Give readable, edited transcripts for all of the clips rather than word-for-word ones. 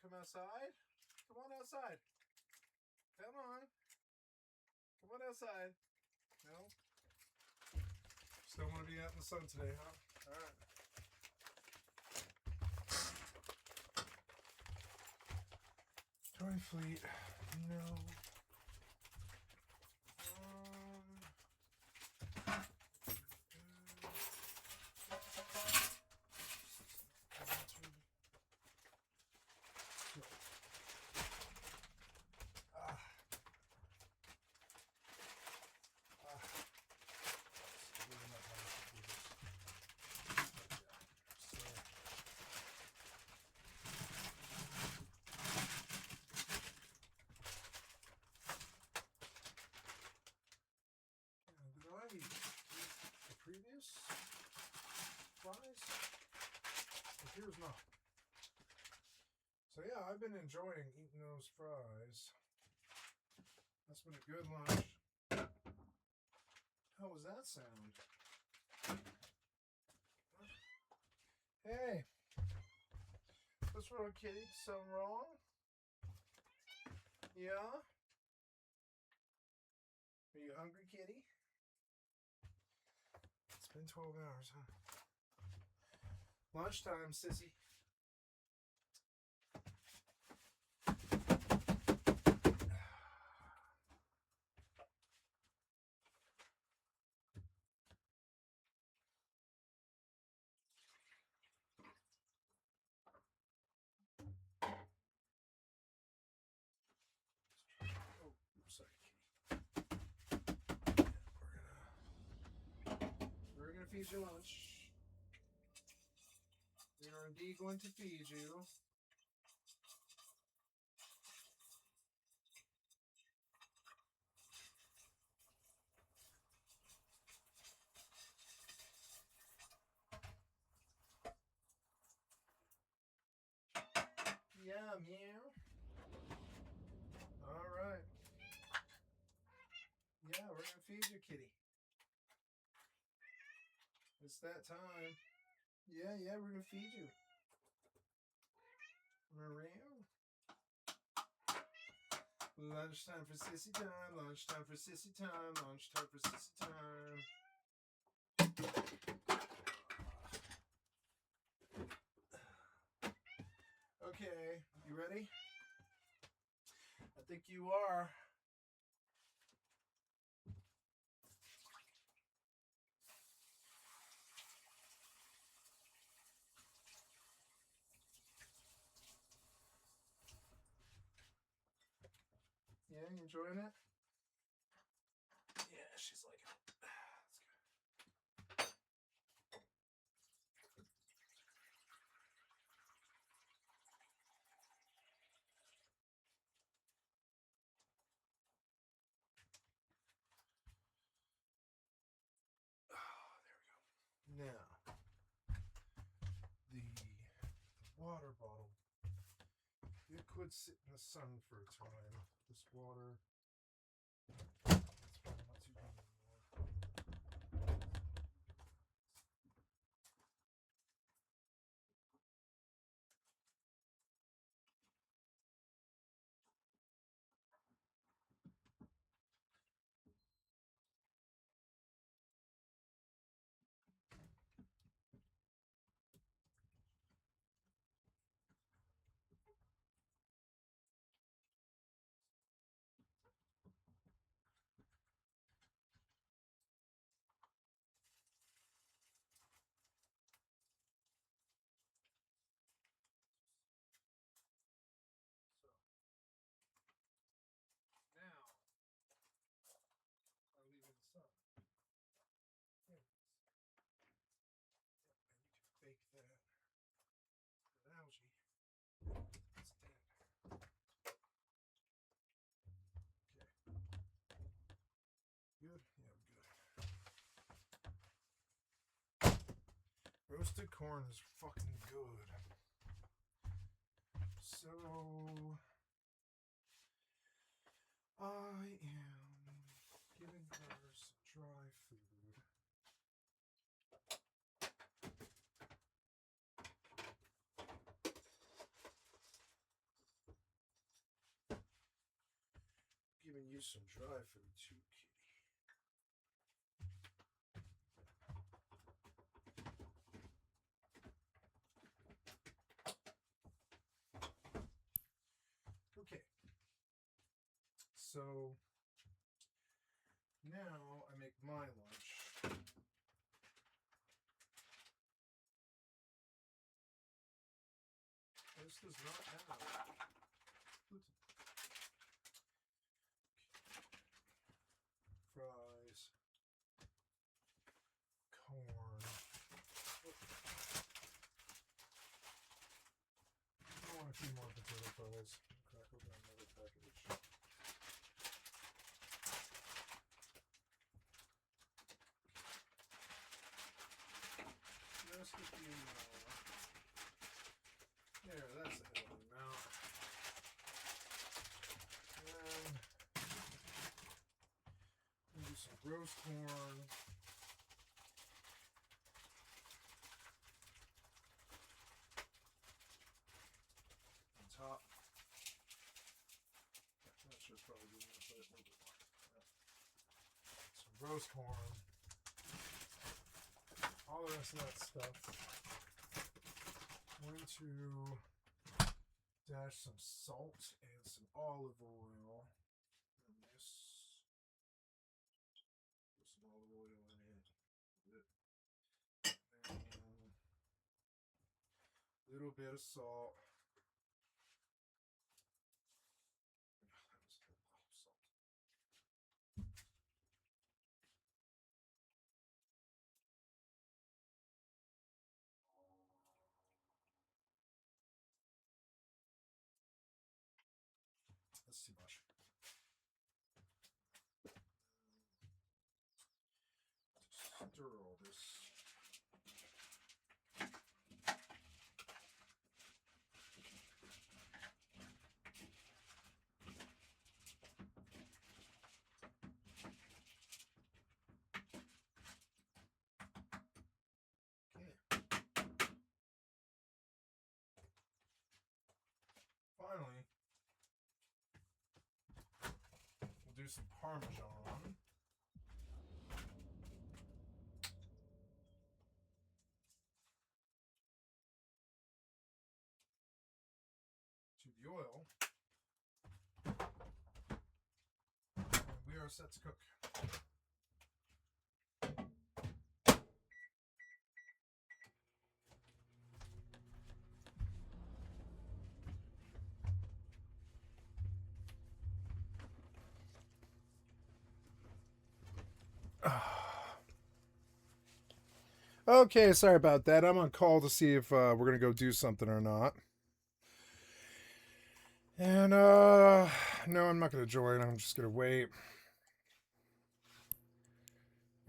come outside. Come on outside. Come on. Come on outside. No? Still want to be out in the sun today, huh? All right. Toy Fleet. No. The previous fries? Here's not. So yeah, I've been enjoying eating those fries. That's been a good lunch. How was that sound? Hey, what's wrong, kitty? Something wrong? Yeah? Are you hungry, kitty? It's been 12 hours, huh? Lunchtime, sissy. We're gonna feed you lunch. We are indeed going to feed you. Yeah, meow. All right. Yeah, we're gonna feed you, kitty. It's that time. Yeah, we're gonna feed you. Maria. Lunchtime for sissy time. Lunchtime for sissy time. Lunchtime for sissy time. Okay, you ready? I think you are. Yeah, you enjoying it? Yeah, she's like it. That's good. Oh, there we go. Now, the water bottle. It could sit in the sun for a time. This water. It's probably not too good anymore. Now, I'll leave it in the sun. There it is. And you can bake that. Good algae. It's dead. Okay. Good? Yeah, good. Roasted corn is fucking good. So, I am giving her some dry food. do some dry food too, kitty. Okay. So now I make my lunch. This does not have fries, corn. I want a few more potato fries. Crack open another package. Just a few more. There, that's a healthy amount. And do some roast corn. On top. That should probably be enough, but a little bit more. Some roast corn. All the rest of that stuff. I'm going to dash some salt and some olive oil in this. Put some olive oil in it. And a little bit of salt. That was a lot of salt. That's too much. Stir all this. Finally, we'll do some Parmesan. To the oil. And we are set to cook. Okay, sorry about that. I'm on call to see if we're going to go do something or not. And, no, I'm not going to join. I'm just going to wait.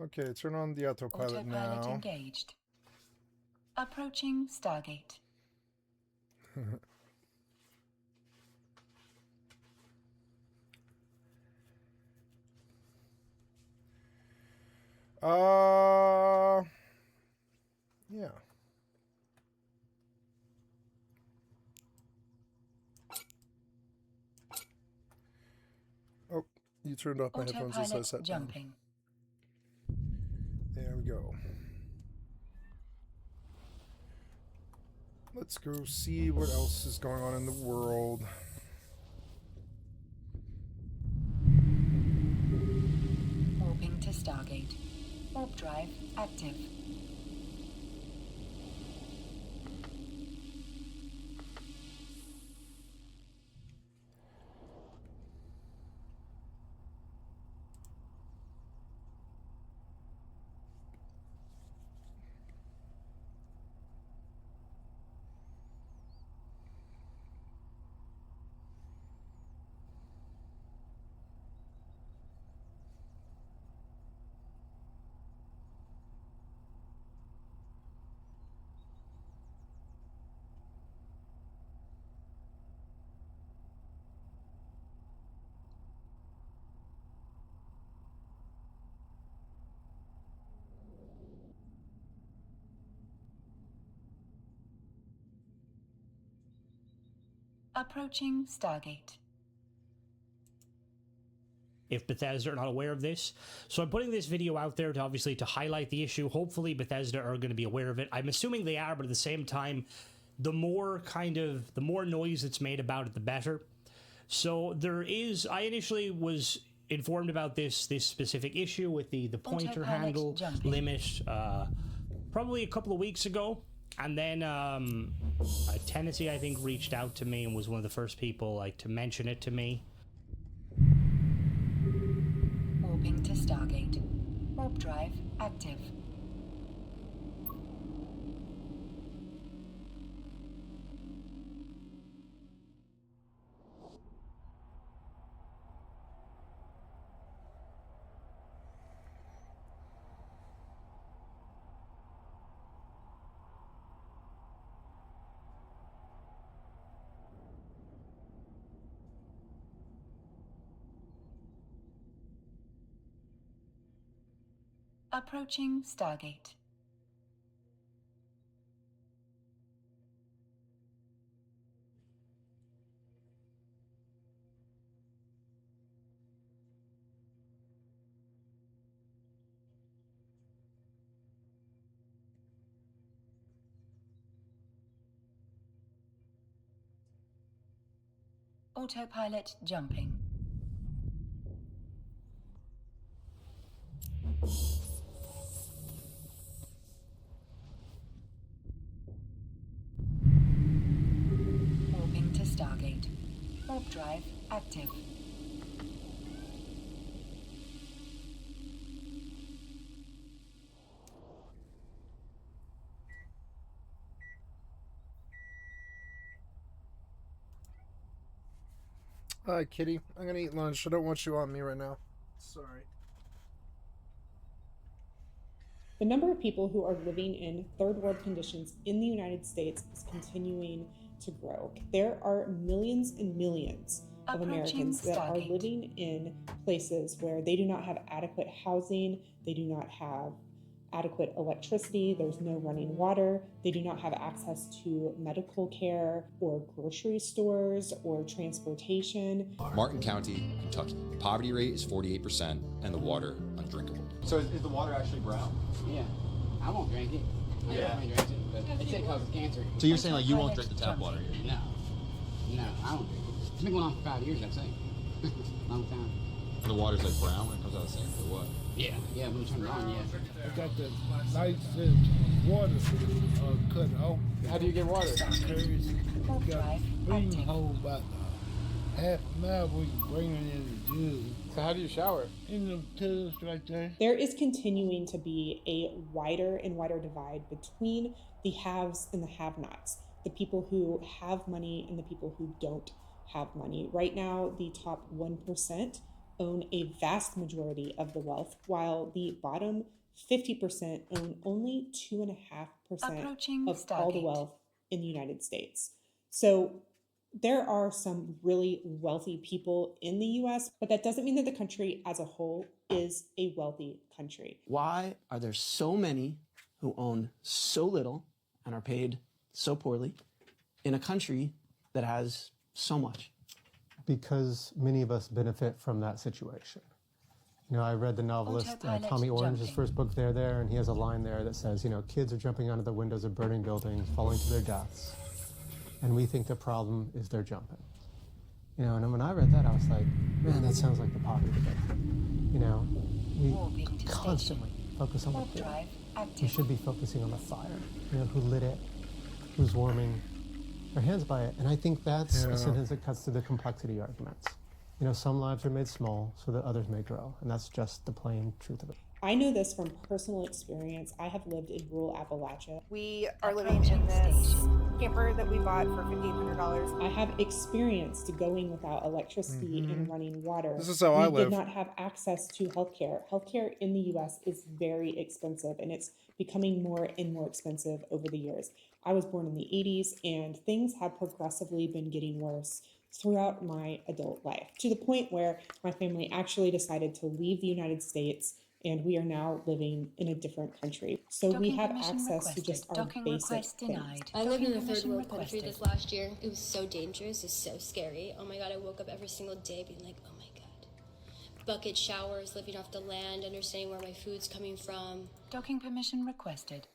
Okay, turn on the autopilot now. Engaged. Approaching Stargate. Yeah. Oh, you turned off my headphones as I sat down. There we go. Let's go see what else is going on in the world. Warping to Stargate. Warp drive active. Approaching Stargate. if Bethesda are not aware of this. So I'm putting this video out there to obviously to highlight the issue. Hopefully Bethesda are going to be aware of it. I'm assuming they are, but at the same time, the more noise that's made about it, the better. So I initially was informed about this specific issue with the pointer handle limit probably a couple of weeks ago. And then Tennessee, I think, reached out to me and was one of the first people to mention it to me. Warping to Stargate. Warp drive active. Approaching Stargate. Autopilot jumping. Warping to Stargate. Warp drive active. Hi, kitty. I'm gonna eat lunch. I don't want you on me right now. Sorry. The number of people who are living in third world conditions in the United States is continuing to grow. There are millions and millions of Americans that are living in places where they do not have adequate housing, they do not have adequate electricity, there's no running water, they do not have access to medical care or grocery stores or transportation. Martin County, Kentucky. Poverty rate is 48% and the water undrinkable. So is the water actually brown? Yeah. I won't drink it. I definitely drink it, but they said it causes cancer. So you're saying like you won't drink the tap water? No. No, I won't drink it. It's been going on for 5 years, I'd say. Long time. And the water's like brown when it comes out of the sink or what? Yeah, when you turn it on, yeah. I got the lights and water cut off. How do you get water? Got a spring hole about half a mile where you bring it in the jug. So how do you shower? In the tubs right there. There is continuing to be a wider and wider divide between the haves and the have-nots, the people who have money and the people who don't have money. Right now, the top 1% own a vast majority of the wealth, while the bottom 50% own only 2.5% of all the wealth in the United States. So there are some really wealthy people in the US, but that doesn't mean that the country as a whole is a wealthy country. Why are there so many who own so little and are paid so poorly in a country that has so much? Because many of us benefit from that situation. You know, I read the novelist Tommy Orange's first book, There, and he has a line there that says, you know, kids are jumping onto the windows of burning buildings, falling to their deaths, and we think the problem is they're jumping. You know, and when I read that, I was like, man, that sounds like the poverty debate. You know, we constantly focus on the good. We should be focusing on the fire. You know, who lit it, who's warming their hands by it. And I think that's a sentence that cuts to the complexity arguments. You know, some lives are made small so that others may grow. And that's just the plain truth of it. I know this from personal experience. I have lived in rural Appalachia. We are living in this camper that we bought for $1,500. I have experienced going without electricity and running water. This is how I live. We did not have access to healthcare. Healthcare in the US is very expensive, and it's becoming more and more expensive over the years. I was born in the 80s, and things have progressively been getting worse throughout my adult life, to the point where my family actually decided to leave the United States, and we are now living in a different country. So we have access to just our basic things. I lived in a third world country this last year. It was so dangerous, it was so scary. Oh my God, I woke up every single day being like, oh my God, bucket showers, living off the land, understanding where my food's coming from. Docking permission requested.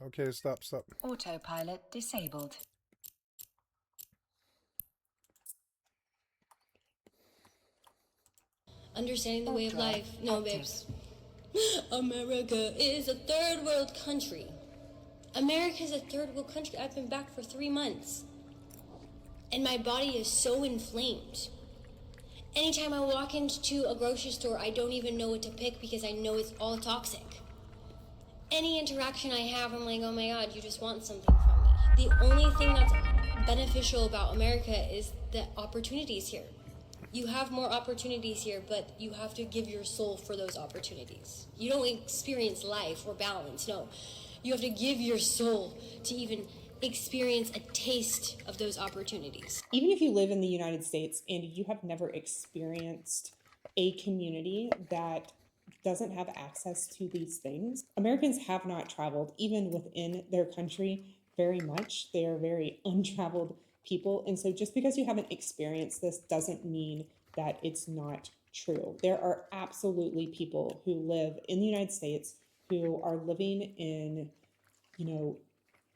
Okay, stop. Autopilot disabled. Understanding the way of life. No, babes. America is a third world country. America is a third world country. I've been back for 3 months. And my body is so inflamed. Anytime I walk into a grocery store, I don't even know what to pick because I know it's all toxic. Any interaction I have, I'm like, oh my God, you just want something from me. The only thing that's beneficial about America is the opportunities here. You have more opportunities here, but you have to give your soul for those opportunities. You don't experience life or balance, no. You have to give your soul to even experience a taste of those opportunities. Even if you live in the United States and you have never experienced a community that doesn't have access to these things, Americans have not traveled, even within their country, very much. They are very untraveled people. And so just because you haven't experienced this doesn't mean that it's not true. There are absolutely people who live in the United States who are living in,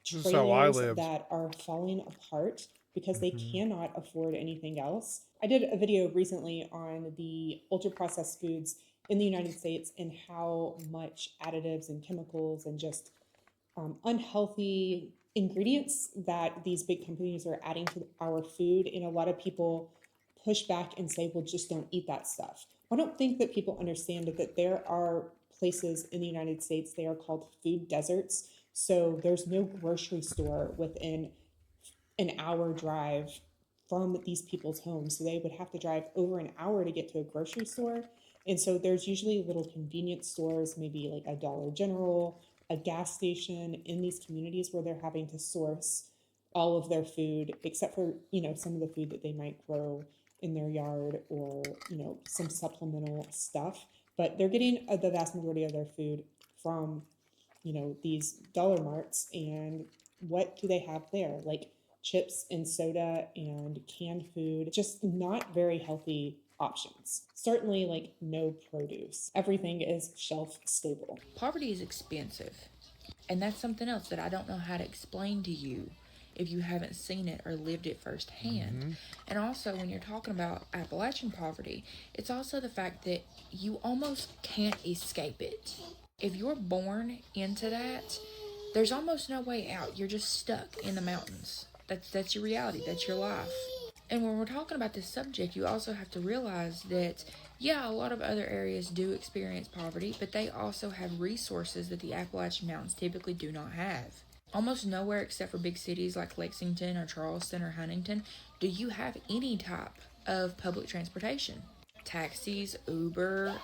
trailers that are falling apart because they cannot afford anything else. I did a video recently on the ultra-processed foods in the United States and how much additives and chemicals and just unhealthy ingredients that these big companies are adding to our food. And a lot of people push back and say, well, just don't eat that stuff. I don't think that people understand that there are places in the United States, they are called food deserts. So there's no grocery store within an hour drive from these people's homes. So they would have to drive over an hour to get to a grocery store. And so there's usually little convenience stores, maybe like a Dollar General, a gas station in these communities where they're having to source all of their food, except for, some of the food that they might grow in their yard or, some supplemental stuff. But they're getting the vast majority of their food from, these dollar marts. And what do they have there? Like chips and soda and canned food, just not very healthy options. Certainly like no produce. Everything is shelf stable. Poverty is expensive. And that's something else that I don't know how to explain to you if you haven't seen it or lived it firsthand. And also when you're talking about Appalachian poverty, it's also the fact that you almost can't escape it. If you're born into that, there's almost no way out. You're just stuck in the mountains. That's your reality. That's your life. And when we're talking about this subject, you also have to realize that, yeah, a lot of other areas do experience poverty, but they also have resources that the Appalachian Mountains typically do not have. Almost nowhere except for big cities like Lexington or Charleston or Huntington do you have any type of public transportation. Taxis, Uber,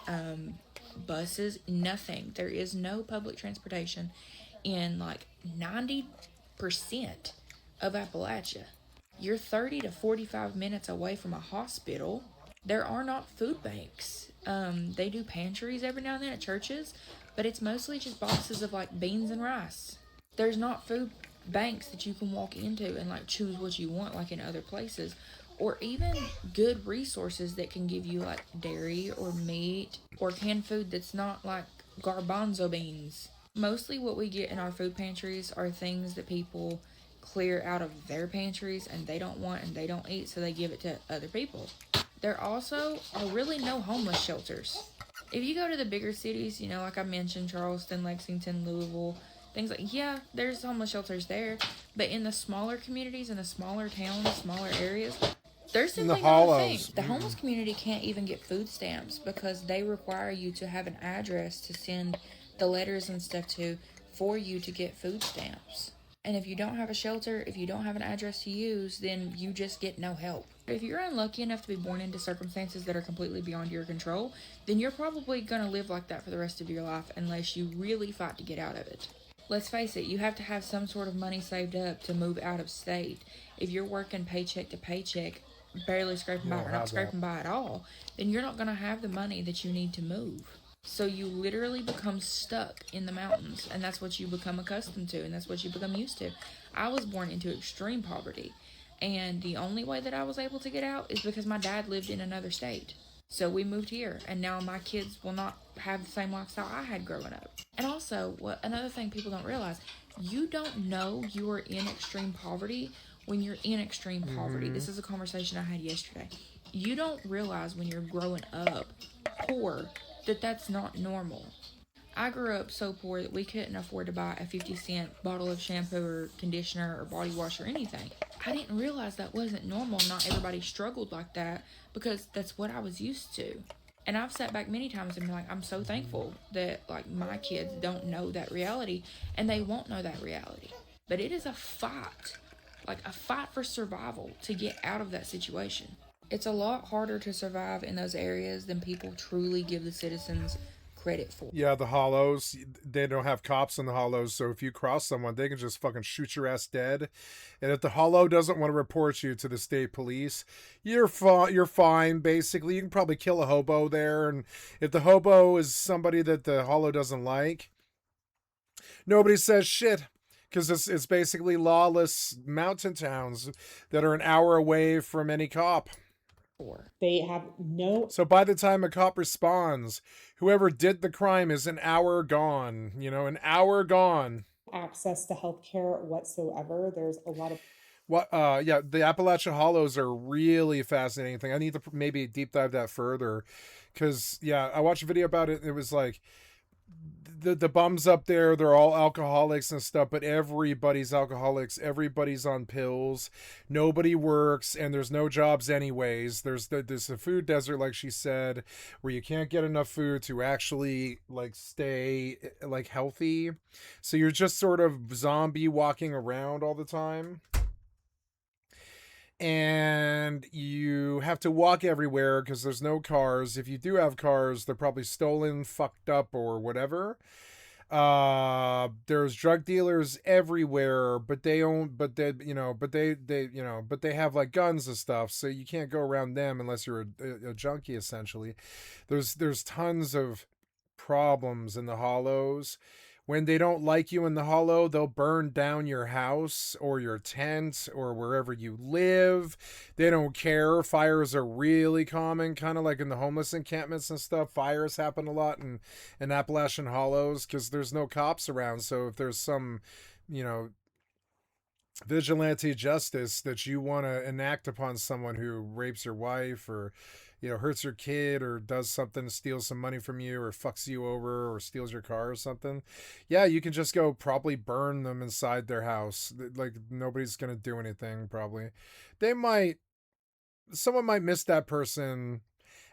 buses, nothing. There is no public transportation in like 90% of Appalachia. You're 30 to 45 minutes away from a hospital. There are not food banks. They do pantries every now and then at churches, but it's mostly just boxes of like beans and rice. There's not food banks that you can walk into and like choose what you want like in other places, or even good resources that can give you like dairy or meat or canned food that's not like garbanzo beans. Mostly what we get in our food pantries are things that people clear out of their pantries and they don't want and they don't eat, so they give it to other people. There also are really no homeless shelters. If you go to the bigger cities, like I mentioned, Charleston, Lexington, Louisville, things like, yeah, there's homeless shelters there, but in the smaller communities, in the smaller towns, smaller areas, there's simply not a thing. The homeless community can't even get food stamps because they require you to have an address to send the letters and stuff to for you to get food stamps. And if you don't have a shelter, if you don't have an address to use, then you just get no help. If you're unlucky enough to be born into circumstances that are completely beyond your control, then you're probably going to live like that for the rest of your life unless you really fight to get out of it. Let's face it, you have to have some sort of money saved up to move out of state. If you're working paycheck to paycheck, barely scraping by or not scraping by at all, then you're not going to have the money that you need to move. So you literally become stuck in the mountains, and that's what you become accustomed to, and that's what you become used to. I was born into extreme poverty. And the only way that I was able to get out is because my dad lived in another state. So we moved here, and now my kids will not have the same lifestyle I had growing up. And also, another thing people don't realize, you don't know you are in extreme poverty when you're in extreme poverty. This is a conversation I had yesterday. You don't realize when you're growing up poor that that's not normal. I grew up so poor that we couldn't afford to buy a 50-cent bottle of shampoo or conditioner or body wash or anything. I didn't realize that wasn't normal. Not everybody struggled like that because that's what I was used to. And I've sat back many times and been like, I'm so thankful that like my kids don't know that reality, and they won't know that reality. But it is a fight, like a fight for survival to get out of that situation. It's a lot harder to survive in those areas than people truly give the citizens credit for. Yeah, the hollows, they don't have cops in the hollows, so if you cross someone, they can just fucking shoot your ass dead. And if the hollow doesn't want to report you to the state police, you're fine, basically. You can probably kill a hobo there, and if the hobo is somebody that the hollow doesn't like, nobody says shit. Because it's basically lawless mountain towns that are an hour away from any cop. They have no... So by the time a cop responds, whoever did the crime is an hour gone. You know, an hour gone. access to healthcare whatsoever. There's a lot of... Yeah, the Appalachian Hollows are really fascinating thing. I need to maybe deep dive that further. Because, yeah, I watched a video about it. It was like... The bums up there, they're all alcoholics and stuff, but everybody's alcoholics, everybody's on pills, nobody works, and there's no jobs anyways. There's a food desert, like she said, where you can't get enough food to actually like stay like healthy. So you're just sort of zombie walking around all the time. And you have to walk everywhere because there's no cars. If you do have cars, they're probably stolen, fucked up, or whatever. There's drug dealers everywhere, but they have like guns and stuff, so you can't go around them unless you're a junkie, essentially. There's tons of problems in the hollows. When they don't like you in the hollow, they'll burn down your house or your tent or wherever you live. They don't care. Fires are really common, kind of like in the homeless encampments and stuff. Fires happen a lot in Appalachian Hollows because there's no cops around. So if there's some, vigilante justice that you want to enact upon someone who rapes your wife or hurts your kid or does something, steals some money from you or fucks you over or steals your car or something, yeah, you can just go probably burn them inside their house. Like nobody's going to do anything probably. Someone might miss that person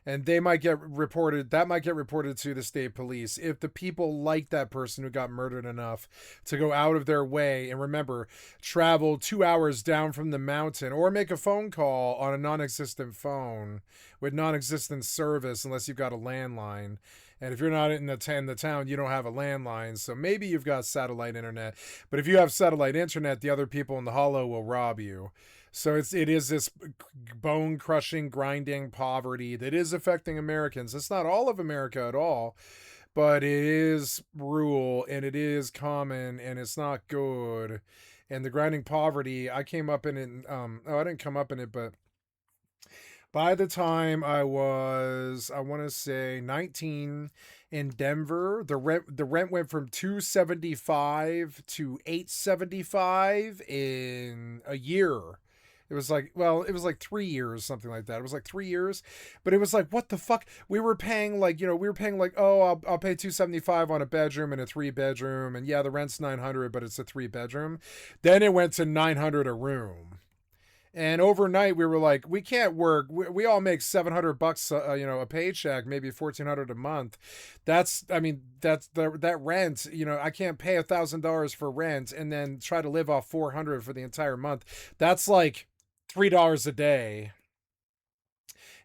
and they might get reported. That might get reported to the state police if the people like that person who got murdered enough to go out of their way and, remember, travel 2 hours down from the mountain or make a phone call on a non-existent phone with non-existent service unless you've got a landline. And if you're not in the town, you don't have a landline. So maybe you've got satellite internet. But if you have satellite internet, the other people in the hollow will rob you. So it is this bone-crushing, grinding poverty that is affecting Americans. It's not all of America at all, but it is rural, and it is common, and it's not good. And the grinding poverty, I came up in it, I didn't come up in it, but by the time I was, I want to say 19 in Denver, the rent went from $275 to $875 in a year. It was like 3 years, something like that. It was like 3 years, but it was like, what the fuck? We were paying like, oh, I'll pay $275 on a bedroom and a 3-bedroom. And yeah, the rent's $900, but it's a 3-bedroom. Then it went to $900 a room. And overnight we were like, we can't work. We all make $700, a paycheck, maybe $1,400 a month. That's that rent, I can't pay $1,000 for rent and then try to live off $400 for the entire month. That's like $3 a day.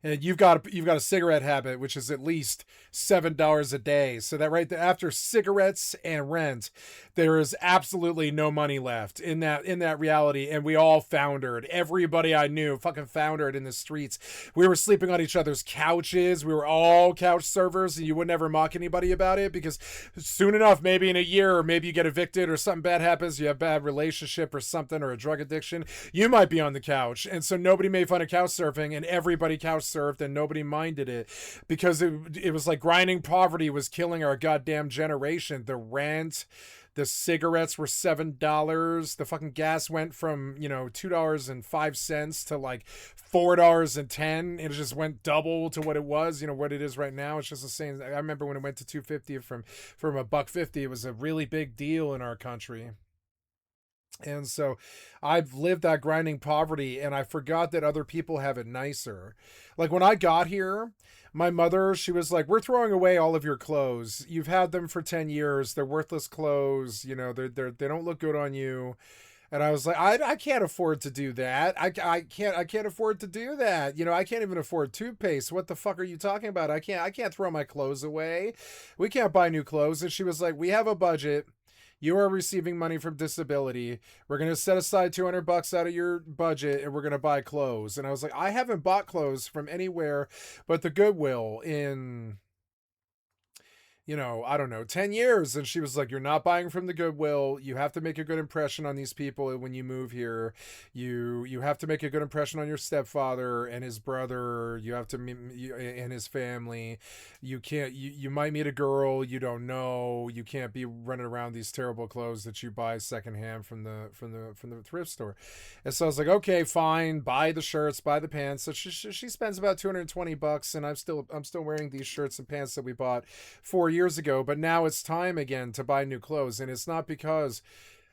and you've got a cigarette habit, which is at least $7 a day. So that right there, after cigarettes and rent, there is absolutely no money left in that reality. And we all foundered. Everybody I knew fucking foundered in the streets. We were sleeping on each other's couches. We were all couch servers, and you would never mock anybody about it, because soon enough, maybe in a year, or maybe you get evicted or something bad happens, you have a bad relationship or something, or a drug addiction, you might be on the couch. And so nobody made fun of couch surfing, and everybody couch surfed, and nobody minded it, because it was like grinding poverty was killing our goddamn generation. The rent, the cigarettes were $7. The fucking gas went from, $2.05 to like $4.10. It just went double to what it was, what it is right now. It's just the same. I remember when it went to $2.50 from $1.50, it was a really big deal in our country. And so I've lived that grinding poverty, and I forgot that other people have it nicer. Like when I got here, my mother, she was like, we're throwing away all of your clothes. You've had them for 10 years. They're worthless clothes. They don't look good on you. And I was like, I can't afford to do that. I can't afford to do that. I can't even afford toothpaste. What the fuck are you talking about? I can't throw my clothes away. We can't buy new clothes. And she was like, we have a budget. You are receiving money from disability. We're going to set aside $200 out of your budget, and we're going to buy clothes. And I was like, I haven't bought clothes from anywhere but the Goodwill in, I don't know, 10 years. And she was like, you're not buying from the Goodwill. You have to make a good impression on these people when you move here. You have to make a good impression on your stepfather and his brother. You have to and his family. You can't, you might meet a girl you don't know. You can't be running around these terrible clothes that you buy secondhand from the thrift store. And so I was like, okay, fine, buy the shirts, buy the pants. So she spends about $220, and I'm still wearing these shirts and pants that we bought 4 years ago. But now it's time again to buy new clothes, and it's not because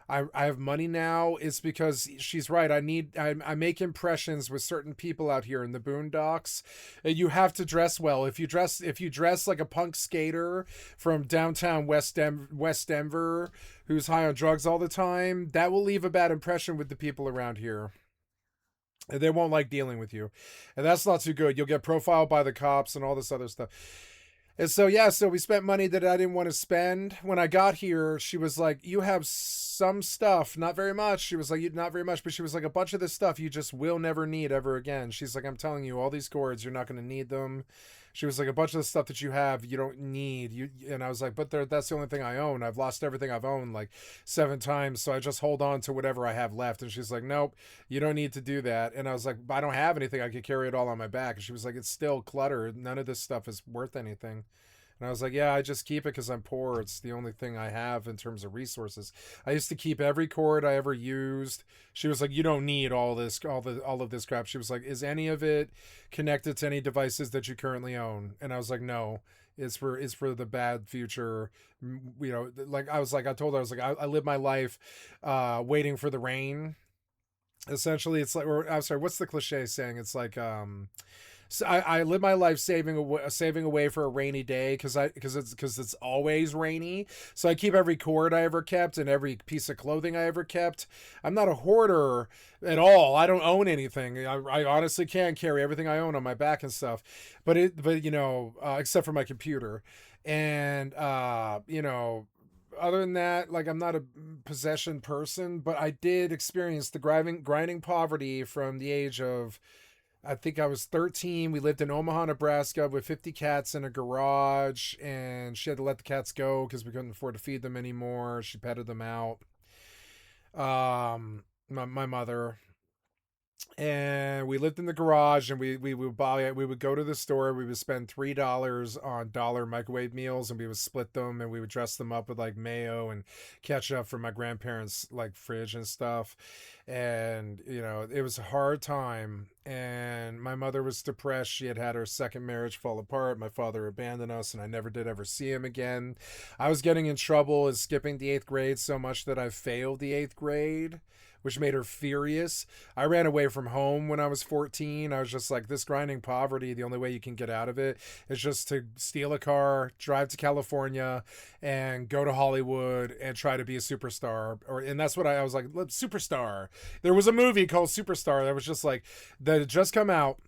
I have money now. It's because she's right. I make impressions with certain people out here in the boondocks. You have to dress well. If you dress like a punk skater from downtown West Denver who's high on drugs all the time, that will leave a bad impression with the people around here. And they won't like dealing with you. And that's not too good. You'll get profiled by the cops and all this other stuff. And so, so we spent money that I didn't want to spend. When I got here, she was like, you have some stuff, not very much. She was like, not very much, but she was like, a bunch of this stuff you just will never need ever again. She's like, I'm telling you, all these cords, you're not going to need them. She was like, a bunch of the stuff that you have, you don't need. And I was like, but that's the only thing I own. I've lost everything I've owned like 7 times, so I just hold on to whatever I have left. And she's like, nope, you don't need to do that. And I was like, I don't have anything. I could carry it all on my back. And she was like, it's still clutter. None of this stuff is worth anything. And I was like, yeah, I just keep it because I'm poor. It's the only thing I have in terms of resources. I used to keep every cord I ever used. She was like, you don't need all of this crap. She was like, is any of it connected to any devices that you currently own? And I was like, no, it's for the bad future. Like I told her, I was like, I live my life waiting for the rain. Essentially, it's like, or I'm sorry, what's the cliche saying? It's like, so I live my life saving away for a rainy day because it's always rainy. So I keep every cord I ever kept and every piece of clothing I ever kept. I'm not a hoarder at all. I don't own anything. I honestly can carry everything I own on my back and stuff. But except for my computer. And other than that, like, I'm not a possession person, but I did experience the grinding poverty from the age of, I think I was 13. We lived in Omaha, Nebraska with 50 cats in a garage, and she had to let the cats go because we couldn't afford to feed them anymore. She petted them out. My mother. And we lived in the garage, and we would go to the store. We would spend $3 on dollar microwave meals, and we would split them, and we would dress them up with like mayo and ketchup from my grandparents' like fridge and stuff. And it was a hard time. And my mother was depressed. She had her second marriage fall apart. My father abandoned us, and I never did ever see him again. I was getting in trouble and skipping the 8th grade so much that I failed the 8th grade, which made her furious. I ran away from home when I was 14. I was just like, this grinding poverty, the only way you can get out of it is just to steal a car, drive to California, and go to Hollywood and try to be a superstar. And that's what I was like, superstar. There was a movie called Superstar that was just like, that had just come out.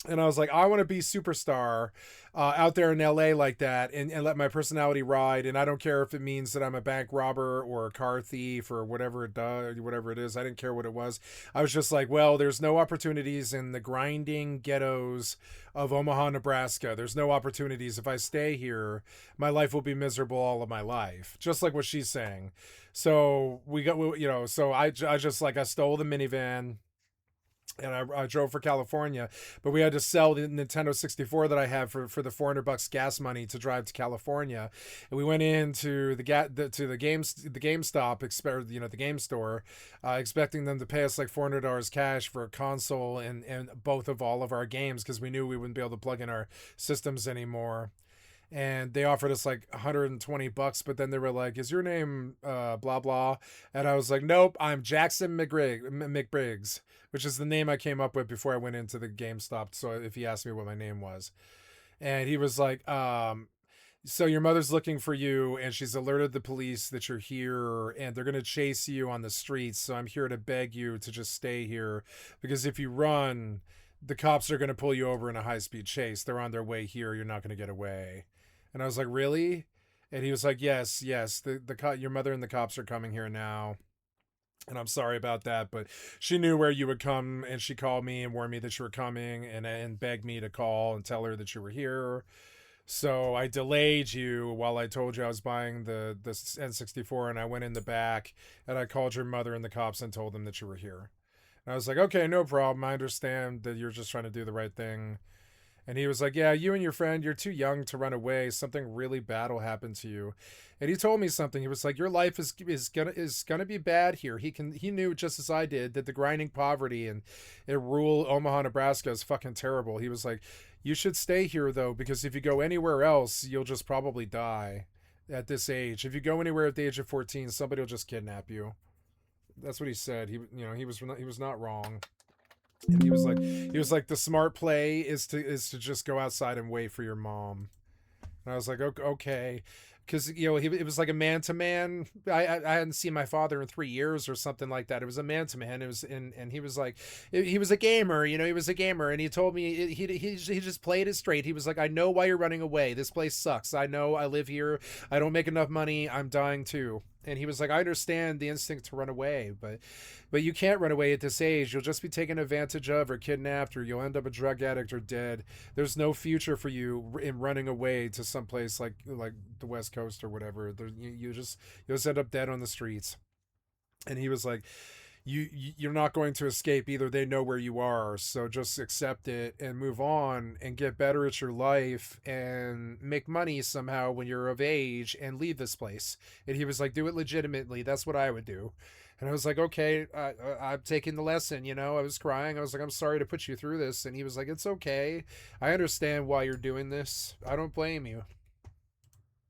And I was like, I want to be superstar out there in LA like that, and let my personality ride. And I don't care if it means that I'm a bank robber or a car thief or whatever it does, whatever it is. I didn't care what it was. I was just like, well, there's no opportunities in the grinding ghettos of Omaha, Nebraska. There's no opportunities. If I stay here, my life will be miserable all of my life. Just like what she's saying. So I stole the minivan. And I drove for California, but we had to sell the Nintendo 64 that I had for the $400 gas money to drive to California. And we went into the GameStop, the game store, expecting them to pay us like $400 cash for a console and both of all of our games, because we knew we wouldn't be able to plug in our systems anymore. And they offered us like $120, but then they were like, is your name blah blah? And I was like, nope, I'm Jackson McBriggs, which is the name I came up with before I went into the GameStop. So if he asked me what my name was. And he was like, so your mother's looking for you, and she's alerted the police that you're here, and they're going to chase you on the streets. So I'm here to beg you to just stay here, because if you run, the cops are going to pull you over in a high-speed chase. They're on their way here. You're not going to get away. And I was like, really? And he was like, yes, your mother and the cops are coming here now. And I'm sorry about that, but she knew where you would come, and she called me and warned me that you were coming, and begged me to call and tell her that you were here. So I delayed you while I told you I was buying the N64, and I went in the back, and I called your mother and the cops and told them that you were here. And I was like, okay, no problem. I understand that you're just trying to do the right thing. And he was like, yeah, you and your friend, you're too young to run away. Something really bad will happen to you. And he told me something. He was like, your life is gonna be bad here. He knew just as I did that the grinding poverty and rural Omaha, Nebraska is fucking terrible. He was like, you should stay here though, because if you go anywhere else, you'll just probably die at this age. If you go anywhere at the age of 14, somebody will just kidnap you. That's what he said. He was not wrong. And he was like, the smart play is to just go outside and wait for your mom. And I was like, okay, because it was like a man to man. I hadn't seen my father in 3 years or something like that. It was a man to man. It was and he was like, he was a gamer. He was a gamer, and he told me he just played it straight. He was like, I know why you're running away. This place sucks. I know. I live here. I don't make enough money. I'm dying too. And he was like, I understand the instinct to run away, but you can't run away at this age. You'll just be taken advantage of or kidnapped, or you'll end up a drug addict or dead. There's no future for you in running away to someplace like the West Coast or whatever. You'll just end up dead on the streets. And he was like, you're not going to escape either. They know where you are, so just accept it and move on and get better at your life and make money somehow when you're of age and leave this place. And he was like, do it legitimately. That's what I would do. And I was like, okay, I'm taking the lesson. I was crying. I was like, I'm sorry to put you through this. And he was like, it's okay. I understand why you're doing this. I don't blame you.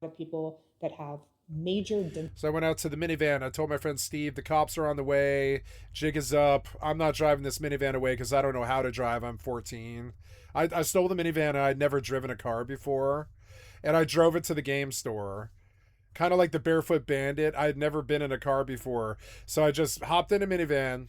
The people that have major. So I went out to the minivan. I told my friend Steve, the cops are on the way. Jig is up. I'm not driving this minivan away because I don't know how to drive. I'm 14. I stole the minivan, and I'd never driven a car before. And I drove it to the game store. Kind of like the Barefoot Bandit. I had never been in a car before. So I just hopped in a minivan.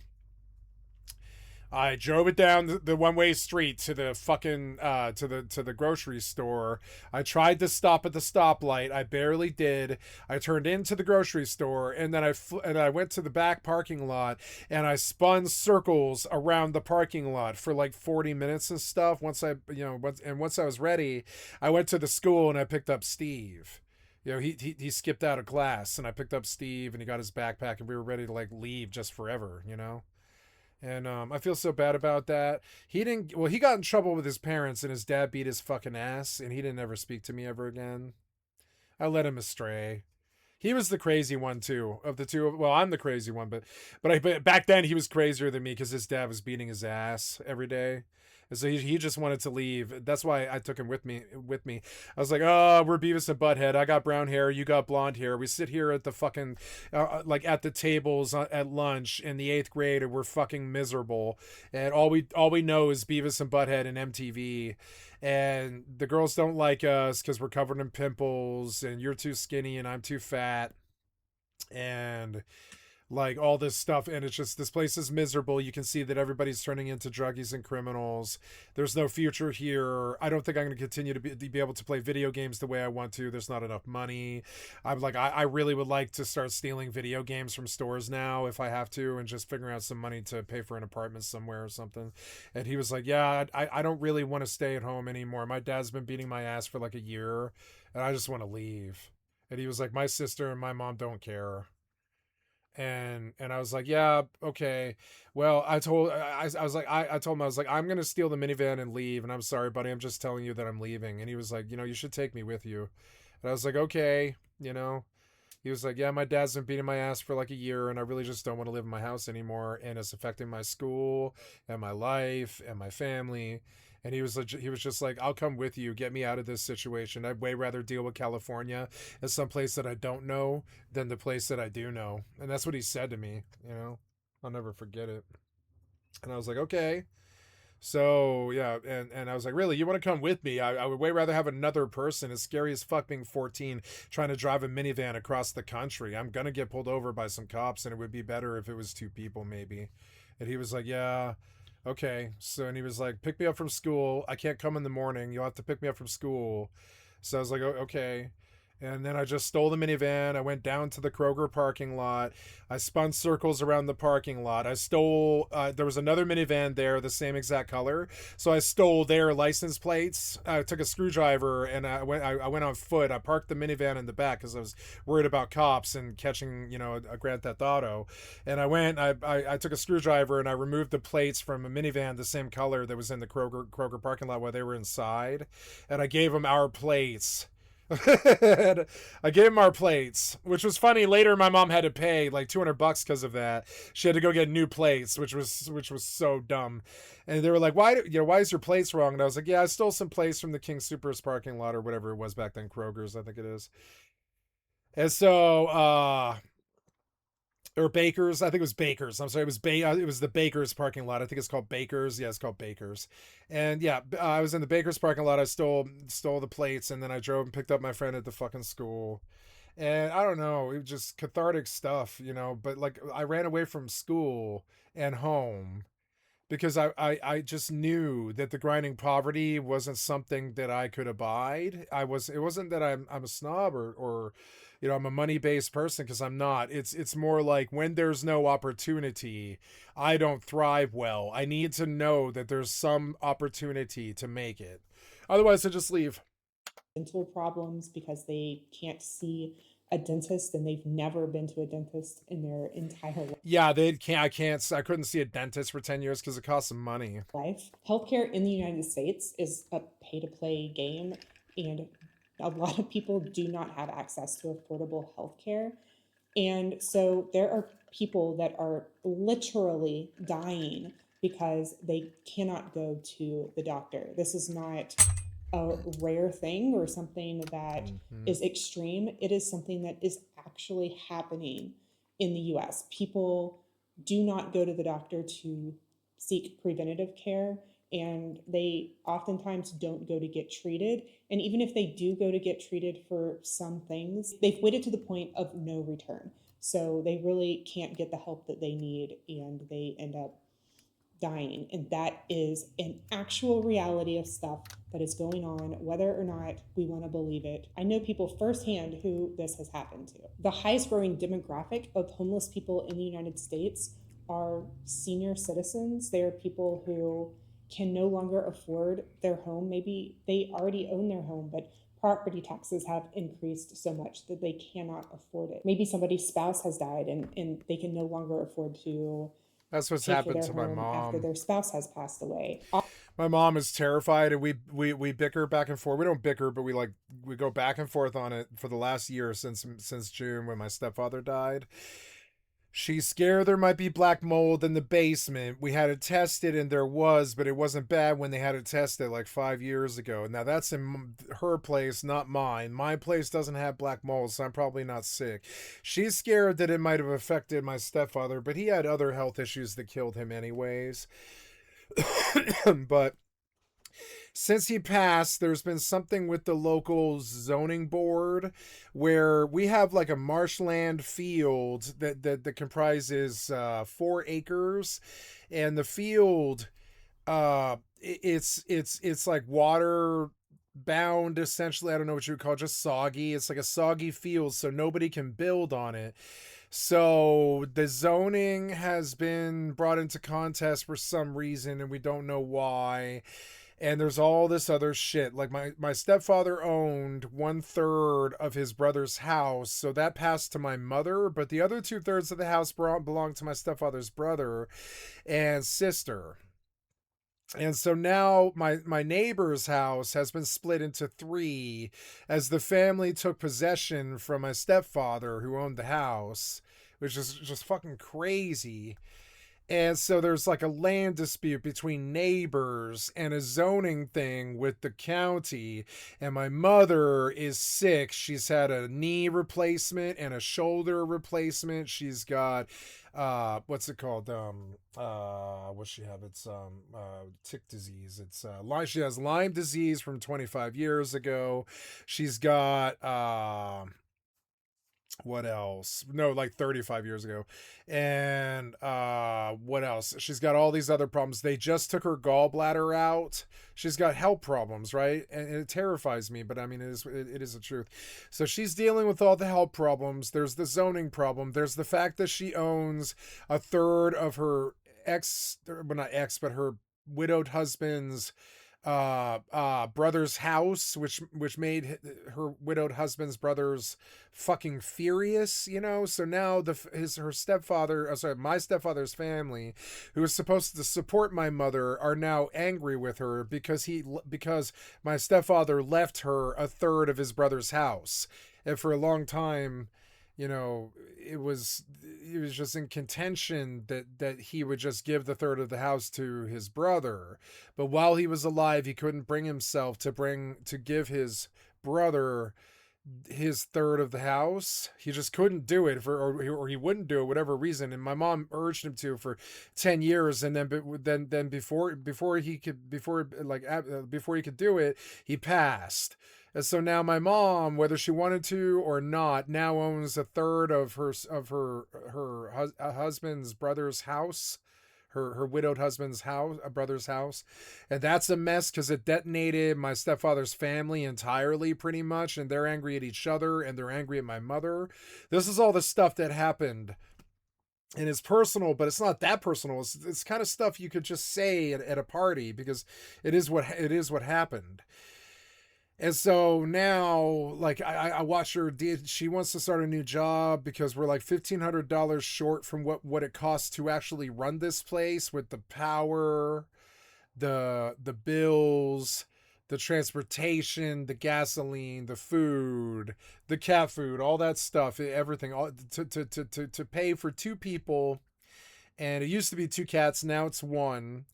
I drove it down the one-way street to the fucking to the grocery store. I tried to stop at the stoplight. I barely did. I turned into the grocery store, and then I went to the back parking lot, and I spun circles around the parking lot for like 40 minutes and stuff. Once I was ready, I went to the school and I picked up Steve. He skipped out of class, and I picked up Steve, and he got his backpack, and we were ready to like leave just forever, And I feel so bad about that. He got in trouble with his parents, and his dad beat his fucking ass, and he didn't ever speak to me ever again. I led him astray. He was the crazy one too of the two. Well, I'm the crazy one, but back then he was crazier than me because his dad was beating his ass every day. And so he just wanted to leave. That's why I took him with me. I was like, oh, we're Beavis and Butthead. I got brown hair. You got blonde hair. We sit here at the fucking, like at the tables at lunch in the 8th grade, and we're fucking miserable. And all we know is Beavis and Butthead and MTV. And the girls don't like us because we're covered in pimples, and you're too skinny and I'm too fat. And like all this stuff, and it's just, this place is miserable. You can see that everybody's turning into druggies and criminals. There's no future here. I don't think I'm going to continue to be able to play video games the way I want to. There's not enough money. I'm like, I really would like to start stealing video games from stores now if I have to, and just figuring out some money to pay for an apartment somewhere or something. And he was like, yeah, I don't really want to stay at home anymore. My dad's been beating my ass for like a year, and I just want to leave. And he was like, my sister and my mom don't care. And I was like, yeah, okay. Well, I told him, I was like, I'm going to steal the minivan and leave. And I'm sorry, buddy. I'm just telling you that I'm leaving. And he was like, you should take me with you. And I was like, okay, he was like, yeah, my dad's been beating my ass for like a year, and I really just don't want to live in my house anymore. And it's affecting my school and my life and my family. And he was just like, I'll come with you. Get me out of this situation. I'd way rather deal with California as some place that I don't know than the place that I do know. And that's what he said to me, I'll never forget it. And I was like, okay. So, yeah, and I was like, really, you want to come with me? I would way rather have another person. It's scary as fuck being 14 trying to drive a minivan across the country. I'm going to get pulled over by some cops, and it would be better if it was 2 people maybe. And he was like, yeah. Okay, so, and he was like, pick me up from school. I can't come in the morning. You'll have to pick me up from school. So I was like, oh, okay. And then I just stole the minivan. I went down to the Kroger parking lot. I spun circles around the parking lot. I stole, there was another minivan there, the same exact color. So I stole their license plates. I took a screwdriver and I went on foot. I parked the minivan in the back because I was worried about cops and catching, a Grand Theft Auto. And I took a screwdriver and I removed the plates from a minivan the same color that was in the Kroger parking lot while they were inside. And I gave them our plates. I gave him our plates, which was funny. Later, my mom had to pay like $200 because of that. She had to go get new plates, which was so dumb. And they were like, "Why is your plates wrong?" And I was like, "Yeah, I stole some plates from the King Soopers parking lot or whatever it was back then, Kroger's, I think it is." And so, or Baker's, I think it was Baker's. I'm sorry, it was the Baker's parking lot. I think it's called Baker's. Yeah, it's called Baker's. And yeah, I was in the Baker's parking lot. I stole the plates, and then I drove and picked up my friend at the fucking school. And I don't know, it was just cathartic stuff, but like I ran away from school and home because I just knew that the grinding poverty wasn't something that I could abide. It wasn't that I'm a snob or I'm a money-based person, because I'm not. It's more like when there's no opportunity, I don't thrive well. I need to know that there's some opportunity to make it. Otherwise, I just leave. Dental problems because they can't see a dentist and they've never been to a dentist in their entire life. Yeah, I couldn't see a dentist for 10 years because it costs some money. Healthcare in the United States is a pay-to-play game, and a lot of people do not have access to affordable healthcare. And so there are people that are literally dying because they cannot go to the doctor. This is not a rare thing or something that is extreme. It is something that is actually happening in the US. People do not go to the doctor to seek preventative care, and they oftentimes don't go to get treated. And even if they do go to get treated for some things, they've waited to the point of no return. So they really can't get the help that they need, and they end up dying. And that is an actual reality of stuff that is going on, whether or not we want to believe it. I know people firsthand who this has happened to. The highest growing demographic of homeless people in the United States are senior citizens. They are people who can no longer afford their home. Maybe they already own their home, but property taxes have increased so much that they cannot afford it. Maybe somebody's spouse has died and they can no longer afford to. That's what's happened to my mom after their spouse has passed away. My mom is terrified, and we bicker back and forth. We don't bicker, but we go back and forth on it for the last year since June, when my stepfather died. She's scared there might be black mold in the basement. We had it tested, and there was, but it wasn't bad when they had it tested like 5 years ago. Now that's in her place, not mine. My place doesn't have black mold, so I'm probably not sick. She's scared that it might have affected my stepfather, but he had other health issues that killed him anyways. But Since he passed, there's been something with the local zoning board where we have like a marshland field that comprises 4 acres, and the field, it's like water bound essentially. I don't know what you would call it, just soggy. It's like a soggy field, so nobody can build on it. So the zoning has been brought into contest for some reason, and we don't know why. And there's all this other shit. Like my stepfather owned 1/3 of his brother's house, so that passed to my mother. But the other 2/3 of the house belonged to my stepfather's brother and sister. And so now my neighbor's house has been split into 3 as the family took possession from my stepfather who owned the house, which is just fucking crazy. And so there's like a land dispute between neighbors and a zoning thing with the county. And my mother is sick. She's had a knee replacement and a shoulder replacement. She's got what's it called? What's she have? It's tick disease. It's she has Lyme disease from 25 years ago. She's got what else? No, like 35 years ago. And what else? She's got all these other problems. They just took her gallbladder out. She's got health problems, right? And it terrifies me, but I mean, it is the truth. So she's dealing with all the health problems. There's the zoning problem. There's the fact that she owns 1/3 of her but her widowed husband's brother's house, which made her widowed husband's brothers fucking furious, you know. So now her stepfather, my stepfather's family, who was supposed to support my mother, are now angry with her because my stepfather left her 1/3 of his brother's house. And for a long time, you know, it was just in contention that he would just give the 1/3 of the house to his brother. But while he was alive, he couldn't bring himself to give his brother his 1/3 of the house. He just couldn't do it or he wouldn't do it, whatever reason. And my mom urged him to for 10 years. And then before he could do it, he passed. And so now my mom, whether she wanted to or not, now owns 1/3 of her husband's brother's house, her widowed husband's house, brother's house. And that's a mess because it detonated my stepfather's family entirely, pretty much. And they're angry at each other and they're angry at my mother. This is all the stuff that happened. And it's personal, but it's not that personal. It's kind of stuff you could just say at a party because it is what happened. And so now, like, I watch her. She wants to start a new job because we're like $1,500 short from what it costs to actually run this place with the power, the bills, the transportation, the gasoline, the food, the cat food, all that stuff, everything, all to pay for 2 people. And it used to be 2 cats, now it's 1,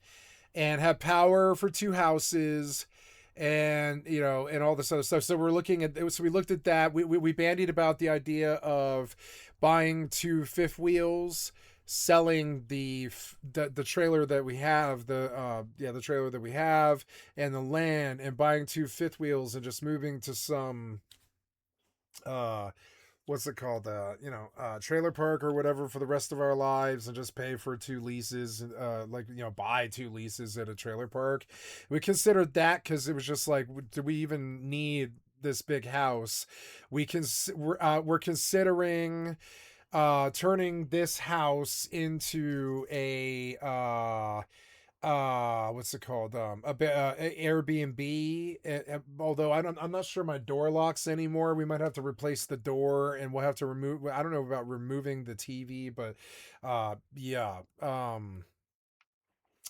and have power for 2 houses. And, you know, and all this other stuff. So we looked at that. We bandied about the idea of buying 2 fifth wheels, selling the trailer that we have, the trailer that we have and the land, and buying 2 fifth wheels and just moving to some, what's it called? Trailer park or whatever for the rest of our lives, and just pay for 2 leases, buy 2 leases at a trailer park. We considered that because it was just like, do we even need this big house? We're considering turning this house into a what's it called, Airbnb. Although I'm not sure my door locks anymore. We might have to replace the door, and we'll have to remove, I don't know about removing the TV, but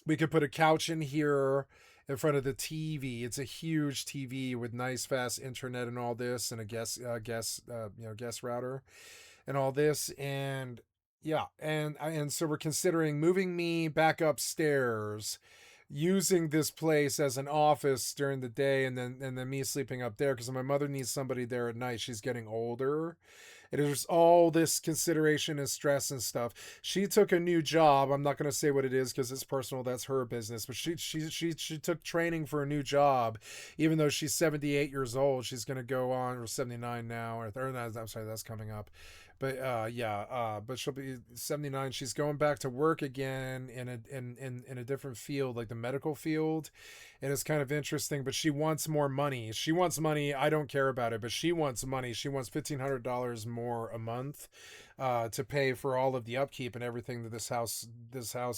we could put a couch in here in front of the TV. It's a huge TV with nice fast internet and all this, and a guest router and all this. And yeah, and so we're considering moving me back upstairs, using this place as an office during the day, and then me sleeping up there because my mother needs somebody there at night. She's getting older, There's all this consideration and stress and stuff. She took a new job. I'm not going to say what it is because it's personal. That's her business. But she took training for a new job, even though she's 78 years old. She's going to go on, or 79 now, I'm sorry, that's coming up. But but she'll be 79. She's going back to work again in a different field, like the medical field. And it's kind of interesting, but she wants more money. She wants money. I don't care about it, but she wants money. She wants $1,500 more a month to pay for all of the upkeep and everything that this house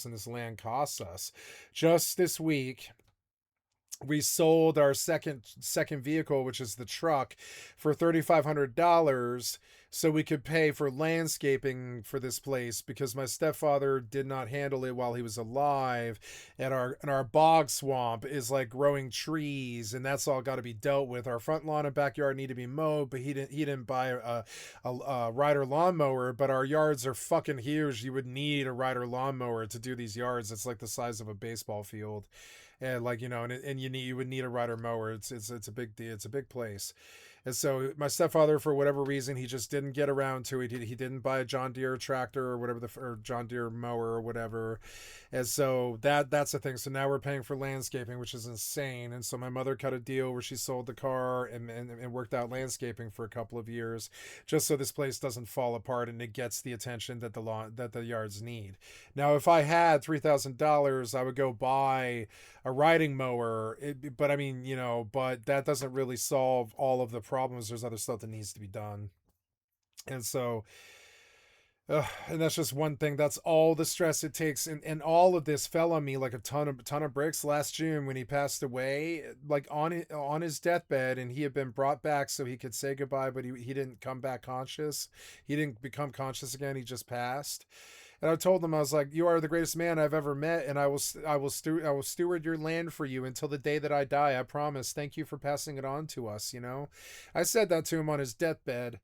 and this land costs us. Just this week, we sold our second vehicle, which is the truck, for $3,500 so we could pay for landscaping for this place, because my stepfather did not handle it while he was alive, and our bog swamp is like growing trees, and that's all got to be dealt with. Our front lawn and backyard need to be mowed, but he didn't buy a rider lawnmower, but our yards are fucking huge. You would need a rider lawnmower to do these yards. It's like the size of a baseball field. And like, and you would need a rider mower. It's a big deal. It's a big place. And so my stepfather, for whatever reason, he just didn't get around to it. He didn't buy a John Deere tractor or whatever, or John Deere mower or whatever. And so that's the thing. So now we're paying for landscaping, which is insane. And so my mother cut a deal where she sold the car and worked out landscaping for a couple of years, just so this place doesn't fall apart and it gets the attention that the yards need. Now, if I had $3,000, I would go buy a riding mower. But I mean, but that doesn't really solve all of the problems. There's other stuff that needs to be done. And so, and that's just one thing. That's all the stress it takes. And all of this fell on me like a ton of bricks last June when he passed away, like on his deathbed, and he had been brought back so he could say goodbye, but he didn't come back conscious. He didn't become conscious again. He just passed. And I told him, I was like, you are the greatest man I've ever met, and I will steward your land for you until the day that I die. I promise. Thank you for passing it on to us. I said that to him on his deathbed,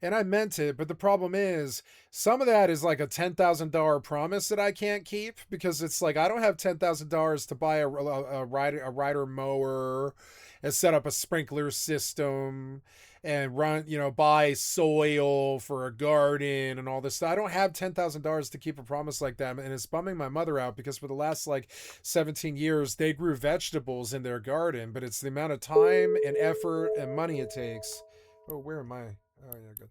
and I meant it. But the problem is, some of that is like a $10,000 promise that I can't keep, because it's like I don't have $10,000 to buy a rider mower and set up a sprinkler system and run, buy soil for a garden and all this stuff. I don't have $10,000 to keep a promise like that. And it's bumming my mother out, because for the last 17 years, they grew vegetables in their garden, but it's the amount of time and effort and money it takes. Oh, where am I? Oh yeah, good.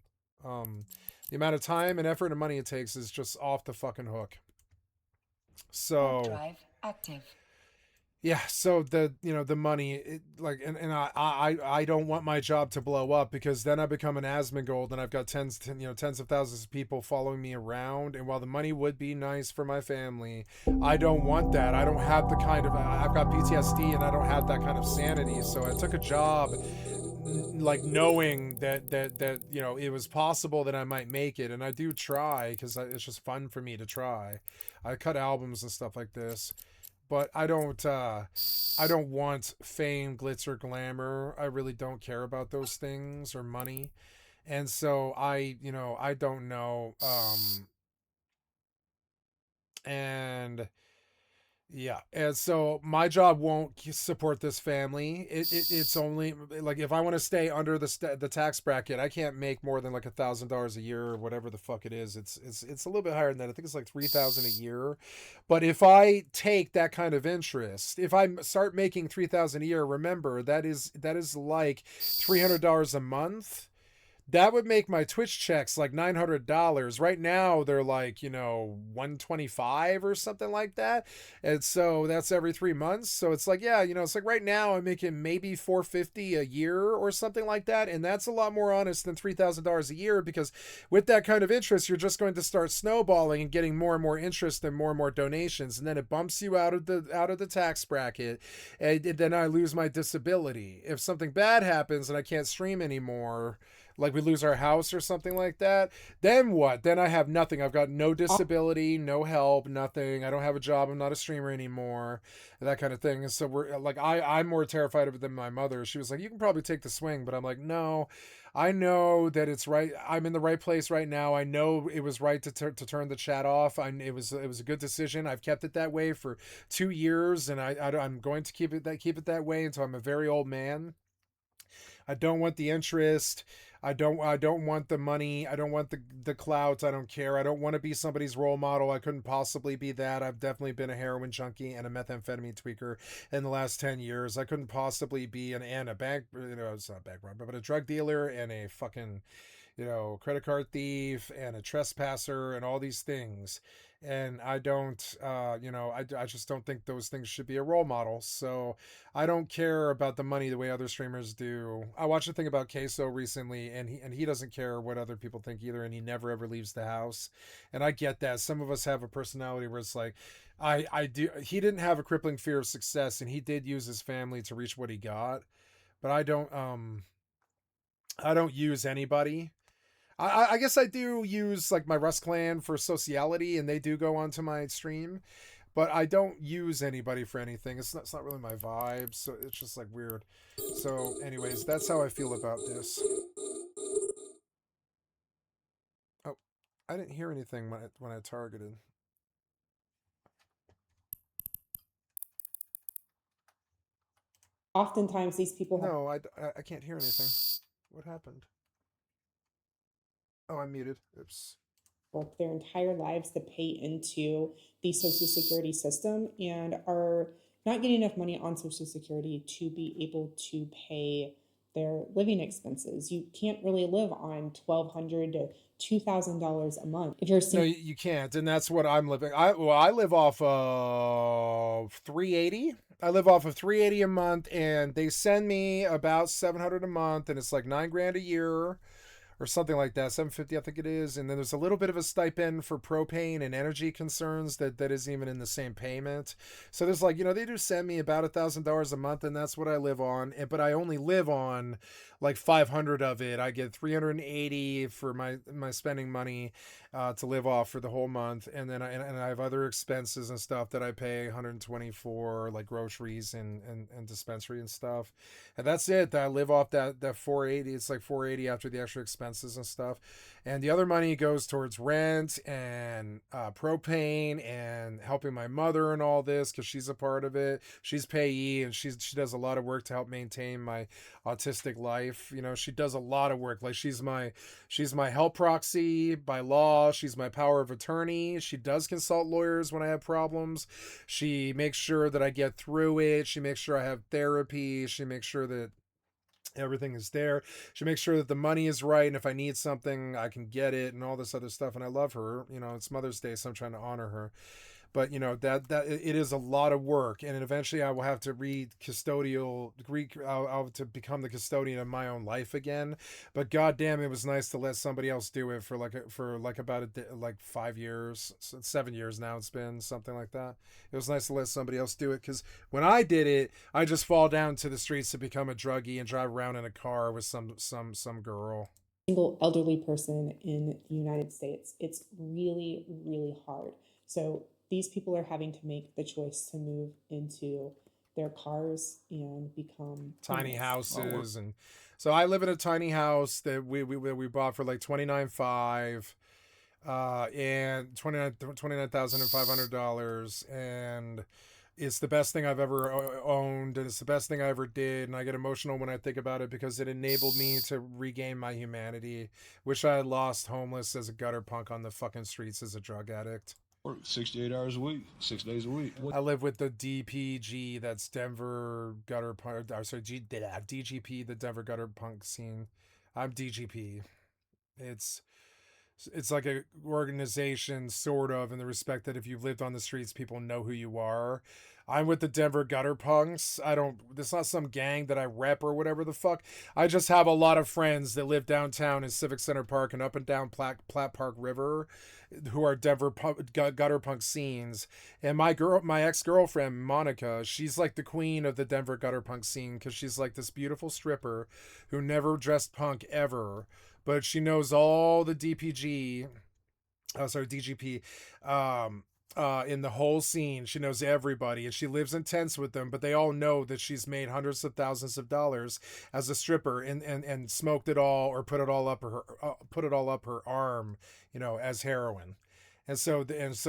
The amount of time and effort and money it takes is just off the fucking hook. So drive active. Yeah, so the money, and I don't want my job to blow up, because then I become an Asmongold and I've got tens of thousands of people following me around. And while the money would be nice for my family, I don't want that. I don't have the kind of, I've got PTSD and I don't have that kind of sanity. So I took a job knowing that it was possible that I might make it, and I do try, because it's just fun for me to try. I cut albums and stuff like this. But I don't want fame, glitz, or glamour. I really don't care about those things, or money. And so I don't know. And yeah. And so my job won't support this family. It's only if I want to stay under the tax bracket, I can't make more than $1,000 a year or whatever the fuck it is. It's a little bit higher than that. I think it's $3,000 a year. But if I take that kind of interest, if I start making $3,000 a year, remember that is like $300 a month. That would make my Twitch checks $900. Right now they're $125 or something like that. And so that's every 3 months. So it's it's right now I'm making maybe $450 a year or something like that. And that's a lot more honest than $3,000 a year, because with that kind of interest, you're just going to start snowballing and getting more and more interest and more donations. And then it bumps you out of the tax bracket. And then I lose my disability. If something bad happens and I can't stream anymore, like we lose our house or something like that, then what? Then I have nothing. I've got no disability, no help, nothing. I don't have a job. I'm not a streamer anymore, that kind of thing. And so we're I'm more terrified of it than my mother. She was like, you can probably take the swing, but I'm like, no, I know that it's right. I'm in the right place right now. I know it was right to turn the chat off. It was a good decision. I've kept it that way for 2 years, and I'm going to keep it that way until I'm a very old man. I don't want the interest. I don't want the money. I don't want the clout. I don't care. I don't want to be somebody's role model. I couldn't possibly be that. I've definitely been a heroin junkie and a methamphetamine tweaker in the last 10 years. I couldn't possibly be a bank, it's not a bank robber, but a drug dealer and a fucking, credit card thief and a trespasser and all these things. And I don't, I just don't think those things should be a role model. So I don't care about the money the way other streamers do. I watched a thing about Queso recently, and he doesn't care what other people think either, and he never ever leaves the house. And I get that. Some of us have a personality where it's like, I do. He didn't have a crippling fear of success, and he did use his family to reach what he got. But I don't use anybody. I guess I do use like my Rust clan for sociality, and they do go onto my stream, but I don't use anybody for anything. It's not really my vibe, so it's just like weird. So anyways, that's how I feel about this. Oh, I didn't hear anything when I targeted. Oftentimes these people No, I can't hear anything. What happened? Oh, I'm muted. Oops. Work their entire lives to pay into the Social Security system and are not getting enough money on Social Security to be able to pay their living expenses. You can't really live on $1,200 to $2,000 a month if you're no, you can't, and that's what I'm living. I live off of $380. I live off of $380 a month, and they send me about $700 a month, and it's like $9,000 a year. Or something like that, $750 I think it is, and then there's a little bit of a stipend for propane and energy concerns that isn't even in the same payment. So there's like, they do send me about $1,000 a month, and that's what I live on. But I only live on like 500 of it. I get 380 for my spending money to live off for the whole month, and then I have other expenses and stuff that I pay 124, like groceries and dispensary and stuff, and that's it. I live off that 480. It's like 480 after the extra expenses and stuff, and the other money goes towards rent and propane and helping my mother and all this because she's a part of it. She's payee, and she does a lot of work to help maintain my autistic life. She does a lot of work. Like she's my help proxy by law. She's my power of attorney. She does consult lawyers when I have problems. She makes sure that I get through it. She makes sure I have therapy. She makes sure that everything is there. She makes sure that the money is right, and if I need something, I can get it, and all this other stuff. And I love her. It's Mother's Day, so I'm trying to honor her. But that it is a lot of work, and eventually I will have to I'll have to become the custodian of my own life again. But goddamn, it was nice to let somebody else do it for about 5 years, 7 years now. It's been something like that. It was nice to let somebody else do it, because when I did it, I just fall down to the streets to become a druggie and drive around in a car with some girl. Single elderly person in the United States. It's really, really hard. So these people are having to make the choice to move into their cars and become tiny houses. And so I live in a tiny house that we bought for like $29,500 and $29,500, and it's the best thing I've ever owned, and it's the best thing I ever did, and I get emotional when I think about it because it enabled me to regain my humanity, which I had lost homeless as a gutter punk on the fucking streets as a drug addict. Work 68 hours a week, 6 days a week. I live with the DPG, that's Denver Gutter Punk, DGP, the Denver Gutter Punk scene. I'm DGP. It's like a organization, sort of, in the respect that if you've lived on the streets, people know who you are. I'm with the Denver Gutter Punks. It's not some gang that I rep or whatever the fuck. I just have a lot of friends that live downtown in Civic Center Park and up and down Platte Park River, who are Denver gutter punk scenes. And my ex-girlfriend, Monica, she's like the queen of the Denver gutter punk scene, because she's like this beautiful stripper who never dressed punk ever, but she knows all the DGP, in the whole scene. She knows everybody, and she lives in tents with them, but they all know that she's made hundreds of thousands of dollars as a stripper, and smoked it all, or put it all up her arm, as heroin. And so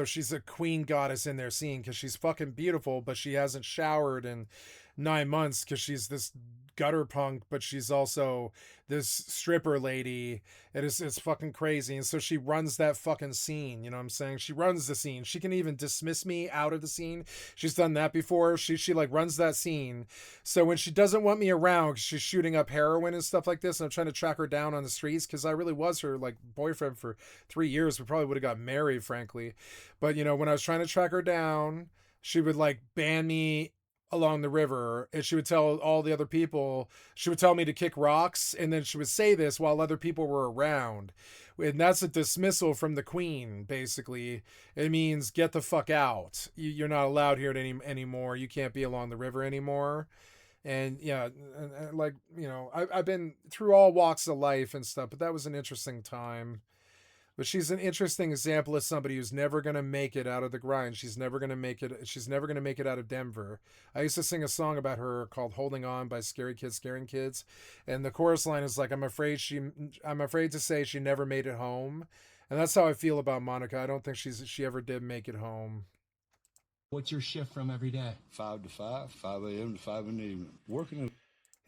she's a queen goddess in their scene, because she's fucking beautiful, but she hasn't showered in 9 months because she's this gutter punk, but she's also this stripper lady. It's fucking crazy. And so she runs that fucking scene, you know what I'm saying? She runs the scene. She can even dismiss me out of the scene. She's done that before. She like runs that scene. So when she doesn't want me around, she's shooting up heroin and stuff like this, and I'm trying to track her down on the streets because I really was her like boyfriend for 3 years. We probably would have got married, frankly. But you know, when I was trying to track her down, she would like ban me along the river, and she would tell all the other people, she would tell me to kick rocks, and then she would say this while other people were around. And that's a dismissal from the queen, basically. It means get the fuck out. You're not allowed here anymore. You can't be along the river anymore. And yeah, and like, you know, I've been through all walks of life and stuff, but that was an interesting time. But she's an interesting example of somebody who's never going to make it out of the grind. She's never going to make it. She's never going to make it out of Denver. I used to sing a song about her called Holding On by Scary Kids Scaring Kids. And the chorus line is like, I'm afraid to say she never made it home. And that's how I feel about Monica. I don't think she ever did make it home. What's your shift from every day? 5 to 5, 5 a.m. to 5 in the evening. Working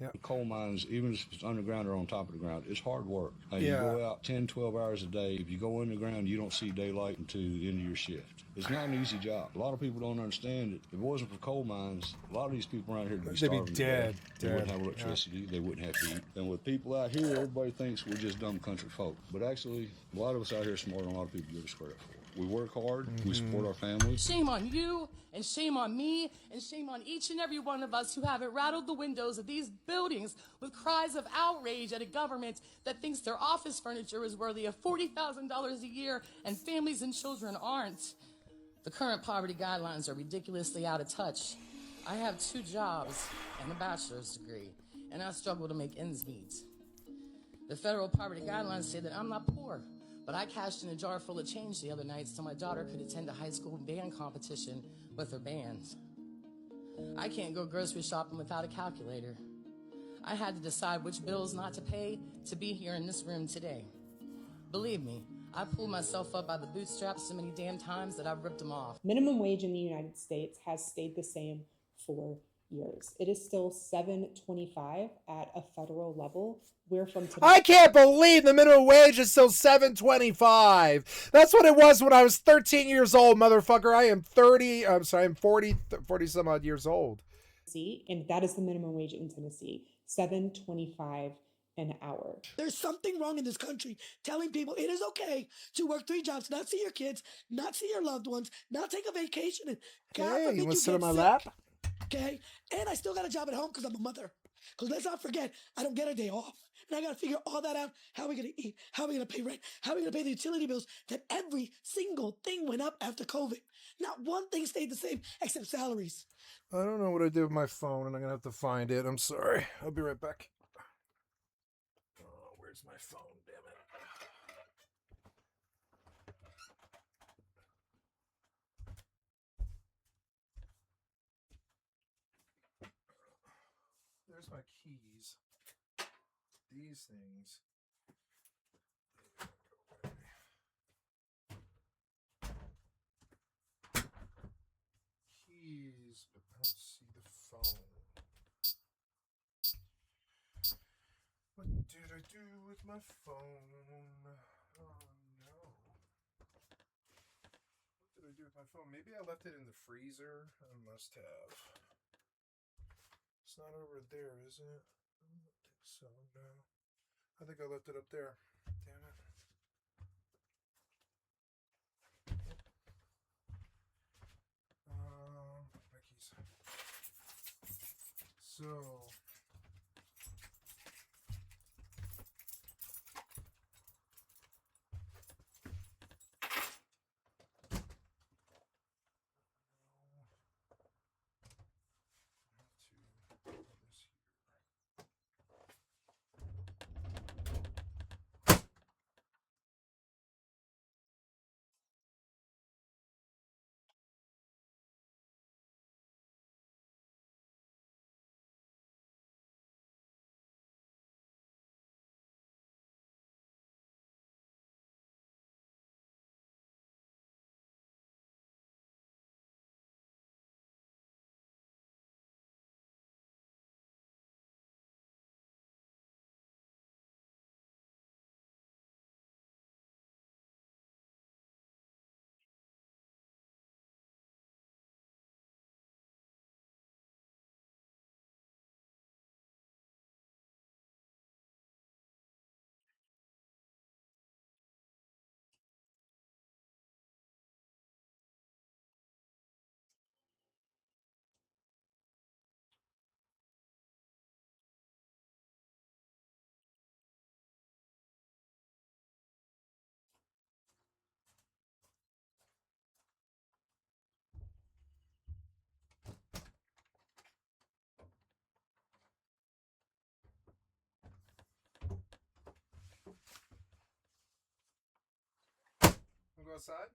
in coal mines, even if it's underground or on top of the ground, it's hard work. You go out 10, 12 hours a day. If you go underground, you don't see daylight until the end of your shift. It's not an easy job. A lot of people don't understand it. If it wasn't for coal mines, a lot of these people around here would be starving. They'd be dead. They wouldn't have electricity. They wouldn't have heat. And with people out here, everybody thinks we're just dumb country folk. But actually, a lot of us out here are smarter than a lot of people give us credit for. We work hard, we support our families. Shame on you, and shame on me, and shame on each and every one of us who haven't rattled the windows of these buildings with cries of outrage at a government that thinks their office furniture is worthy of $40,000 a year and families and children aren't. The current poverty guidelines are ridiculously out of touch. I have 2 jobs and a bachelor's degree, and I struggle to make ends meet. The federal poverty guidelines say that I'm not poor. But I cashed in a jar full of change the other night so my daughter could attend a high school band competition with her bands. I can't go grocery shopping without a calculator. I had to decide which bills not to pay to be here in this room today. Believe me, I pulled myself up by the bootstraps so many damn times that I've ripped them off. Minimum wage in the United States has stayed the same for years. It is still $7.25 at a federal level. We're from today. I can't believe the minimum wage is still $7.25. That's what it was when I was 13 years old, motherfucker. I'm 40 some odd years old. And that is the minimum wage in Tennessee, $7.25 an hour. There's something wrong in this country telling people it is okay to work 3 jobs, not see your kids, not see your loved ones, not take a vacation, and God forbid you want to sit on my sick. lap? Okay, and I still got a job at home because I'm a mother. Because let's not forget, I don't get a day off. And I got to figure all that out. How are we going to eat? How are we going to pay rent? How are we going to pay the utility bills? That every single thing went up after COVID. Not one thing stayed the same except salaries. I don't know what I did with my phone, and I'm going to have to find it. I'm sorry. I'll be right back. Oh, where's my phone? Damn it. There's my keys. These things. Keys, but I don't see the phone. What did I do with my phone? Oh no. What did I do with my phone? Maybe I left it in the freezer. I must have. It's not over there, is it? I don't think so, no. I think I left it up there. Damn it. My keys. So go outside?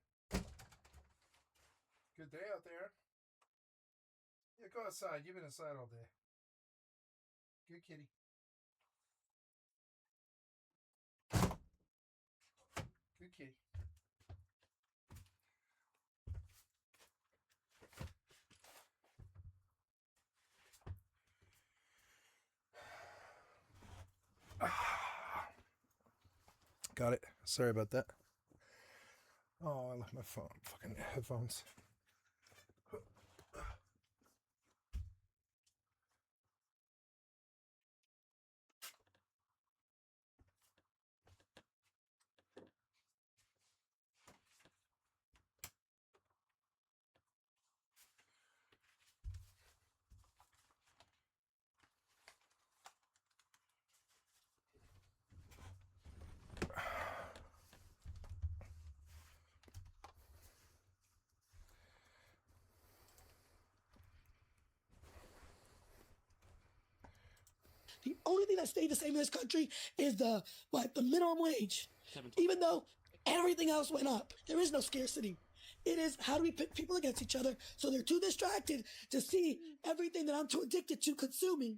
Good day out there. Yeah, go outside. You've been inside all day. Good kitty. Good kitty. Got it. Sorry about that. Oh, I left my phone. Fucking headphones. The only thing that stayed the same in this country is the minimum wage. Even though everything else went up, there is no scarcity. It is how do we pit people against each other so they're too distracted to see everything that I'm too addicted to consuming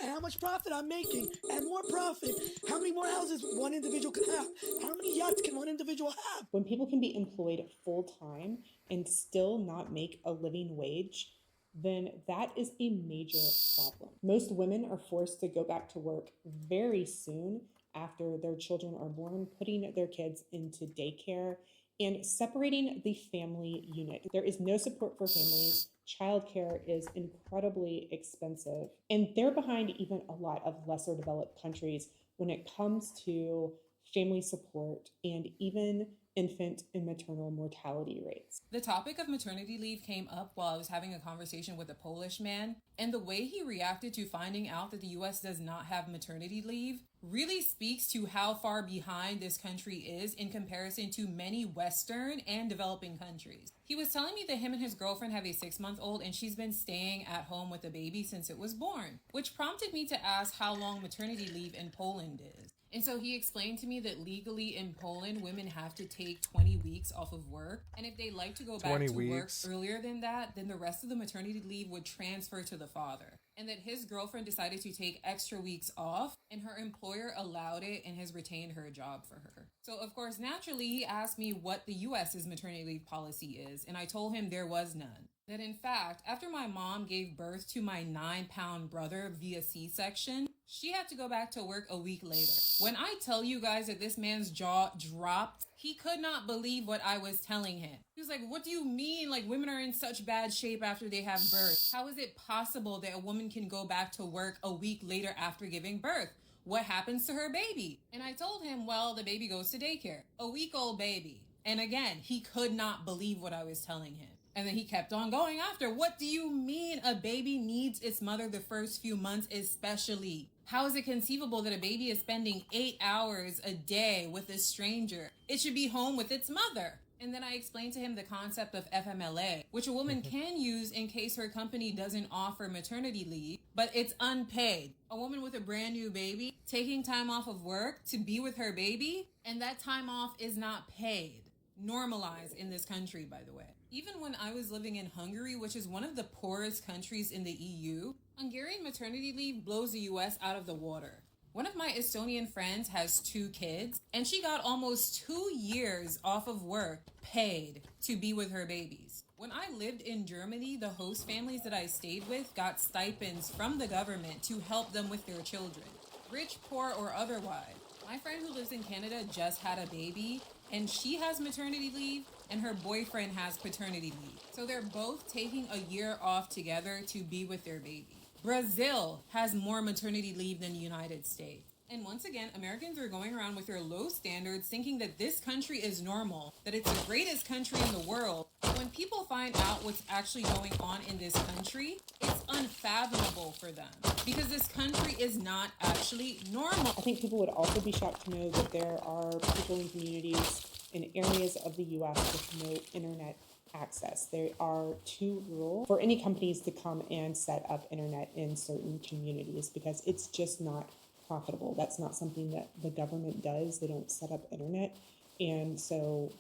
and how much profit I'm making, and more profit, how many more houses one individual can have, how many yachts can one individual have. When people can be employed full time and still not make a living wage, then that is a major problem. Most women are forced to go back to work very soon after their children are born, putting their kids into daycare and separating the family unit. There is no support for families. Childcare is incredibly expensive, and they're behind even a lot of lesser developed countries when it comes to family support and even infant and maternal mortality rates. The topic of maternity leave came up while I was having a conversation with a Polish man, and the way he reacted to finding out that the US does not have maternity leave really speaks to how far behind this country is in comparison to many Western and developing countries. He was telling me that him and his girlfriend have a 6-month-old and she's been staying at home with the baby since it was born, which prompted me to ask how long maternity leave in Poland is. And so he explained to me that legally in Poland, women have to take 20 weeks off of work. And if they like to go back to work earlier than that, then the rest of the maternity leave would transfer to the father. And that his girlfriend decided to take extra weeks off and her employer allowed it and has retained her job for her. So of course, naturally, he asked me what the US's maternity leave policy is. And I told him there was none. That in fact, after my mom gave birth to my 9-pound brother via C-section, she had to go back to work a week later. When I tell you guys that this man's jaw dropped, he could not believe what I was telling him. He was like, what do you mean? Like, women are in such bad shape after they have birth. How is it possible that a woman can go back to work a week later after giving birth? What happens to her baby? And I told him, well, the baby goes to daycare. A week-old baby. And again, he could not believe what I was telling him. And then he kept on going after, what do you mean a baby needs its mother the first few months especially? How is it conceivable that a baby is spending 8 hours a day with a stranger? It should be home with its mother. And then I explained to him the concept of FMLA, which a woman can use in case her company doesn't offer maternity leave, but it's unpaid. A woman with a brand new baby taking time off of work to be with her baby, and that time off is not paid. Normalized in this country, by the way. Even when I was living in Hungary, which is one of the poorest countries in the EU, Hungarian maternity leave blows the US out of the water. One of my Estonian friends has 2 kids, and she got almost 2 years off of work paid to be with her babies. When I lived in Germany, the host families that I stayed with got stipends from the government to help them with their children, rich, poor, or otherwise. My friend who lives in Canada just had a baby, and she has maternity leave, and her boyfriend has paternity leave. So they're both taking a year off together to be with their baby. Brazil has more maternity leave than the United States. And once again, Americans are going around with their low standards, thinking that this country is normal, that it's the greatest country in the world. But when people find out what's actually going on in this country, it's unfathomable for them, because this country is not actually normal. I think people would also be shocked to know that there are people in communities in areas of the US with no internet access. They are too rural for any companies to come and set up internet in certain communities because it's just not profitable. That's not something that the government does. They don't set up internet. And so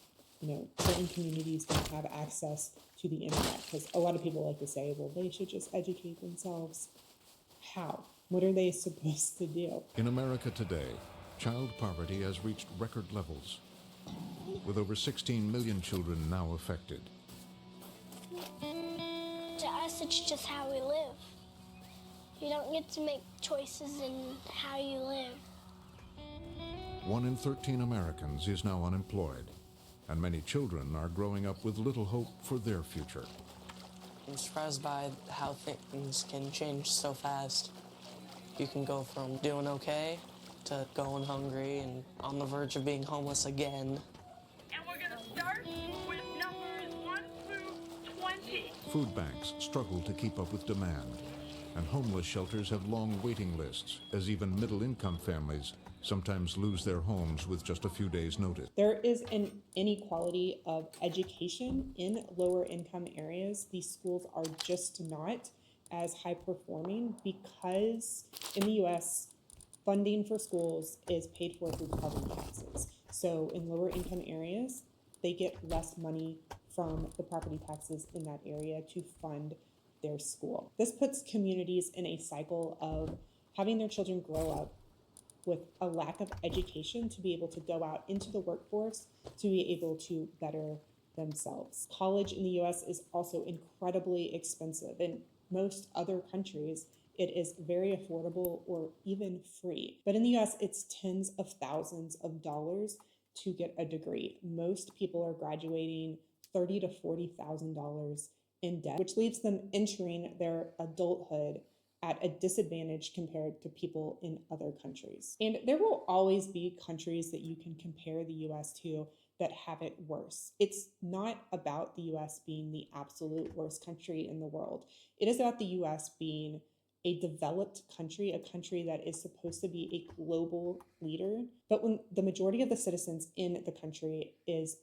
certain communities don't have access to the internet, because a lot of people like to say, well, they should just educate themselves. How? What are they supposed to do? In America today, child poverty has reached record levels, with over 16 million children now affected. To us, it's just how we live. You don't get to make choices in how you live. 1 in 13 Americans is now unemployed, and many children are growing up with little hope for their future. I'm surprised by how things can change so fast. You can go from doing okay to going hungry and on the verge of being homeless again. And we're going to start with numbers 1 through 20. Food banks struggle to keep up with demand, and homeless shelters have long waiting lists, as even middle-income families sometimes lose their homes with just a few days' notice. There is an inequality of education in lower income areas. These schools are just not as high performing because in the US, funding for schools is paid for through property taxes. So in lower income areas, they get less money from the property taxes in that area to fund their school. This puts communities in a cycle of having their children grow up with a lack of education to be able to go out into the workforce, to be able to better themselves. College in the US is also incredibly expensive. In most other countries, it is very affordable or even free. But in the US, it's tens of thousands of dollars to get a degree. Most people are graduating $30,000 to $40,000 in debt, which leaves them entering their adulthood at a disadvantage compared to people in other countries. And there will always be countries that you can compare the US to that have it worse. It's not about the US being the absolute worst country in the world. It is about the US being a developed country, a country that is supposed to be a global leader. But when the majority of the citizens in the country is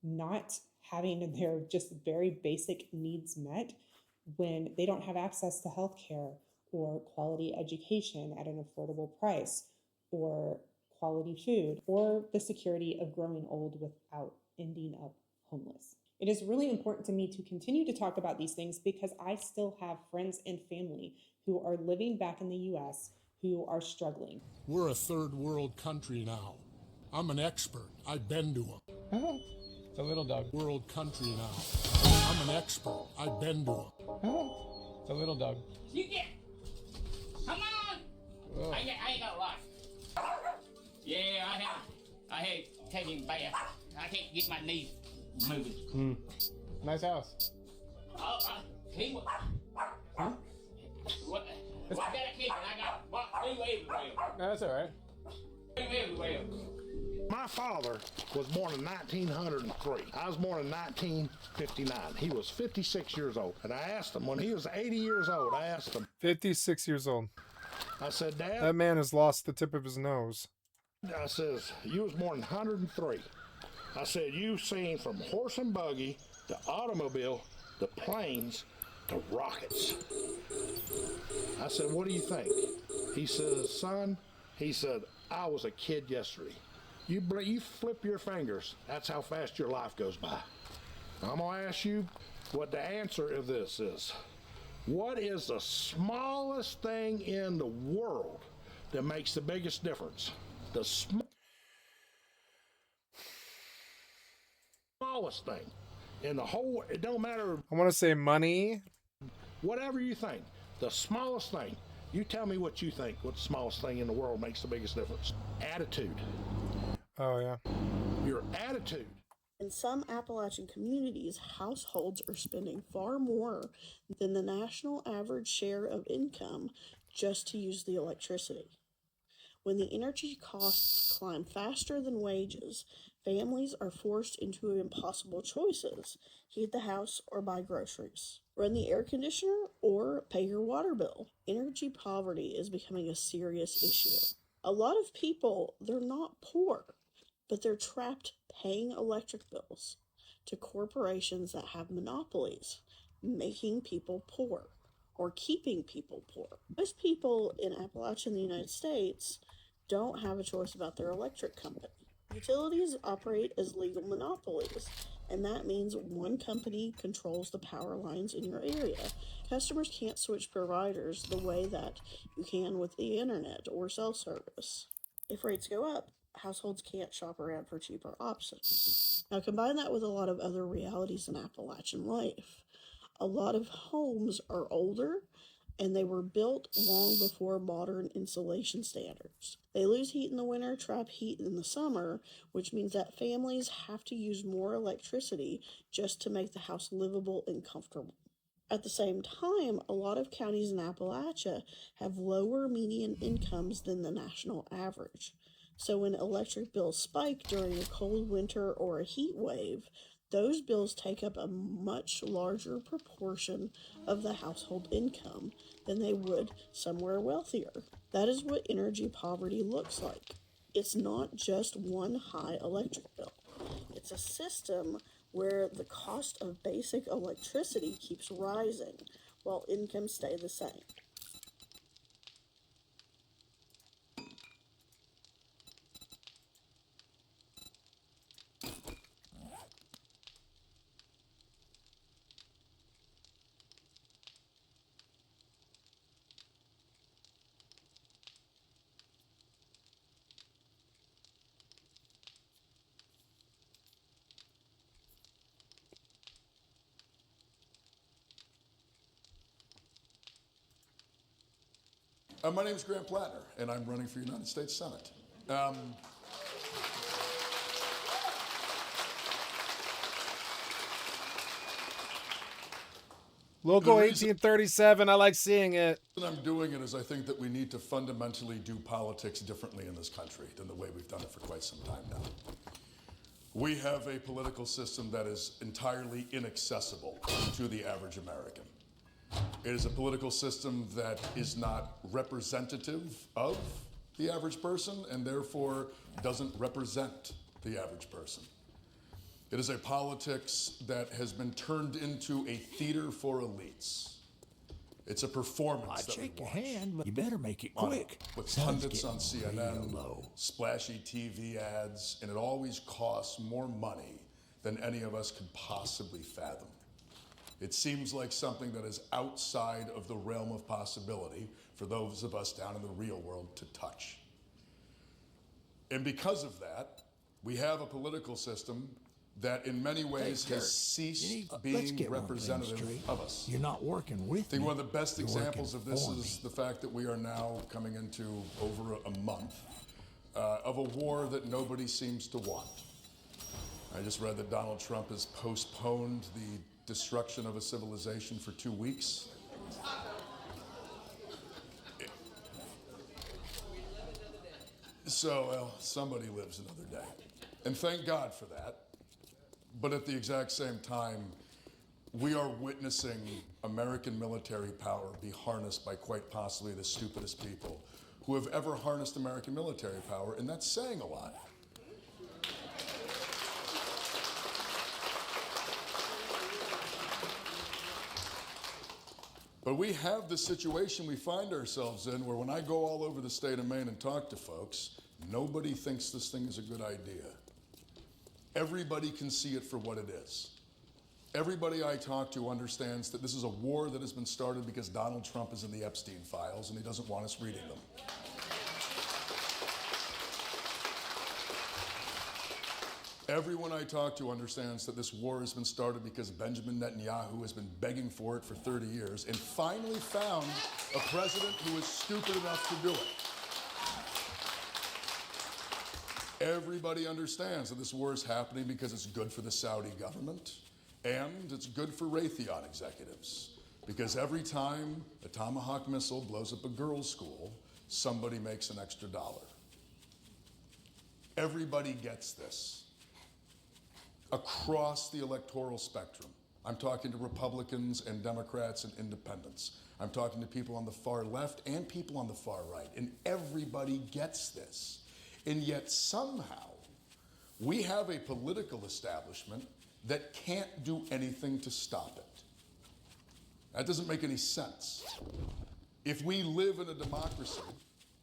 not having their just very basic needs met, when they don't have access to healthcare or quality education at an affordable price, or quality food, or the security of growing old without ending up homeless. It is really important to me to continue to talk about these things because I still have friends and family who are living back in the US who are struggling. We're a third world country now. I'm an expert. I've been to them. It's a little dog. World country now. I'm an expert. I've been to them. It's a little dog. You get. Come on! Whoa. I ain't got a lot. Yeah, I hate taking bath. I can't get my knees moving. Nice house. He was. Huh? What? I got a kid and I got food everywhere. That's all right. Food everywhere. My father was born in 1903. I was born in 1959. He was 56 years old. And I asked him, when he was 80 years old, I asked him. 56 years old. I said, Dad. That man has lost the tip of his nose. I says, you was born in 103. I said, you've seen from horse and buggy, to automobile, to planes, to rockets. I said, what do you think? He says, son, he said, I was a kid yesterday. You flip your fingers, that's how fast your life goes by. I'm going to ask you what the answer of this is. What is the smallest thing in the world that makes the biggest difference? The smallest thing in the whole, it don't matter. I want to say money. Whatever you think, the smallest thing. You tell me what you think, what the smallest thing in the world makes the biggest difference. Attitude. Oh, yeah. Your attitude. In some Appalachian communities, households are spending far more than the national average share of income just to use the electricity. When the energy costs climb faster than wages, families are forced into impossible choices: heat the house or buy groceries, run the air conditioner or pay your water bill. Energy poverty is becoming a serious issue. A lot of people, they're not poor, but they're trapped paying electric bills to corporations that have monopolies, making people poor or keeping people poor. Most people in Appalachia in the United States don't have a choice about their electric company. Utilities operate as legal monopolies, and that means one company controls the power lines in your area. Customers can't switch providers the way that you can with the internet or cell service. If rates go up, households can't shop around for cheaper options. Now combine that with a lot of other realities in Appalachian life. A lot of homes are older and they were built long before modern insulation standards. They lose heat in the winter, trap heat in the summer, which means that families have to use more electricity just to make the house livable and comfortable. At the same time, a lot of counties in Appalachia have lower median incomes than the national average. So when electric bills spike during a cold winter or a heat wave, those bills take up a much larger proportion of the household income than they would somewhere wealthier. That is what energy poverty looks like. It's not just one high electric bill. It's a system where the cost of basic electricity keeps rising while incomes stay the same. My name is Grant Plattner, and I'm running for United States Senate. Local 1837, I like seeing it. The reason I'm doing it is I think that we need to fundamentally do politics differently in this country than the way we've done it for quite some time now. We have a political system that is entirely inaccessible to the average American. It is a political system that is not representative of the average person and therefore doesn't represent the average person. It is a politics that has been turned into a theater for elites. It's a performance that shake we your watch. hand, but you better make it quick. With Sun's pundits on getting CNN, real low. splashy TV ads, and it always costs more money than any of us could possibly fathom. It seems like something that is outside of the realm of possibility for those of us down in the real world to touch. And because of that, we have a political system that in many ways has ceased being representative of us. You're not working with I think me. one of the best You're examples of working this for is me. the fact that we are now coming into over a month of a war that nobody seems to want. I just read that Donald Trump has postponed the destruction of a civilization for 2 weeks. So, well, somebody lives another day. And thank God for that. But at the exact same time, we are witnessing American military power be harnessed by quite possibly the stupidest people who have ever harnessed American military power, and that's saying a lot. But we have the situation we find ourselves in where when I go all over the state of Maine and talk to folks, nobody thinks this thing is a good idea. Everybody can see it for what it is. Everybody I talk to understands that this is a war that has been started because Donald Trump is in the Epstein files and he doesn't want us reading them. Everyone I talk to understands that this war has been started because Benjamin Netanyahu has been begging for it for 30 years and finally found a president who is stupid enough to do it. Everybody understands that this war is happening because it's good for the Saudi government and it's good for Raytheon executives. Because every time a Tomahawk missile blows up a girls' school, somebody makes an extra $1. Everybody gets this. Across the electoral spectrum. I'm talking to Republicans and Democrats and independents. I'm talking to people on the far left and people on the far right. And everybody gets this. And yet somehow we have a political establishment that can't do anything to stop it. That doesn't make any sense. If we live in a democracy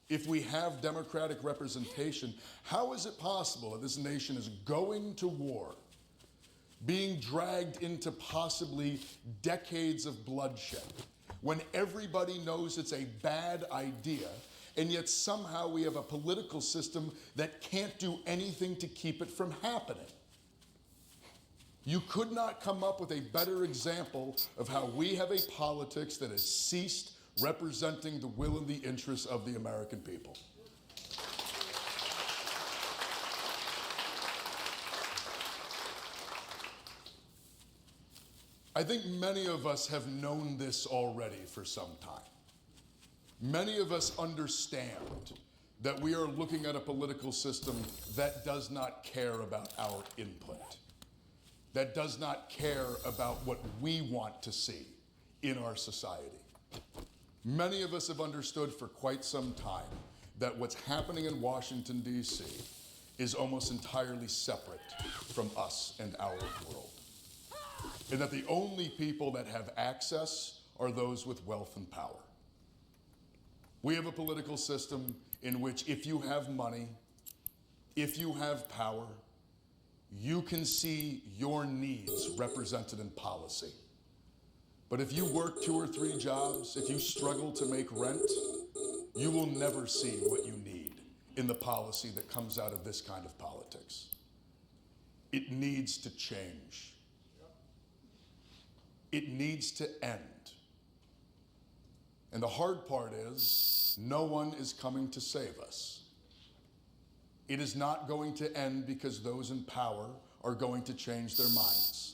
if we have democratic representation, how is it possible that this nation is going to war, being dragged into possibly decades of bloodshed, when everybody knows it's a bad idea, and yet somehow we have a political system that can't do anything to keep it from happening? You could not come up with a better example of how we have a politics that has ceased representing the will and the interests of the American people. I think many of us have known this already for some time. Many of us understand that we are looking at a political system that does not care about our input, that does not care about what we want to see in our society. Many of us have understood for quite some time that what's happening in Washington, D.C. is almost entirely separate from us and our world, and that the only people that have access are those with wealth and power. We have a political system in which if you have money, if you have power, you can see your needs represented in policy. But if you work 2 or 3 jobs, if you struggle to make rent, you will never see what you need in the policy that comes out of this kind of politics. It needs to change. It needs to end. And the hard part is, no one is coming to save us. It is not going to end because those in power are going to change their minds.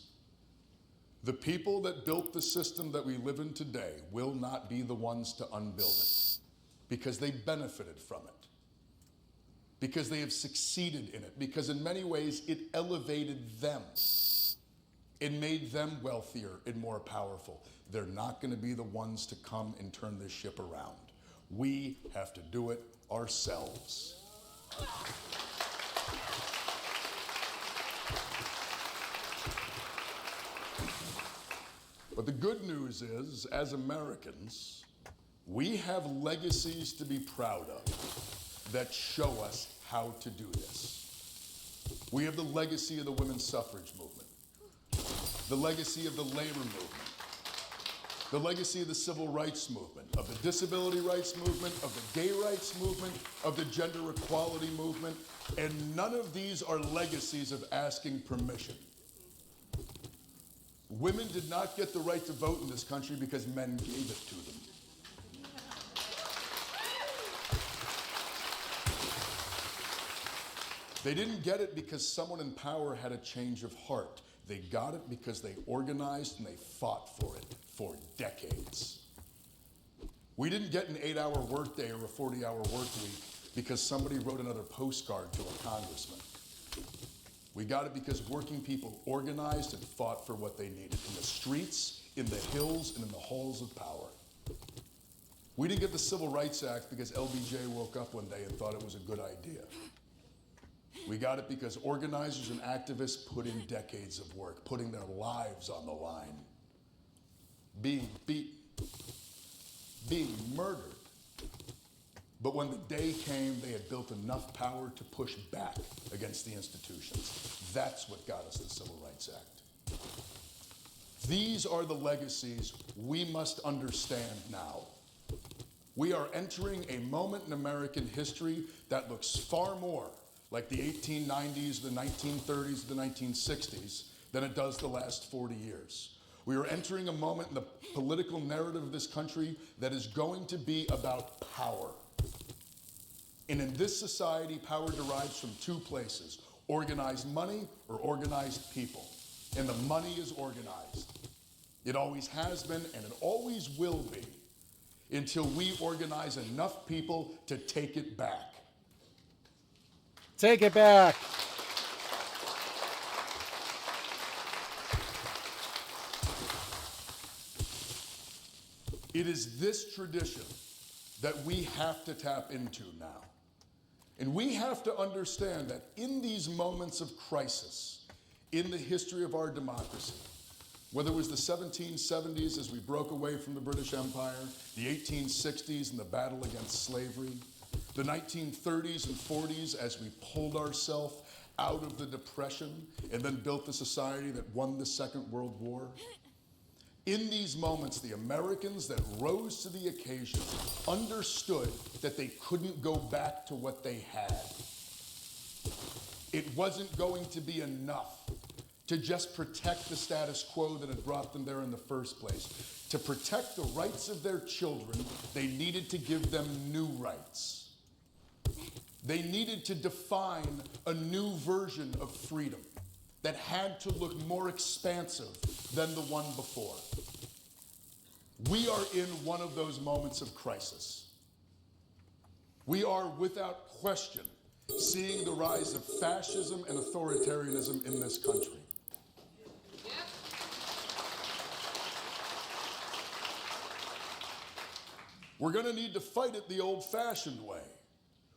The people that built the system that we live in today will not be the ones to unbuild it, because they benefited from it, because they have succeeded in it, because in many ways it elevated them. It made them wealthier and more powerful. They're not going to be the ones to come and turn this ship around. We have to do it ourselves. But the good news is, as Americans, we have legacies to be proud of that show us how to do this. We have the legacy of the women's suffrage movement, the legacy of the labor movement, the legacy of the civil rights movement, of the disability rights movement, of the gay rights movement, of the gender equality movement, and none of these are legacies of asking permission. Women did not get the right to vote in this country because men gave it to them. They didn't get it because someone in power had a change of heart. They got it because they organized and they fought for it for decades. We didn't get an 8-hour workday or a 40-hour work week because somebody wrote another postcard to a congressman. We got it because working people organized and fought for what they needed in the streets, in the hills, and in the halls of power. We didn't get the Civil Rights Act because LBJ woke up one day and thought it was a good idea. We got it because organizers and activists put in decades of work, putting their lives on the line, being beaten, being murdered. But when the day came, they had built enough power to push back against the institutions. That's what got us the Civil Rights Act. These are the legacies we must understand now. We are entering a moment in American history that looks far more like the 1890s, the 1930s, the 1960s than it does the last 40 years. We are entering a moment in the political narrative of this country that is going to be about power. And in this society, power derives from 2 places: organized money or organized people. And the money is organized. It always has been, and it always will be, until we organize enough people to take it back. Take it back. It is this tradition that we have to tap into now. And we have to understand that in these moments of crisis in the history of our democracy, whether it was the 1770s as we broke away from the British Empire, the 1860s and the battle against slavery, The 1930s and 40s, as we pulled ourselves out of the Depression and then built the society that won the Second World War. In these moments, the Americans that rose to the occasion understood that they couldn't go back to what they had. It wasn't going to be enough to just protect the status quo that had brought them there in the first place. To protect the rights of their children, they needed to give them new rights. They needed to define a new version of freedom that had to look more expansive than the one before. We are in one of those moments of crisis. We are, without question, seeing the rise of fascism and authoritarianism in this country. We're going to need to fight it the old-fashioned way,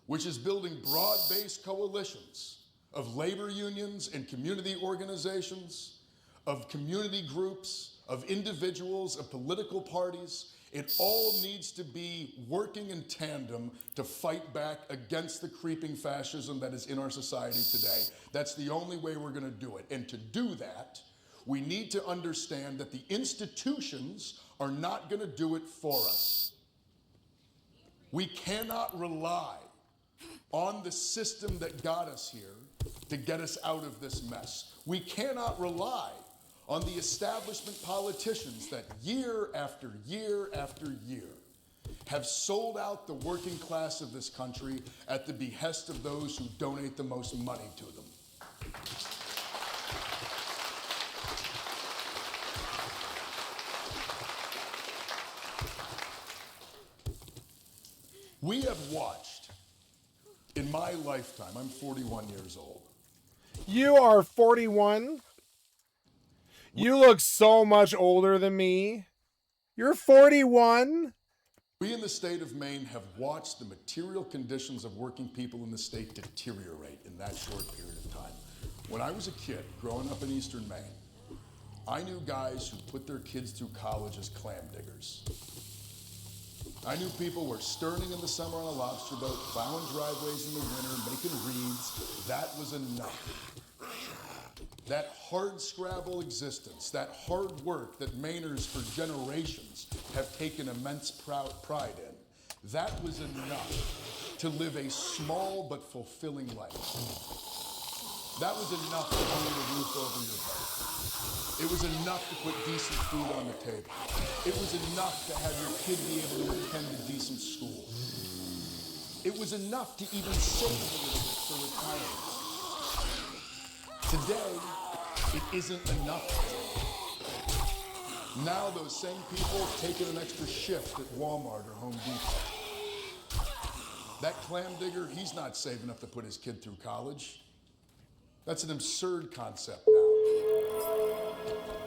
which is building broad-based coalitions of labor unions and community organizations, of community groups, of individuals, of political parties. It all needs to be working in tandem to fight back against the creeping fascism that is in our society today. That's the only way we're going to do it. And to do that, we need to understand that the institutions are not going to do it for us. We cannot rely on the system that got us here to get us out of this mess. We cannot rely on the establishment politicians that year after year after year have sold out the working class of this country at the behest of those who donate the most money to them. We have watched, in my lifetime, I'm 41 years old. You are 41? You look so much older than me. You're 41? We in the state of Maine have watched the material conditions of working people in the state deteriorate in that short period of time. When I was a kid, growing up in eastern Maine, I knew guys who put their kids through college as clam diggers. I knew people were sterning in the summer on a lobster boat, plowing driveways in the winter, making reeds. That was enough. That hard scrabble existence, that hard work that Mainers for generations have taken immense pride in, that was enough to live a small but fulfilling life. That was enough to own a roof over your head. It was enough to put decent food on the table. It was enough to have your kid be able to attend a decent school. It was enough to even save a little bit for retirement. Today, it isn't enough. Now those same people taking an extra shift at Walmart or Home Depot. That clam digger, he's not saving up to put his kid through college. That's an absurd concept now.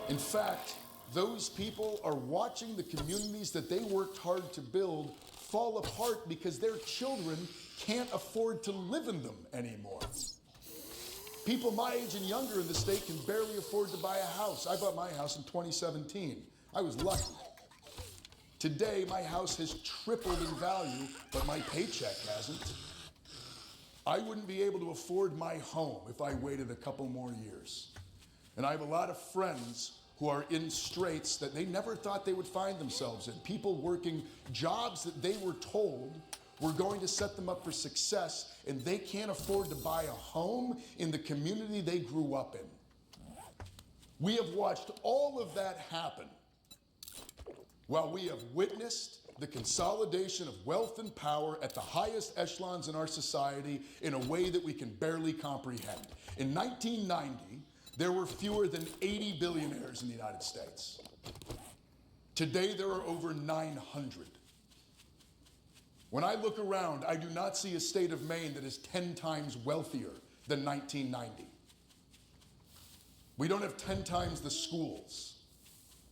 In fact, those people are watching the communities that they worked hard to build fall apart because their children can't afford to live in them anymore. People my age and younger in the state can barely afford to buy a house. I bought my house in 2017. I was lucky. Today, my house has tripled in value, but my paycheck hasn't. I wouldn't be able to afford my home if I waited a couple more years. And I have a lot of friends who are in straits that they never thought they would find themselves in. People working jobs that they were told were going to set them up for success, and they can't afford to buy a home in the community they grew up in. We have watched all of that happen while we have witnessed the consolidation of wealth and power at the highest echelons in our society in a way that we can barely comprehend. In 1990, there were fewer than 80 billionaires in the United States. Today, there are over 900. When I look around, I do not see a state of Maine that is 10 times wealthier than 1990. We don't have 10 times the schools,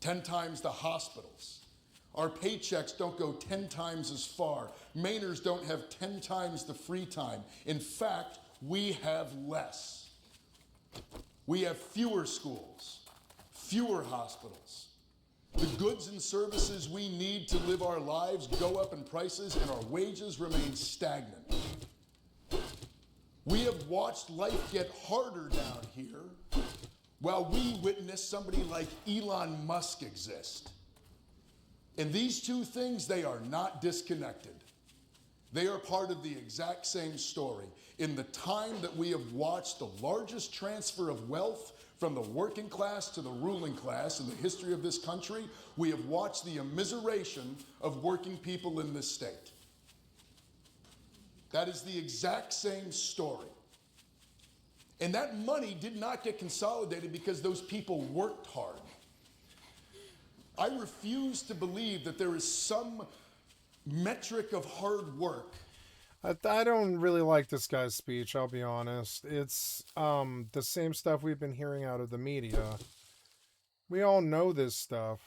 10 times the hospitals. Our paychecks don't go 10 times as far. Mainers don't have 10 times the free time. In fact, we have less. We have fewer schools, fewer hospitals, The goods and services we need to live our lives go up in prices and our wages remain stagnant. We have watched life get harder down here while we witness somebody like Elon Musk exist. And these two things, they are not disconnected. They are part of the exact same story. In the time that we have watched the largest transfer of wealth from the working class to the ruling class in the history of this country, we have watched the immiseration of working people in this state. That is the exact same story. And that money did not get consolidated because those people worked hard. I refuse to believe that there is some metric of hard work. I don't really like this guy's speech, I'll be honest. It's the same stuff we've been hearing out of the media. We all know this stuff.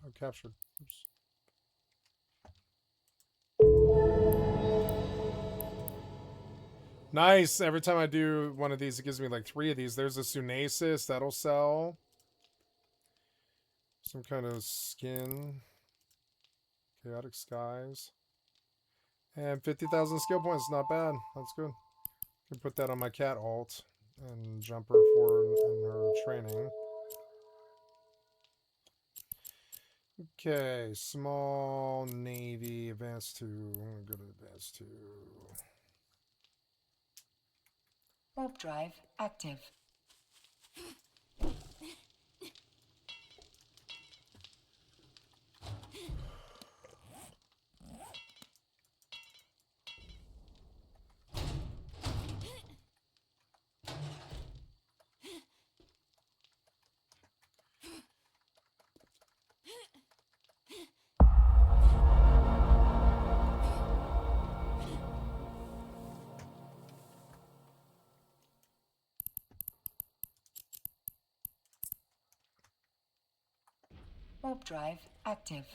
Oh, captured. Oops. Nice. Every time I do one of these, it gives me like 3 of these. There's a Sunasis. That'll sell. Some kind of skin. Chaotic Skies. And 50,000 skill points. Not bad. That's good. Can put that on my cat alt. And jump her for in her training. Okay. Small Navy. Advanced 2. I'm going to go to Advanced 2. Warp drive active. Warp drive active.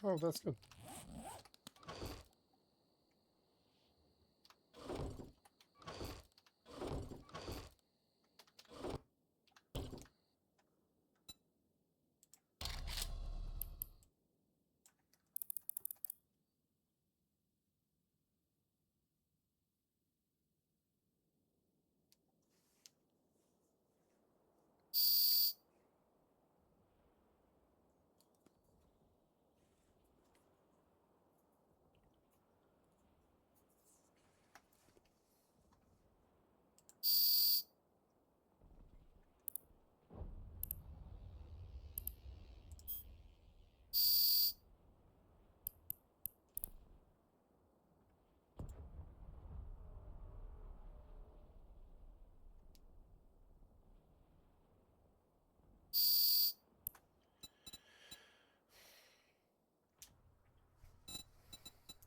Oh, that's good.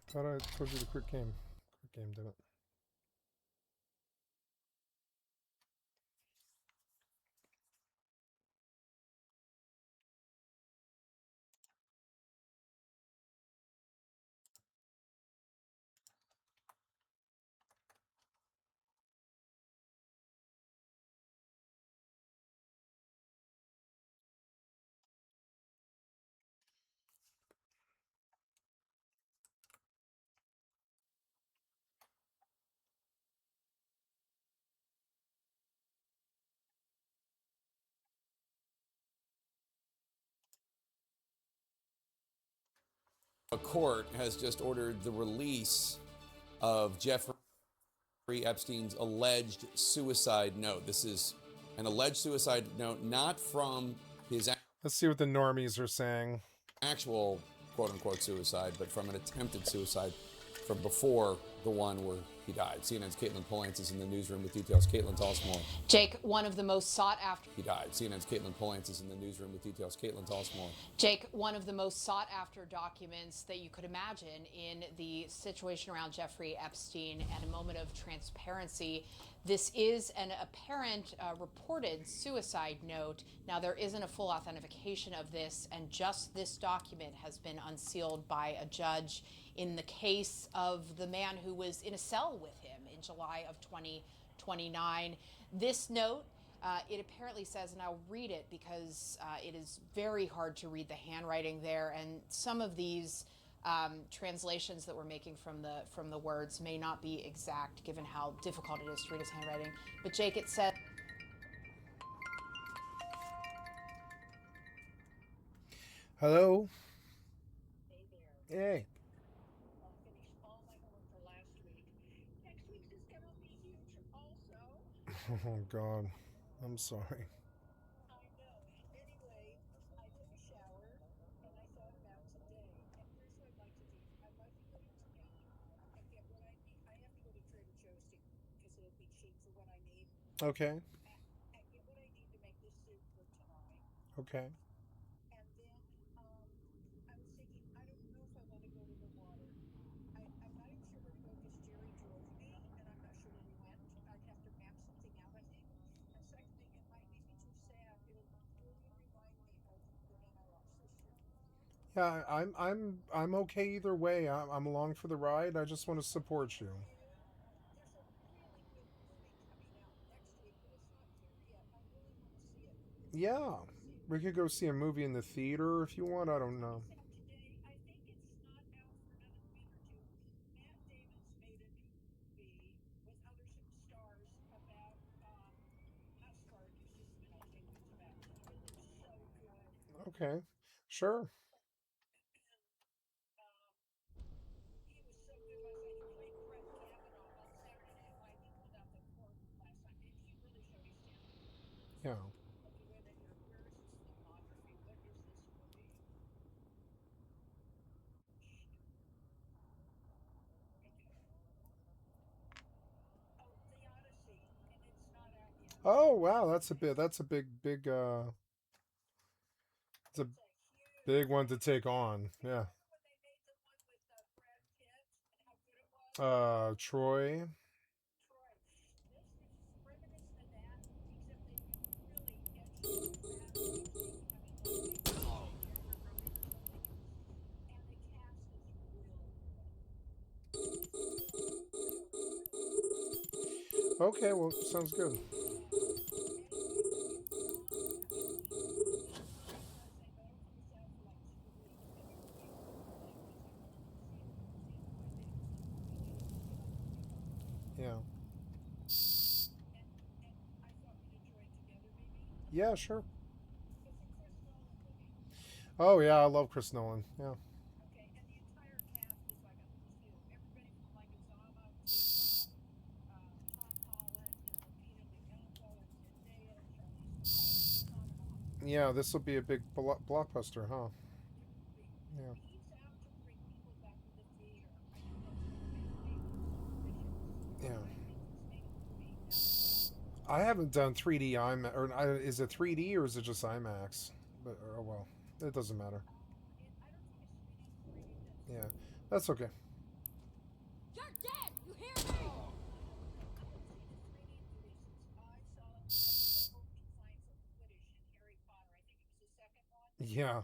Thought I told you to quit game. Quit game, damn it. A court has just ordered the release of Jeffrey Epstein's alleged suicide note. This is an alleged suicide note, not from his Let's see what the normies are saying. actual quote-unquote suicide, but from an attempted suicide from before the one where he died. CNN's Caitlin Polance is in the newsroom with details. Caitlin, tell us more. Jake, one of the most sought after... He died. CNN's Caitlin Polance is in the newsroom with details. Caitlin, tell us more. Jake, one of the most sought after documents that you could imagine in the situation around Jeffrey Epstein, and a moment of transparency. This is an apparent reported suicide note. Now, there isn't a full authentication of this, and just this document has been unsealed by a judge in the case of the man who was in a cell with him in July of 2029. This note, it apparently says, and I'll read it because it is very hard to read the handwriting there, and some of these translations that we're making from the words may not be exact given how difficult it is to read his handwriting. But Jake, it said... Hello? Hey. Oh, God. I'm sorry. Okay. Okay. Yeah, I'm okay either way. I'm along for the ride. I just want to support you. Yeah. We could go see a movie in the theater if you want. I don't know. Okay. Sure. Yeah. Oh, wow, that's a big it's a big one to take on. Yeah. Troy. Okay, well, sounds good. Yeah. Yeah, sure. Oh, yeah, I love Chris Nolan. Yeah. Yeah, this will be a big blockbuster, huh? Yeah. Yeah. I haven't done 3D IMAX, or is it 3D or is it just IMAX? But oh well, it doesn't matter. Yeah, that's okay. You're dead! You hear me? Yeah.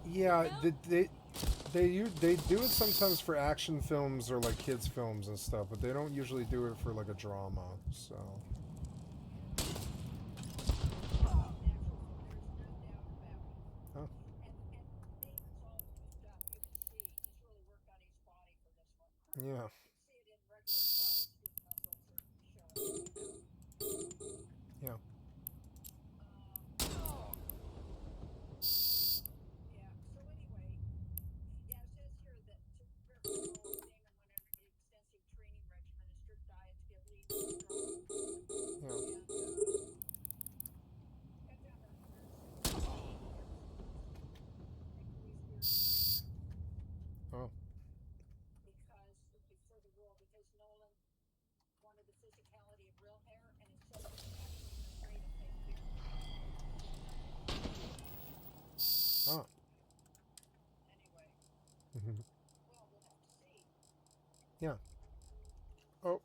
Yeah, they do it sometimes for action films or like kids films and stuff, but they don't usually do it for like a drama. So. Oh. Yeah. Yeah. Yeah. Oh. Oh. Yeah. Oh.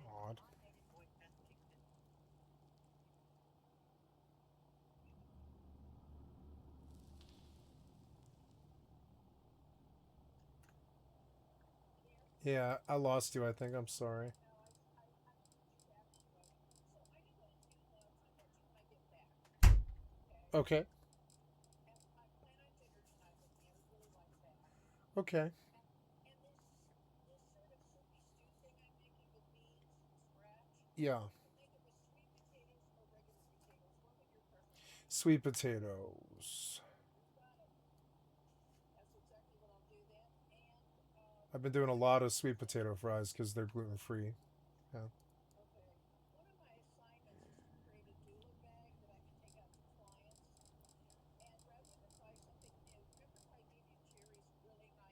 Odd. Yeah, I lost you, I think. I'm sorry. Okay. Okay. Yeah. Sweet potatoes. I've been doing a lot of sweet potato fries because they're gluten free. Yeah.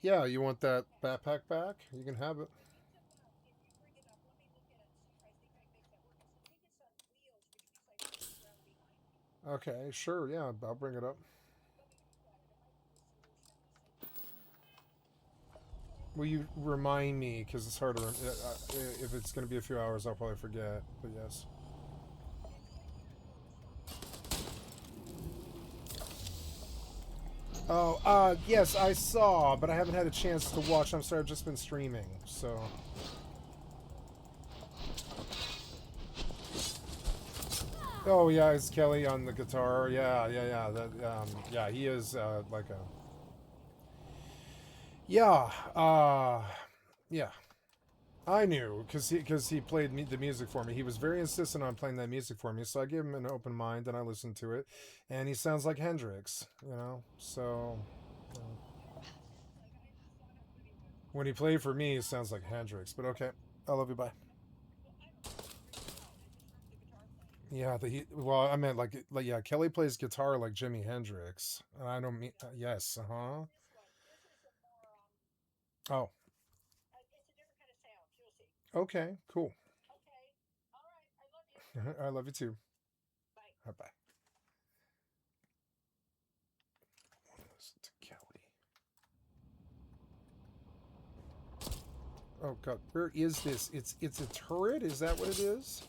Yeah, you want that backpack back? You can have it. Okay, sure. Yeah, I'll bring it up. Will you remind me? Because it's hard to. If it's going to be a few hours, I'll probably forget. But yes. Oh, yes, I saw, but I haven't had a chance to watch. I'm sorry, I've just been streaming, so. Oh yeah, it's Kelly on the guitar. Yeah, yeah, yeah. That, yeah, he is like a. Yeah, yeah. I knew because he played the music for me. He was very insistent on playing that music for me, so I gave him an open mind and I listened to it, and he sounds like Hendrix, you know. So when he played for me, it sounds like Hendrix. But okay, I love you. Bye. Yeah, well, I meant like yeah, Kelly plays guitar like Jimi Hendrix, and I don't mean yes, Oh, okay, cool. I love you too. Bye bye. Listen to Kelly. Oh God, where is this? It's a turret. Is that what it is?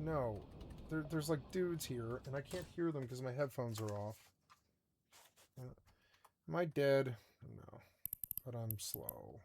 No, there's like dudes here, and I can't hear them because my headphones are off. Am I dead? No, but I'm slow.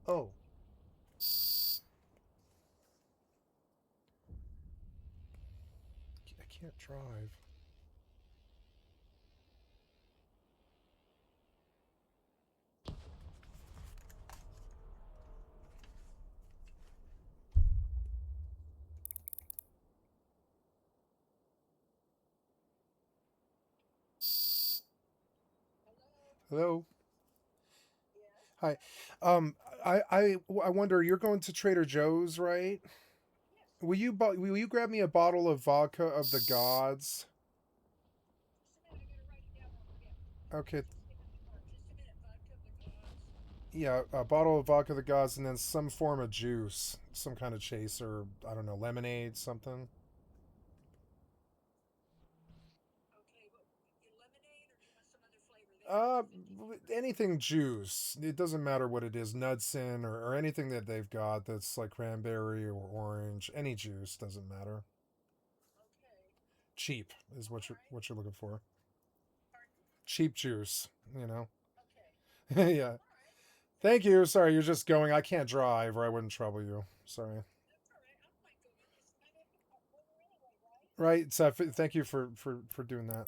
Oh. I can't drive. Hello. Hi. Um, I wonder. You're going to Trader Joe's, right? Will you grab me a bottle of vodka of the gods? Okay. Yeah, a bottle of vodka of the gods, and then some form of juice, some kind of chaser. I don't know, lemonade, something. Uh, anything juice. It doesn't matter what it is, Nudsin or anything that they've got that's like cranberry or orange. Any juice doesn't matter. Cheap is what you're looking for. Cheap juice, you know. Yeah. Thank you. Sorry, you're just going. I can't drive, or I wouldn't trouble you. Sorry. Right. So thank you for doing that.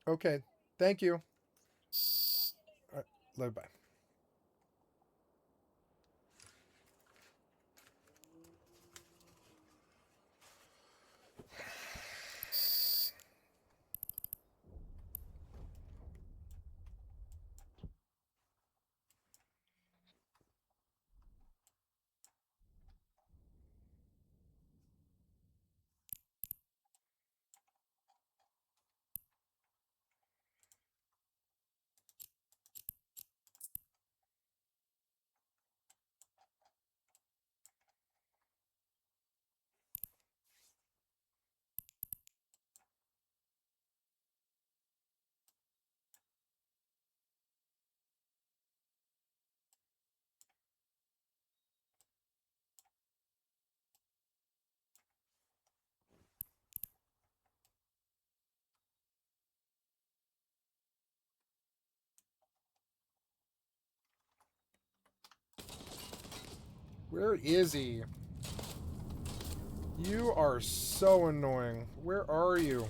Okay. Thank you. All right. Love. Bye. Where is he? You are so annoying. Where are you?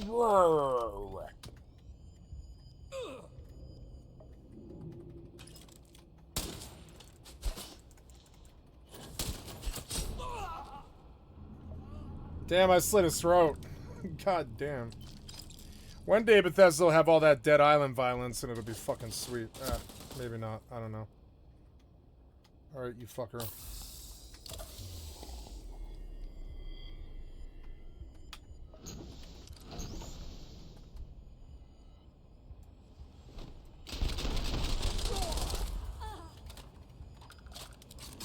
Whoa. Damn, I slit his throat. God damn. One day Bethesda will have all that Dead Island violence and it'll be fucking sweet. Maybe not. I don't know. Alright, you fucker.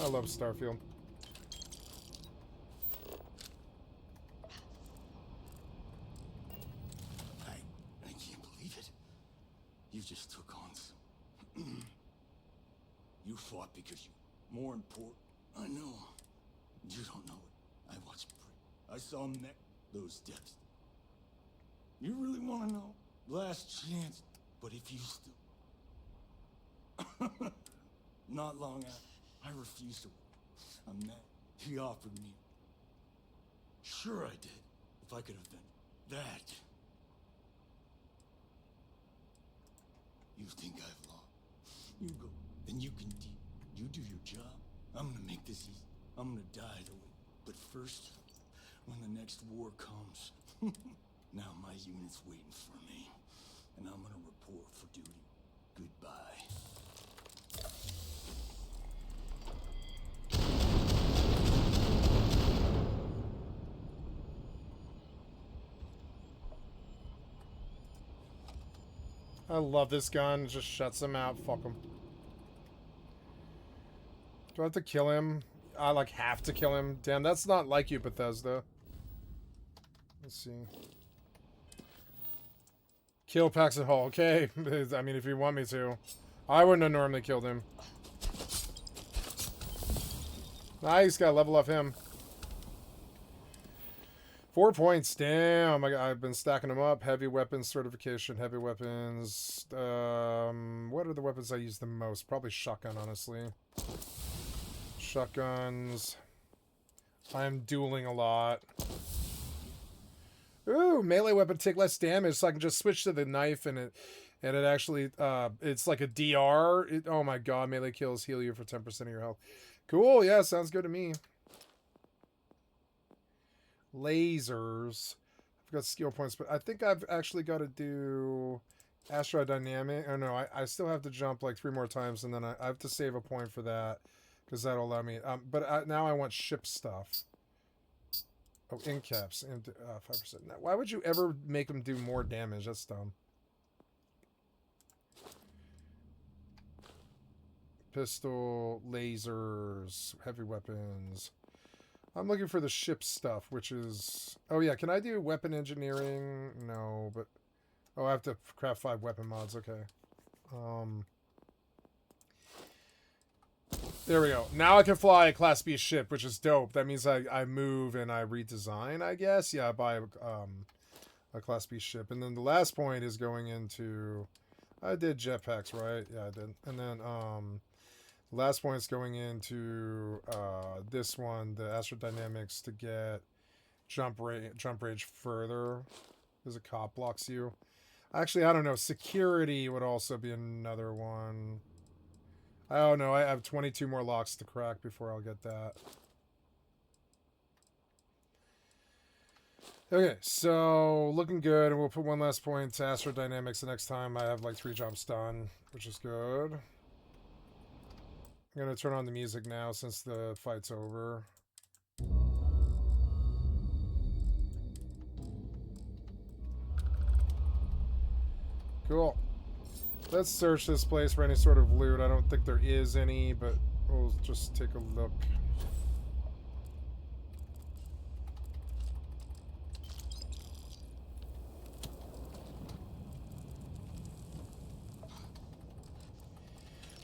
I love Starfield. I can't believe it. You just took on some... You fought because you're more important. I know. You don't know it. I watched I saw him neck those steps. You really want to know? Last chance. But if you still... Not long after, I refused to. I'm mad. He offered me. Sure I did. If I could have done that. You think I've lost? You go. Then you can you do your job. I'm gonna make this easy. I'm gonna die the way. But first, when the next war comes, now my unit's waiting for me. And I'm gonna report for duty. Goodbye. I love this gun. It just shuts him out. Fuck him. Do I have to kill him? I, like, have to kill him? Damn, that's not like you, Bethesda. Let's see. Kill Paxton Hall. Okay. I mean, if you want me to. I wouldn't have normally killed him. Nice. Gotta level up him. 4 points. Damn. I've been stacking them up. Heavy weapons certification. Heavy weapons. What are the weapons I use the most? Probably shotgun, honestly. Shotguns. I'm dueling a lot. Ooh, melee weapon take less damage, so I can just switch to the knife and it actually it's like a DR. Oh my god, melee kills heal you for 10% of your health. Cool, yeah, sounds good to me. Lasers. I've got skill points, but I think I've actually got to do astrodynamic. Oh no, I still have to jump like 3 more times, and then I have to save a point for that because that'll allow me. But now I want ship stuff. Oh, incaps and 5%. Now, why would you ever make them do more damage? That's dumb. Pistol, lasers, heavy weapons. I'm looking for the ship stuff, which is... Oh, yeah. Can I do weapon engineering? No, but... Oh, I have to craft 5 weapon mods. Okay. There we go. Now I can fly a Class B ship, which is dope. That means I move and I redesign, I guess. Yeah, I buy a Class B ship. And then the last point is going into... I did jetpacks, right? Yeah, I did. And then... last point is going into this one, the astrodynamics, to get jump range further because a cop blocks you. Actually, I don't know. Security would also be another one. I don't know. I have 22 more locks to crack before I'll get that. Okay, so looking good, and we'll put one last point to astrodynamics the next time I have like 3 jumps done, which is good. I'm gonna turn on the music now since the fight's over. Cool. Let's search this place for any sort of loot. I don't think there is any, but we'll just take a look.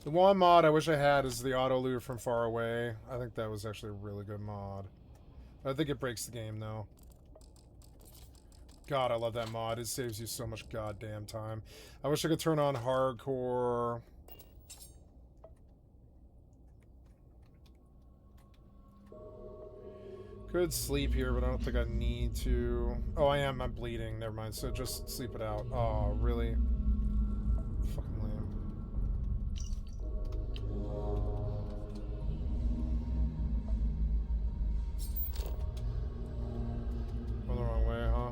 The one mod I wish I had is the auto loot from far away. I think that was actually a really good mod. I think it breaks the game though. God, I love that mod. It saves you so much goddamn time. I wish I could turn on hardcore. Could sleep here, but I don't think I need to. Oh, I am. I'm bleeding. Never mind. So just sleep it out. Oh, really? Fucking lame. Going the wrong way, huh?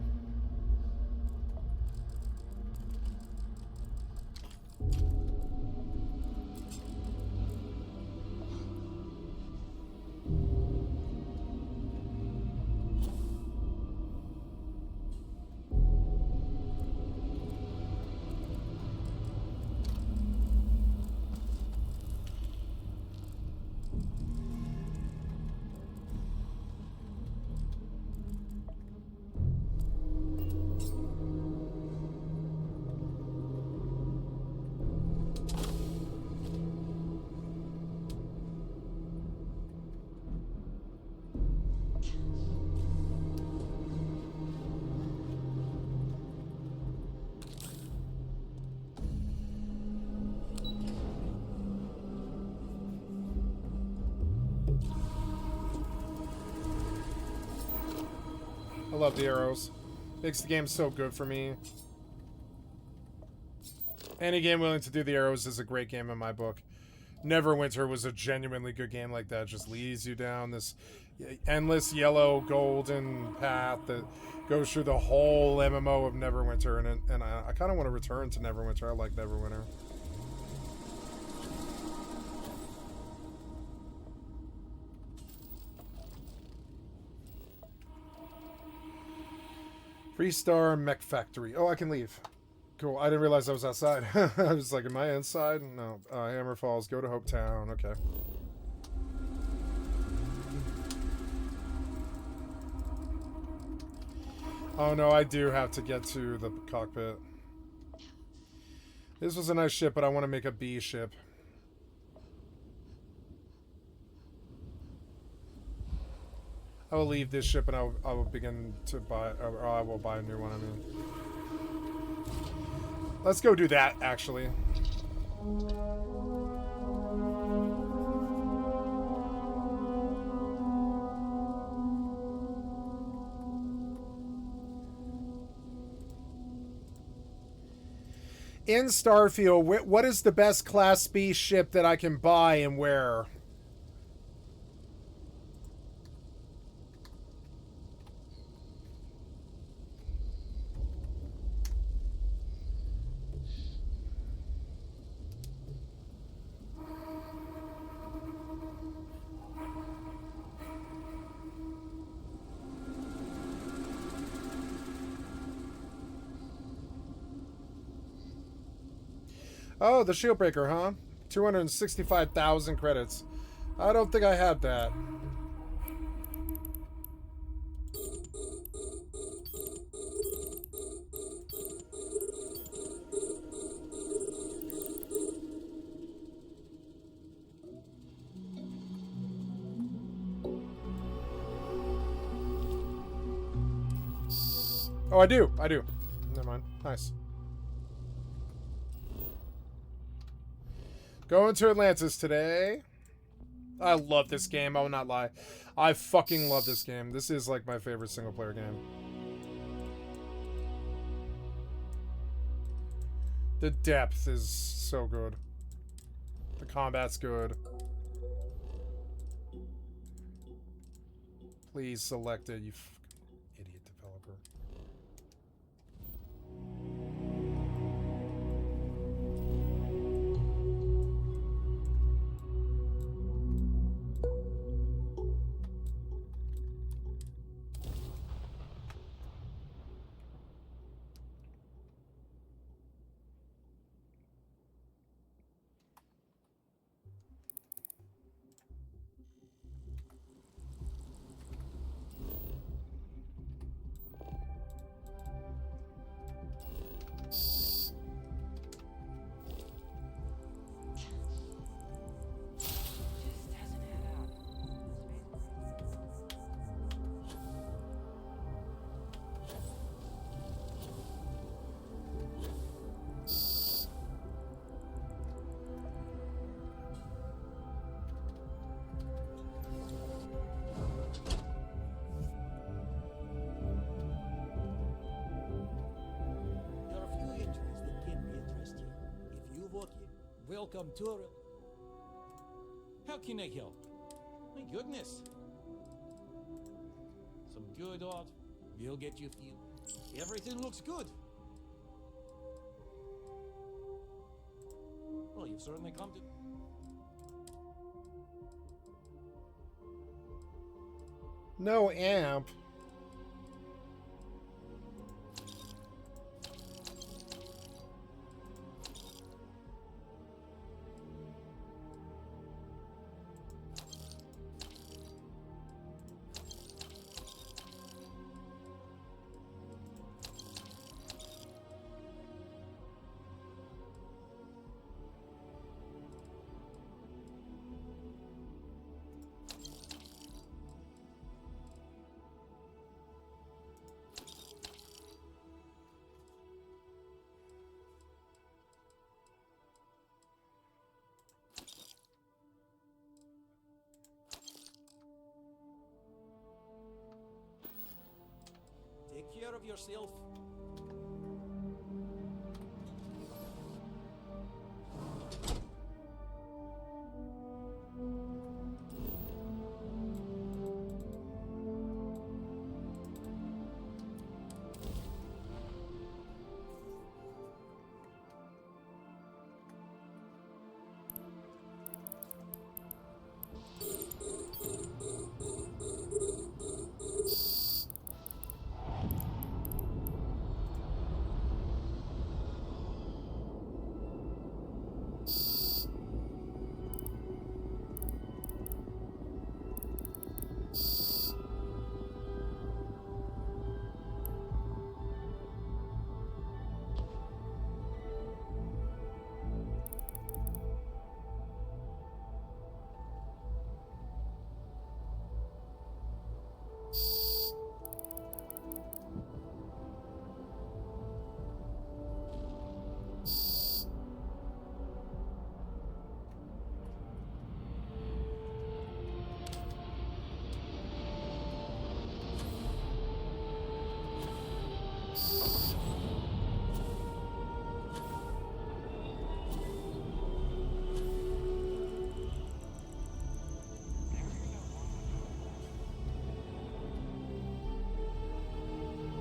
I love the arrows. Makes the game so good for me. Any game willing to do the arrows is a great game in my book. Neverwinter was a genuinely good game like that. Just leads you down this endless yellow golden path that goes through the whole MMO of Neverwinter, and I kind of want to return to Neverwinter. I like Neverwinter. Freestar Mech Factory. Oh, I can leave. Cool. I didn't realize I was outside. I was like, am I inside? No. Hammer Falls. Go to Hope Town. Okay. Oh no, I do have to get to the cockpit. This was a nice ship, but I want to make a B ship. I will leave this ship and I will begin to buy, or I will buy a new one, I mean. Let's go do that, actually. In Starfield, what is the best Class B ship that I can buy and where? Oh, the Shieldbreaker, huh? 265,000 credits. I don't think I had that. Oh, I do. I do. Never mind. Nice. Going to Atlantis today. I love this game. I will not lie. I fucking love this game. This is like my favorite single player game. The depth is so good. The combat's good. Please select it, you fucking idiot developer. welcome tour. How can I help? My goodness. Some good odds. We'll get you fuel. Everything looks good. Well, you've certainly come to... No amp. Take care of yourself.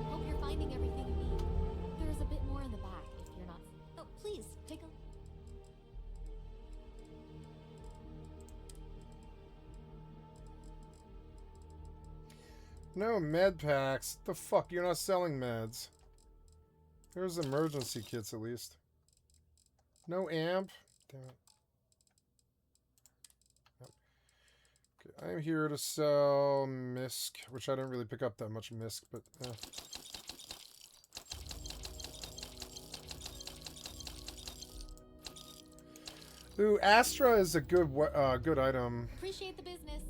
Hope you're finding everything you need. There is a bit more in the back if you're not. Oh, please, take a. No med packs. The fuck? You're not selling meds. There's emergency kits at least. No amp. Damn it. Nope. Okay, I'm here to sell misc, which I didn't really pick up that much misc, but Ooh, Astra is a good good item. Appreciate the business.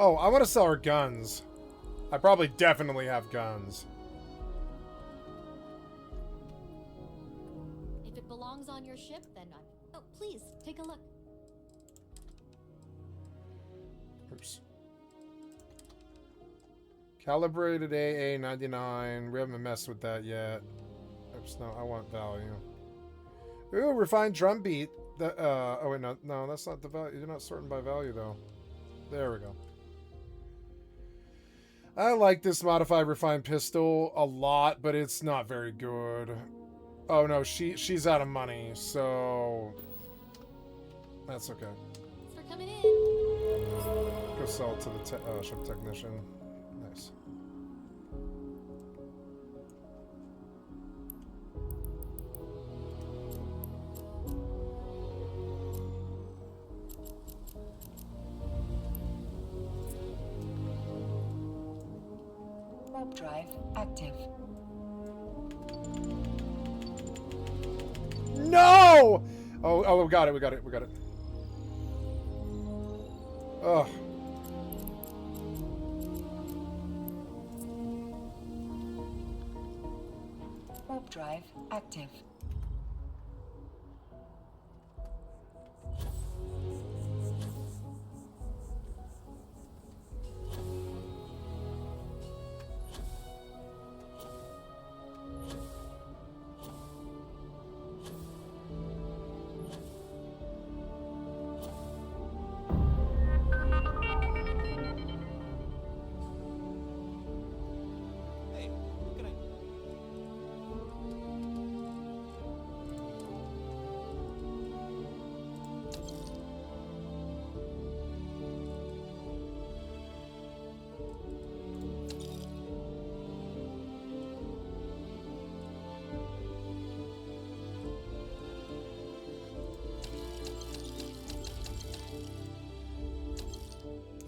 Oh, I want to sell her guns. I probably definitely have guns. If it belongs on your ship, then not. Oh, please, take a look. Oops. Calibrated AA 99. We haven't messed with that yet. Oops, no, I want value. Ooh, refined drum beat. Oh wait, no, that's not the value. You're not sorting by value though. There we go. I like this modified refined pistol a lot, but it's not very good. Oh no, she's out of money, so that's okay. Thanks for coming in. Go sell it to the ship technician. Nice. Warp drive active. No! Oh, we got it. Ugh. Warp drive active.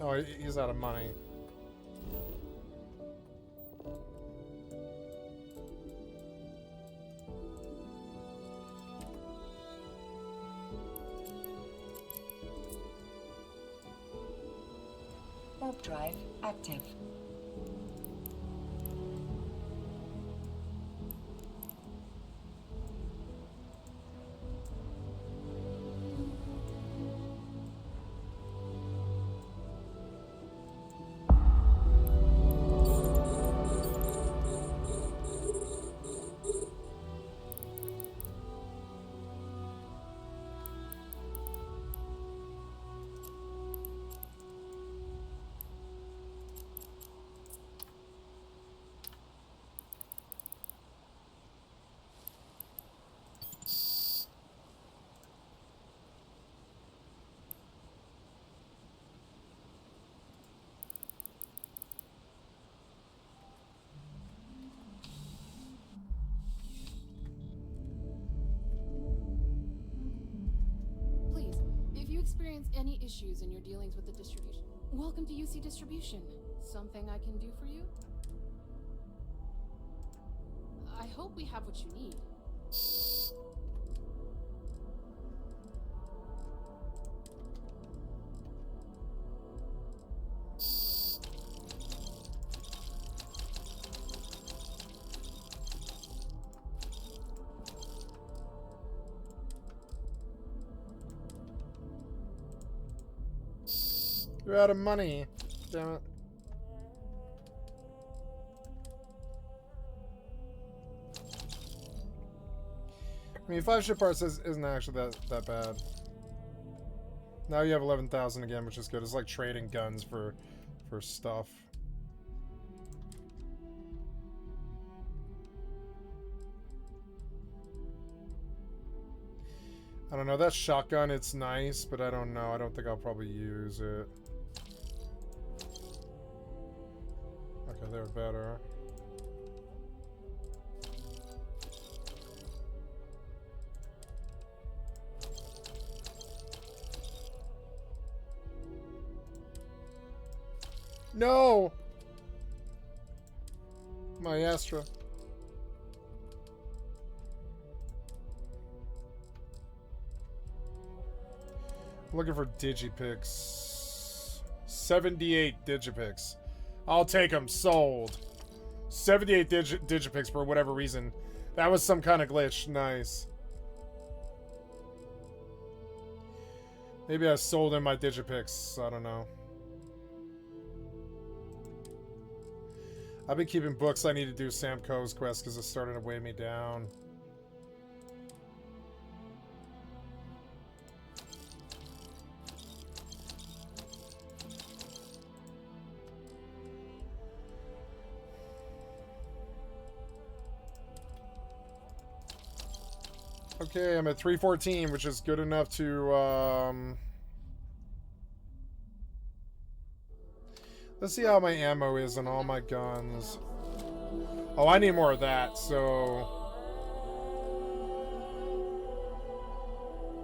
Oh, he's out of money. Warp drive active. Please, if you experience any issues in your dealings with the distribution, welcome to UC Distribution. Something I can do for you? I hope we have what you need. You're out of money. Damn it. I mean, 5 ship parts isn't actually that bad. Now you have 11,000 again, which is good. It's like trading guns for stuff. I don't know, that shotgun, it's nice, but I don't know. I don't think I'll probably use it. Okay, they're better. No! My Astra. I'm looking for Digipix. 78 Digipix. I'll take them. Sold. 78 Digipix for whatever reason. That was some kind of glitch. Nice. Maybe I sold in my Digipix. I don't know. I've been keeping books. I need to do Sam Coe's quest because it's starting to weigh me down. Okay, I'm at 314, which is good enough to, let's see how my ammo is on all my guns. Oh, I need more of that, so...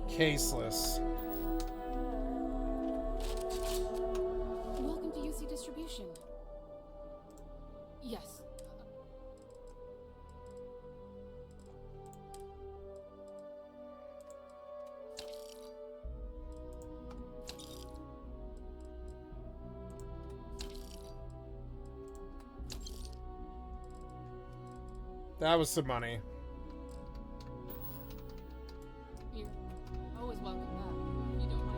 Caseless. Welcome to UC Distribution. Yes. That was some money. You're always welcome back. You don't mind.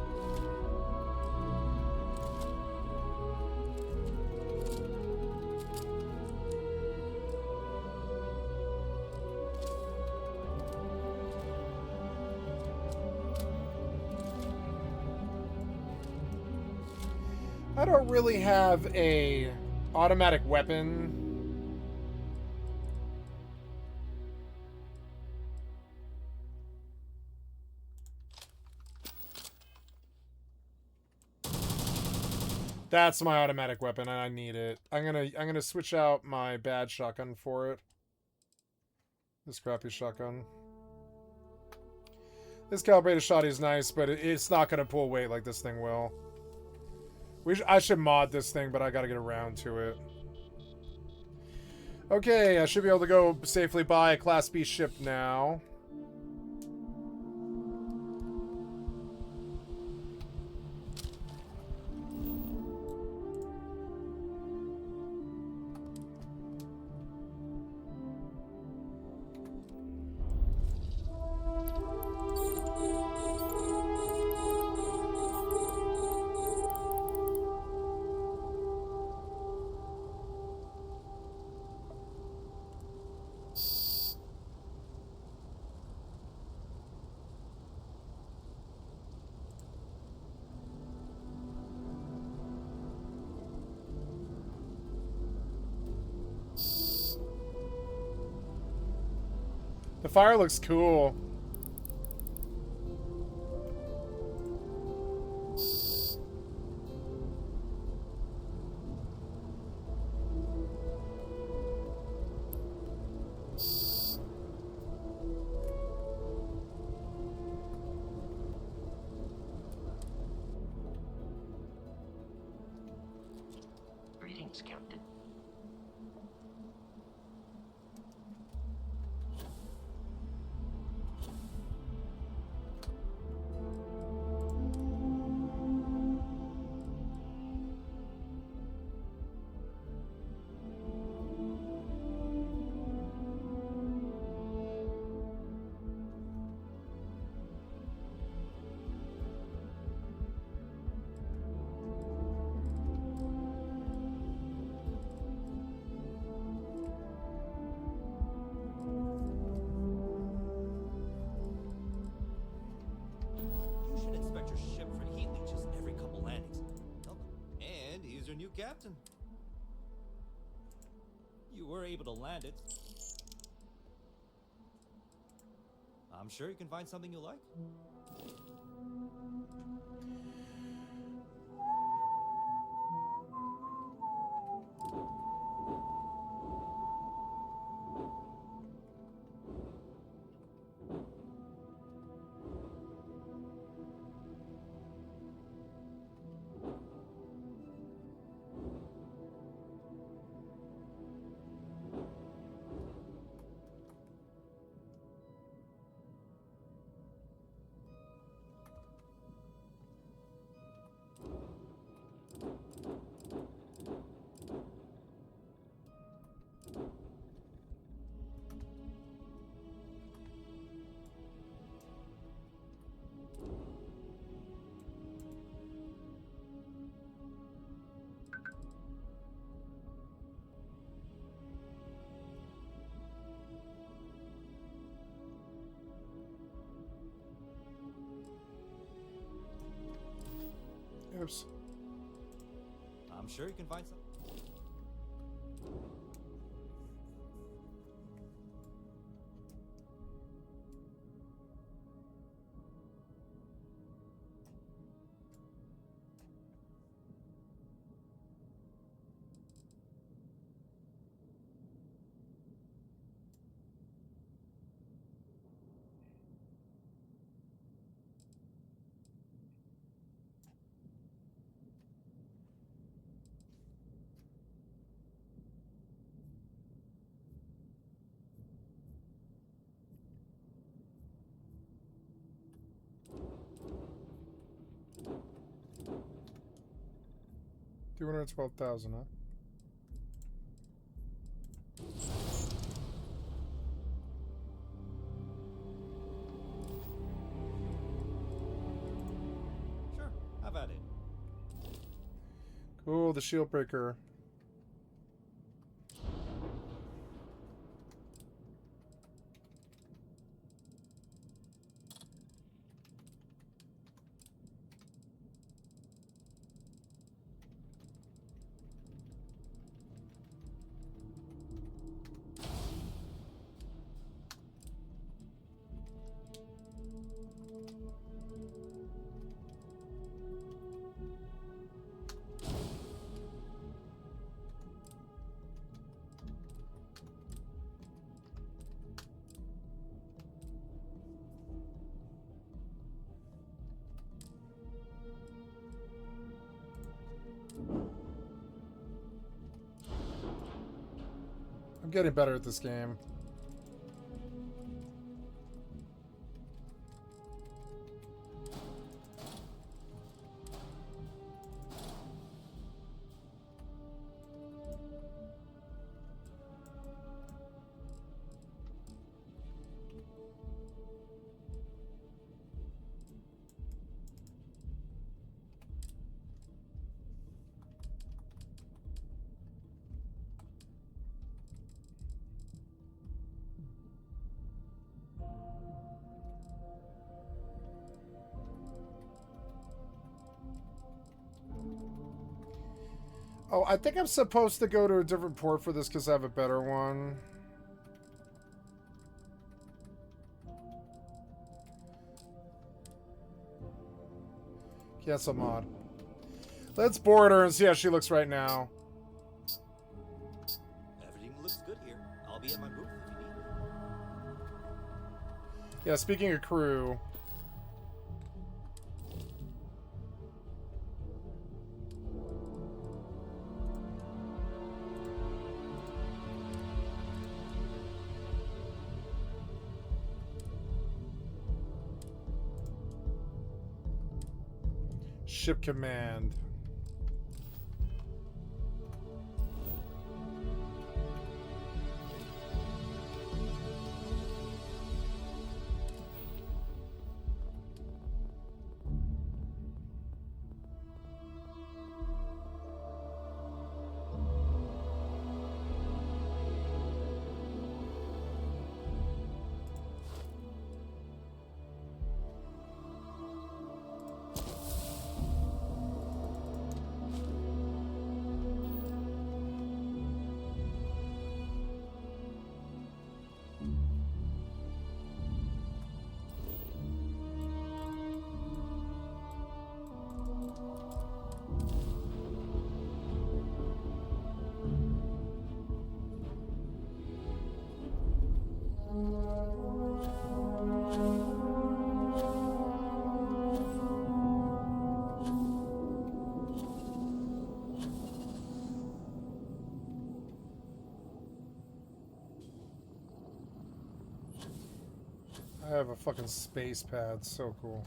I don't really have a automatic weapon. That's my automatic weapon, and I need it. I'm gonna switch out my bad shotgun for it. This crappy shotgun. This calibrated shotty is nice, but it's not gonna pull weight like this thing will. I should mod this thing, but I gotta get around to it. Okay, I should be able to go safely buy a Class B ship now. The fire looks cool. Greetings, Captain. You should inspect your ship for heat leeches every couple landings. And he's your new captain. You were able to land it. I'm sure you can find something you like. Oops. I'm sure you can find something. $212,000, huh? Sure, have at it. Cool, the shield breaker. I'm getting better at this game. Oh, I think I'm supposed to go to a different port for this because I have a better one. Cancel mod. Let's board her and see how she looks right now. Everything looks good here. I'll be at my booth if you need me. Yeah, speaking of crew. Ship command. I have a fucking space pad. So cool.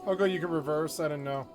Oh, good, you can reverse? I didn't know.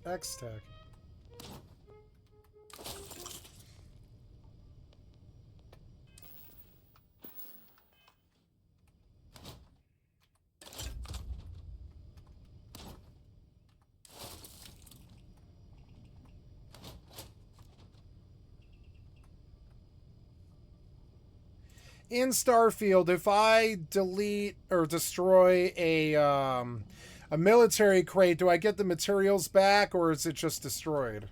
X-Tech. In Starfield, if I delete or destroy a military crate, do I get the materials back, or is it just destroyed?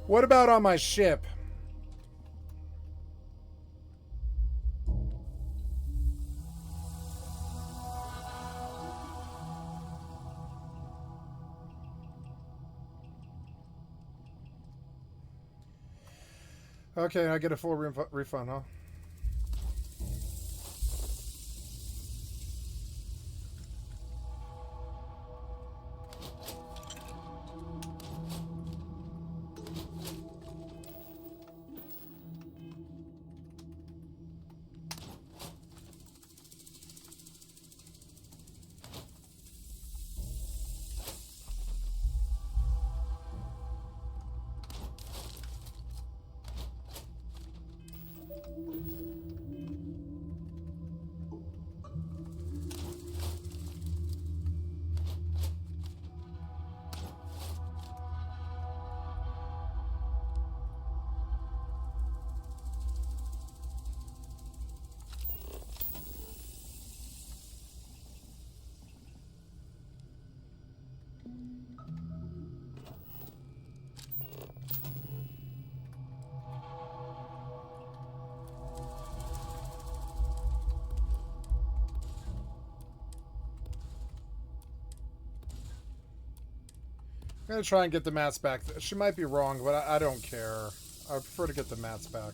What about on my ship? Okay, I get a full refund, huh? I'm gonna try and get the mats back. She might be wrong, but I don't care. I prefer to get the mats back.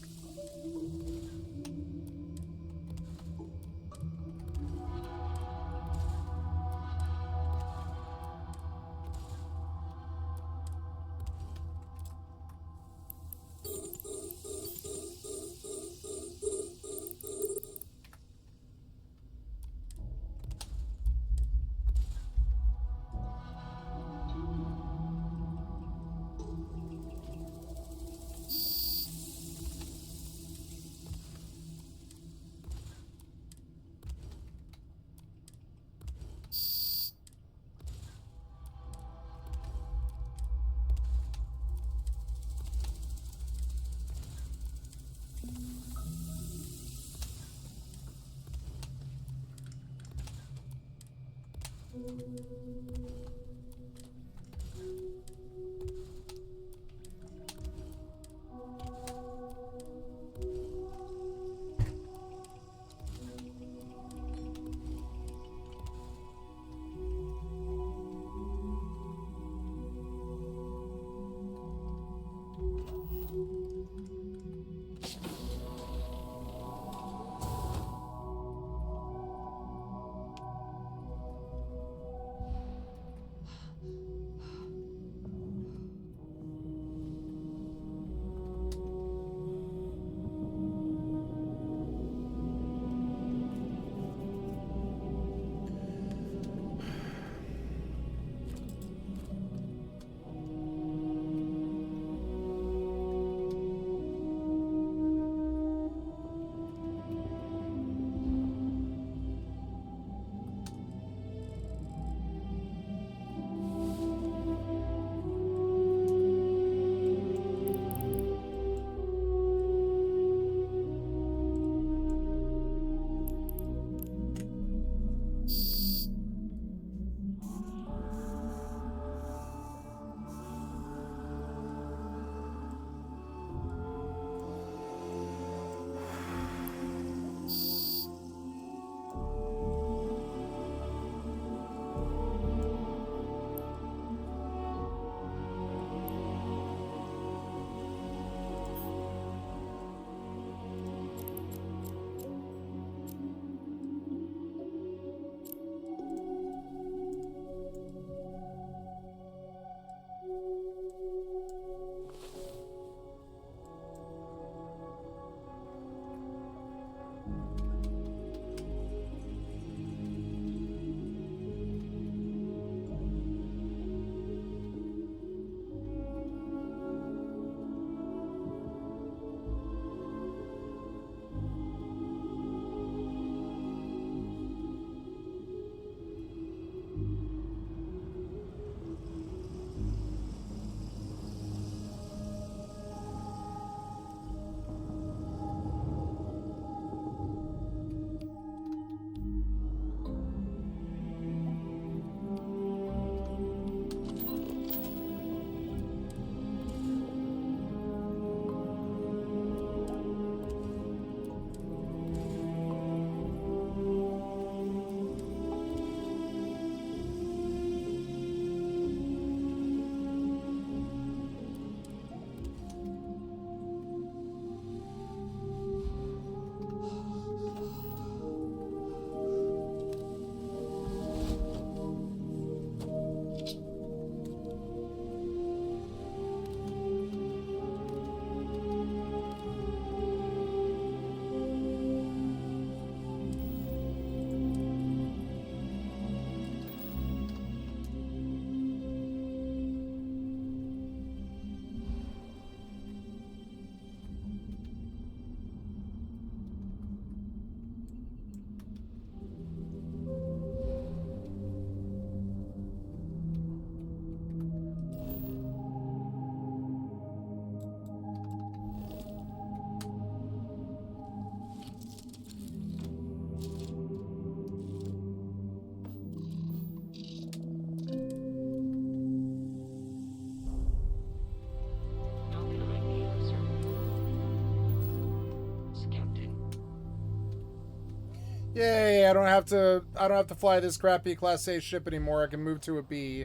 Yay, I don't have to fly this crappy Class A ship anymore. I can move to a B.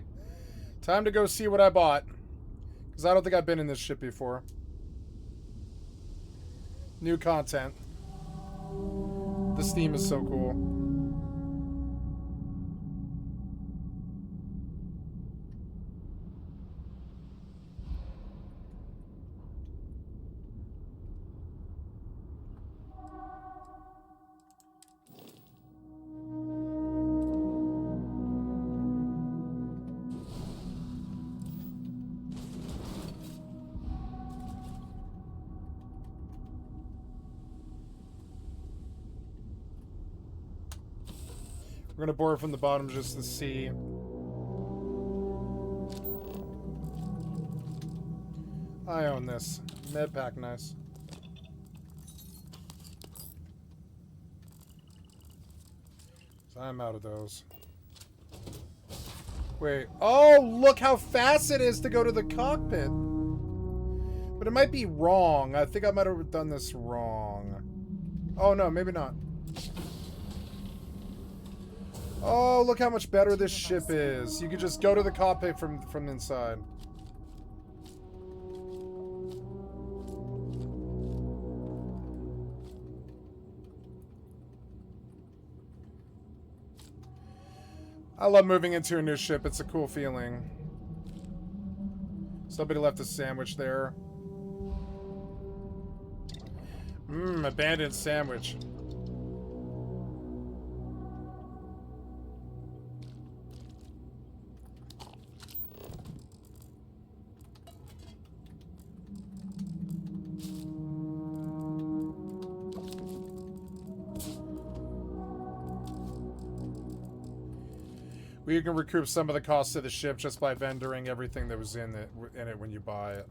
Time to go see what I bought. Because I don't think I've been in this ship before. New content. This theme is so cool. We're gonna board from the bottom just to see. I own this. Med pack, nice. So I'm out of those. Wait. Oh, look how fast it is to go to the cockpit. But it might be wrong. I think I might have done this wrong. Oh, no, maybe not. Oh, look how much better this ship is. You could just go to the cockpit from inside. I love moving into a new ship. It's a cool feeling. Somebody left a sandwich there. Abandoned sandwich. We can recoup some of the costs of the ship just by vendoring everything that was in it when you buy it.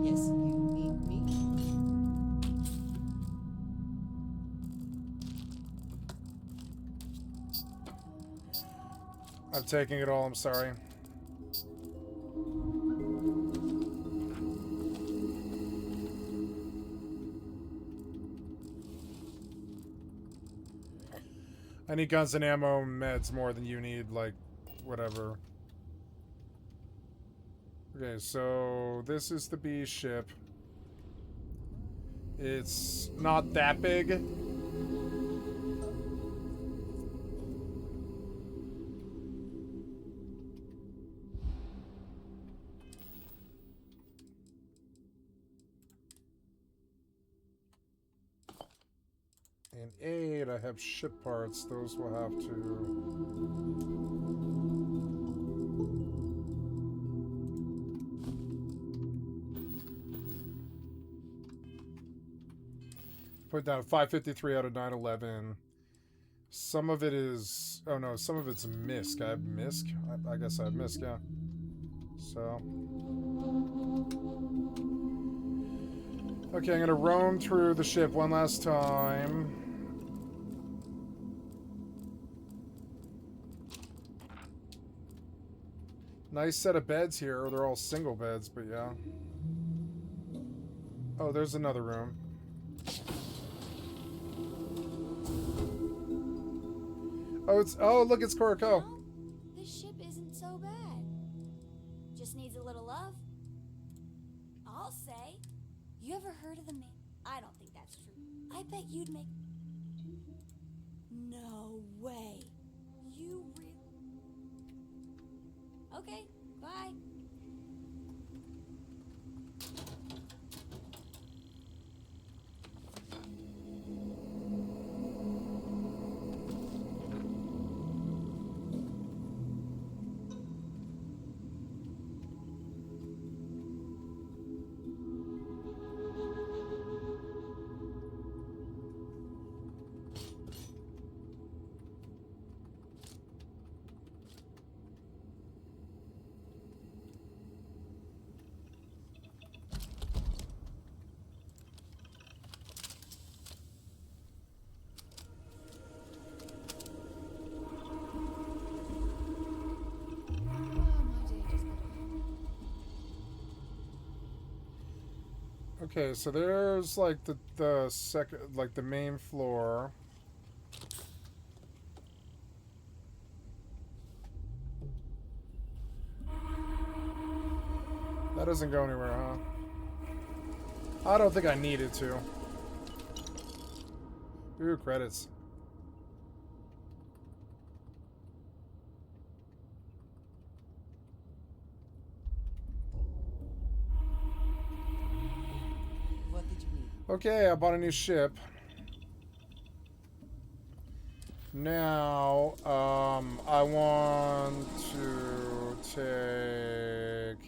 Yes, you need me. I'm taking it all, I'm sorry. I need guns and ammo and meds more than you need, like, whatever. Okay, so this is the B ship. It's not that big. And 8, I have ship parts. Those will have to... Put down 553 out of 911. Some of it is... Oh no, some of it's MISC. I have MISC? I guess I have MISC, yeah. So... Okay, I'm gonna roam through the ship one last time. Nice set of beds here. They're all single beds, but yeah. Oh, there's another room. Oh, look, it's Koroko. No, this ship isn't so bad. Just needs a little love. I'll say. You ever heard of the man? I don't think that's true. I bet you'd make... No way. You Okay, bye. Okay, so there's like the second, like the main floor. That doesn't go anywhere, huh? I don't think I needed to. Ooh, credits. What did you need? Okay, I bought a new ship. Now, I want to take...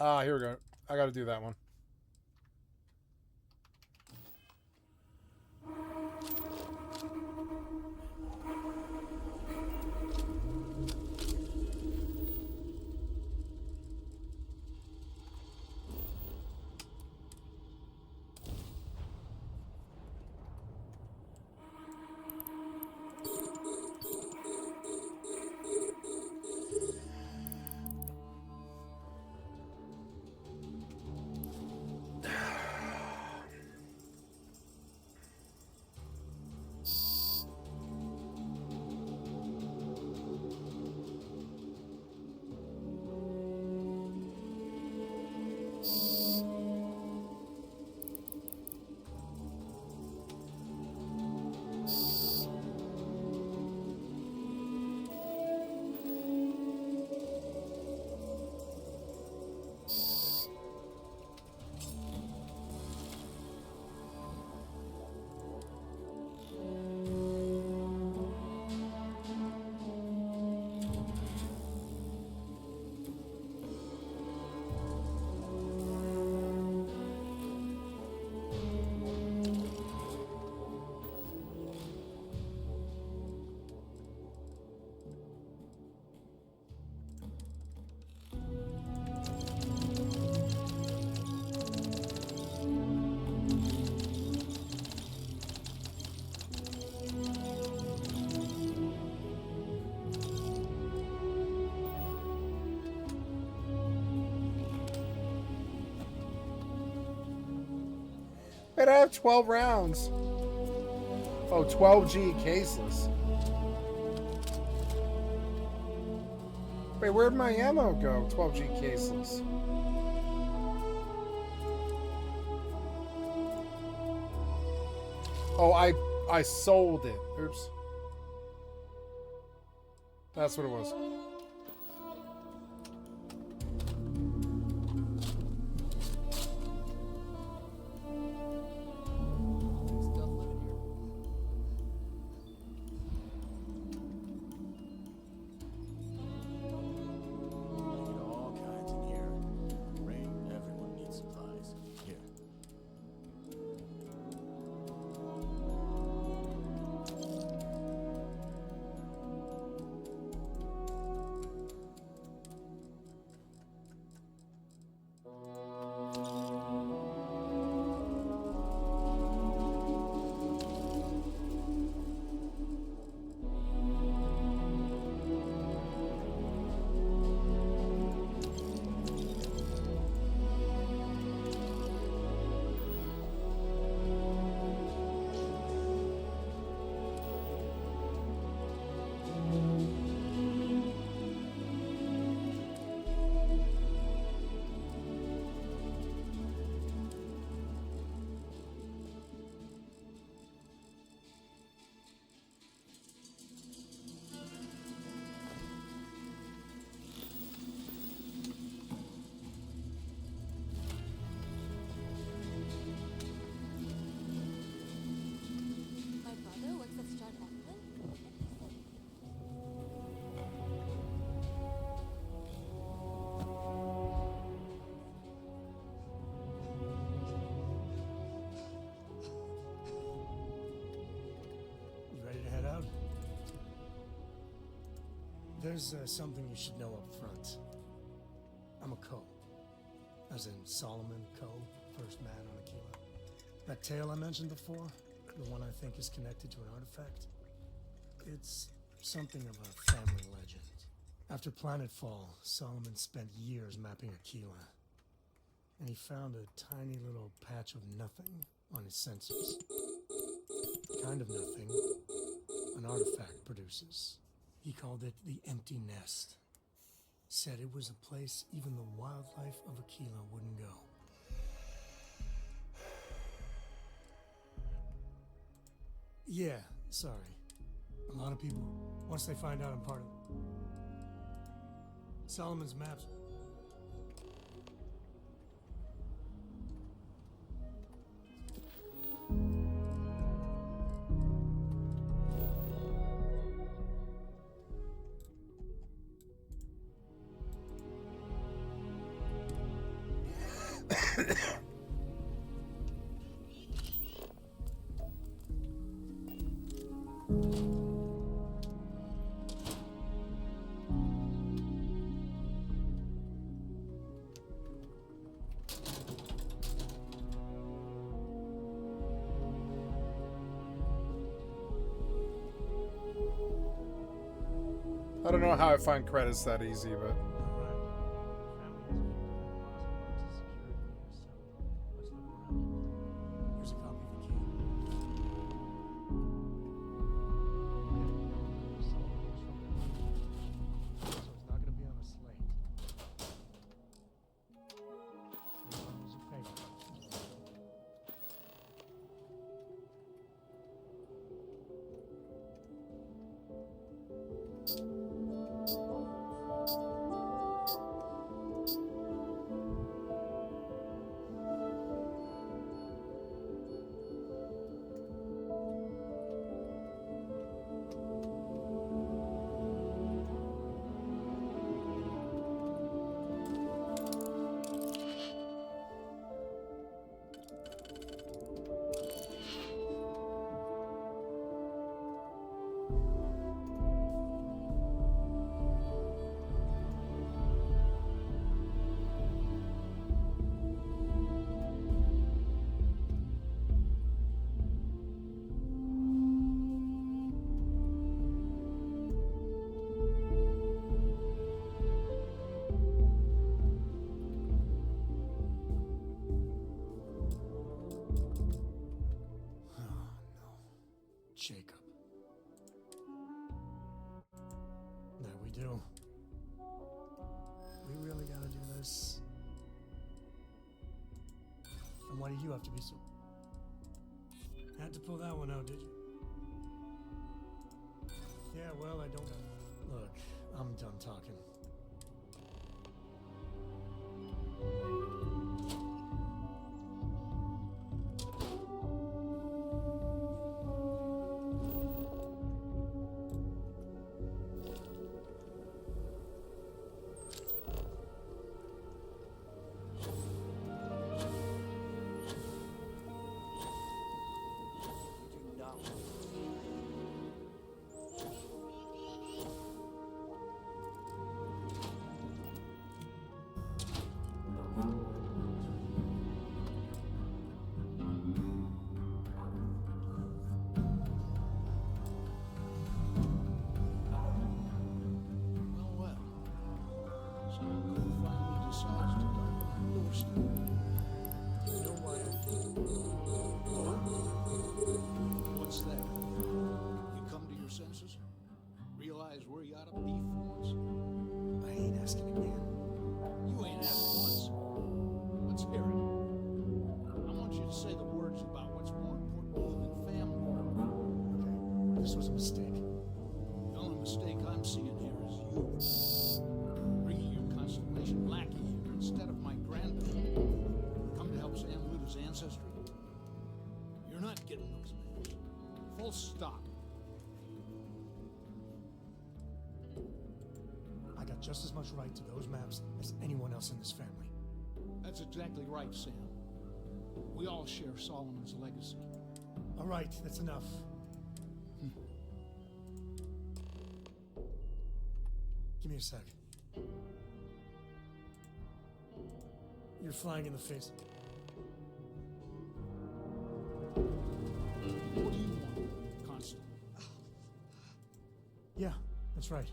Ah, here we go. I gotta do that one. Wait, I have 12 rounds. Oh, 12G caseless. Wait, where'd my ammo go? 12G caseless. Oh, I sold it. Oops. That's what it was. All kinds in here. Rain, everyone needs supplies. Here. There's something you should know up front. I'm a Co. As in Solomon Co., first man on Aquila. That tale I mentioned before, the one I think is connected to an artifact, it's something of a family legend. After planetfall, Solomon spent years mapping Aquila, and he found a tiny little patch of nothing on his sensors. The kind of nothing an artifact produces. He called it the Empty Nest. Said it was a place even the wildlife of Aquila wouldn't go. Yeah, sorry. A lot of people, once they find out I'm part of Solomon's maps. I don't know how I find credits that easy, but... Here's a copy of the key. So it's not going to be on a slate. 3 bundles of paper. Jacob. There we do. We really gotta do this. And why do you have to be so... Had to pull that one out, did you? Yeah, well, I don't... Look, I'm done talking. What's that? You come to your senses? Realize where you ought to be for once? I ain't asking again. You ain't asked once. Let's hear it. I want you to say the words about what's more important to you than family. Okay, this was a mistake. The only mistake I'm seeing here is you. Bringing your constellation lackey here instead of my granddaughter. Come to help Sam loot his ancestry. You're not getting those maps. Full stop. I got just as much right to those maps as anyone else in this family. That's exactly right, Sam. We all share Solomon's legacy. All right, that's enough. Give me a sec. You're flying in the face. What do you want, Constable? Yeah, that's right.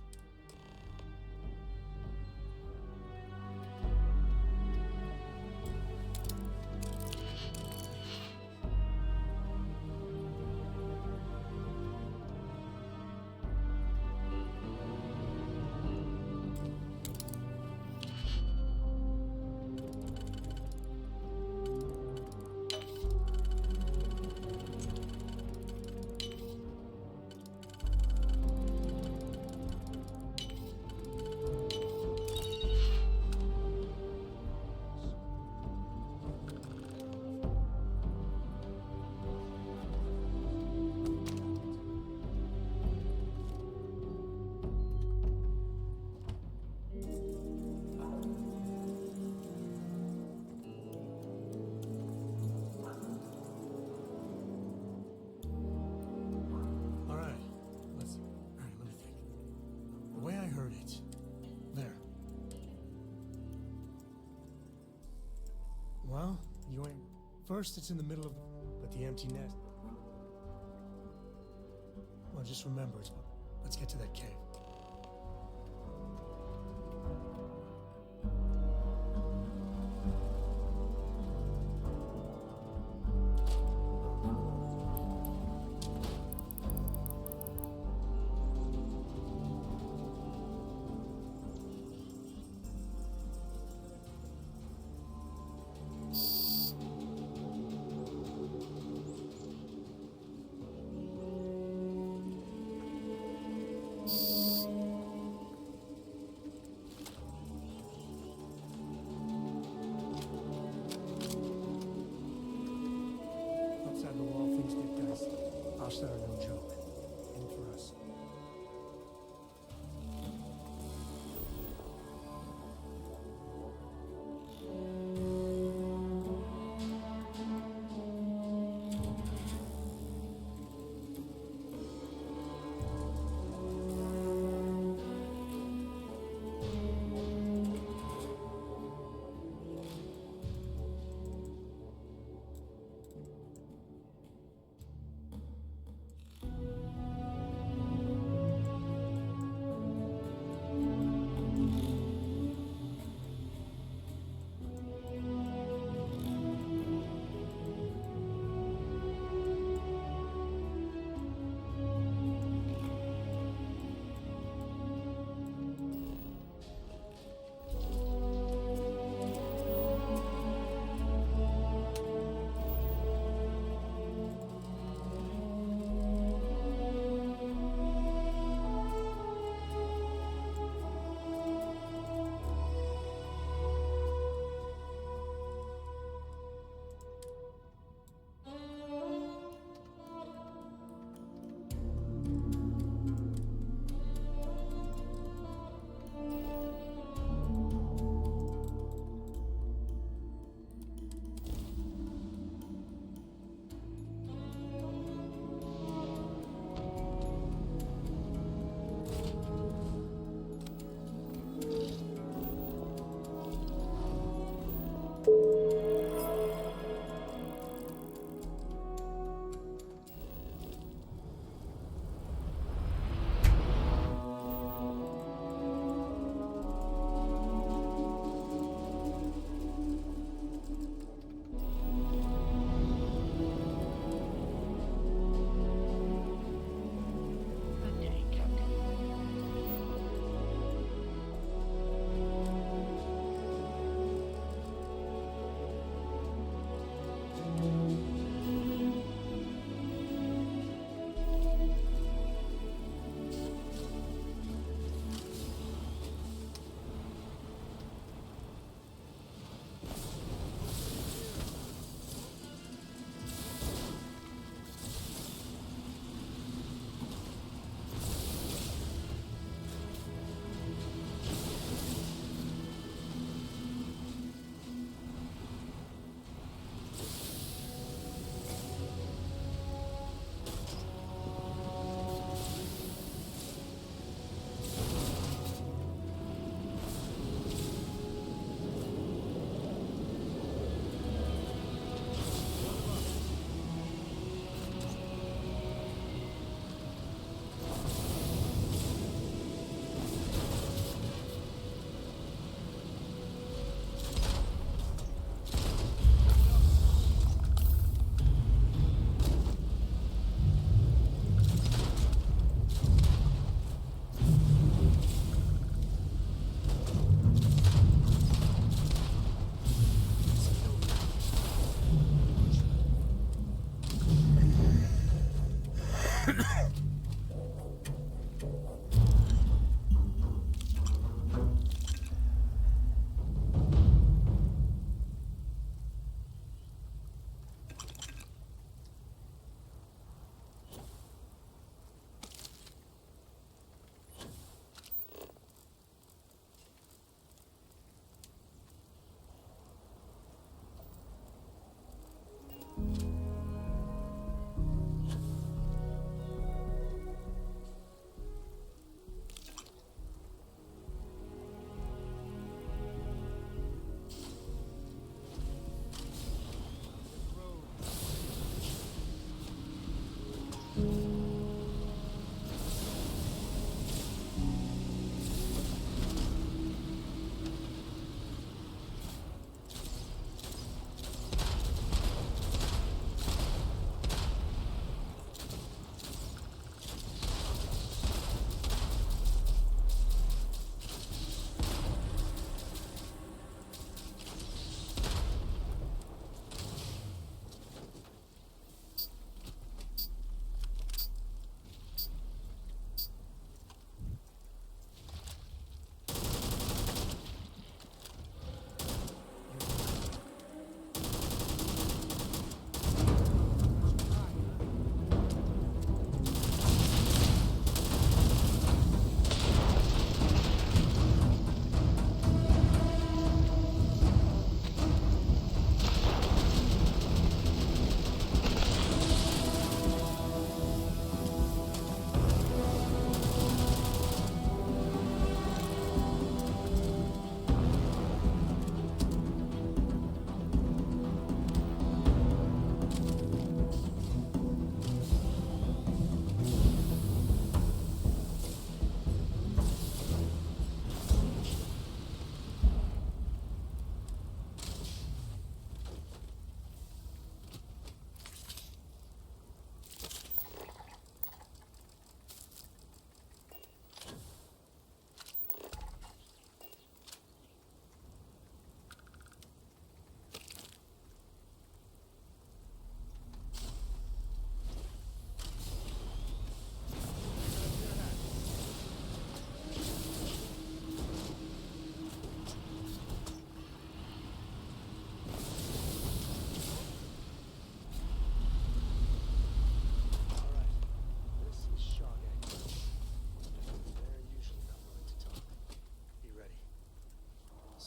Well, you ain't... First, it's in the middle of... But the empty nest... Well, just remember, let's get to that cave.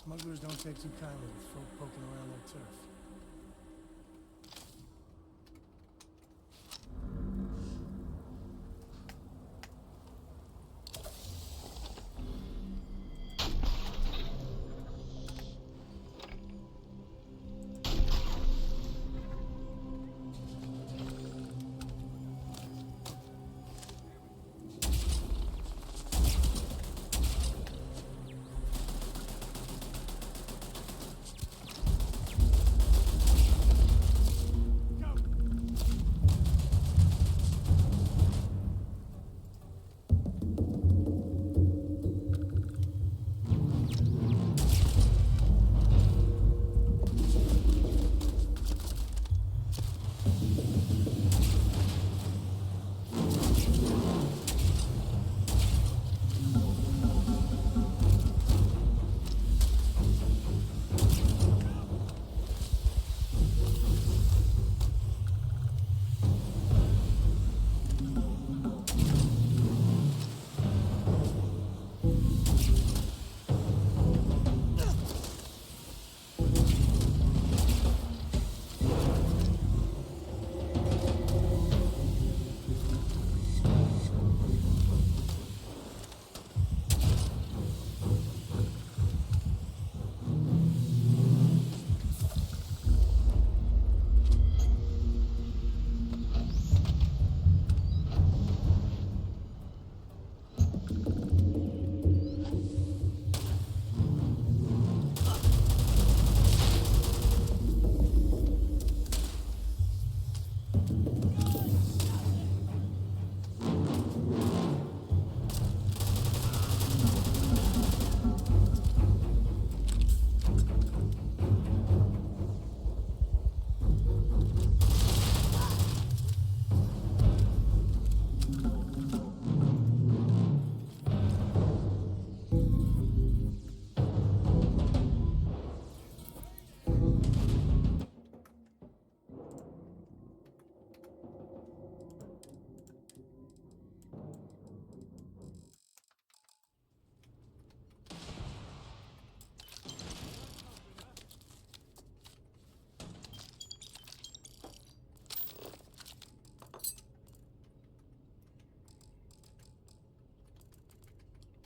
Smugglers don't take too kindly to folk poking around their turf.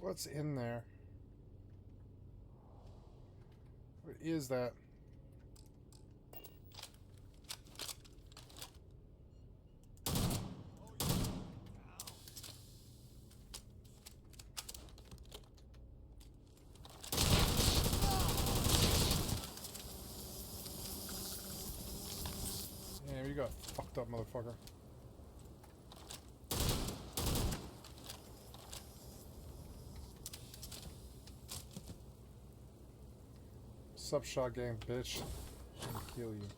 What's in there? What is that? Damn, you got fucked up, motherfucker. Sup, shot gang, bitch. I'm gonna kill you.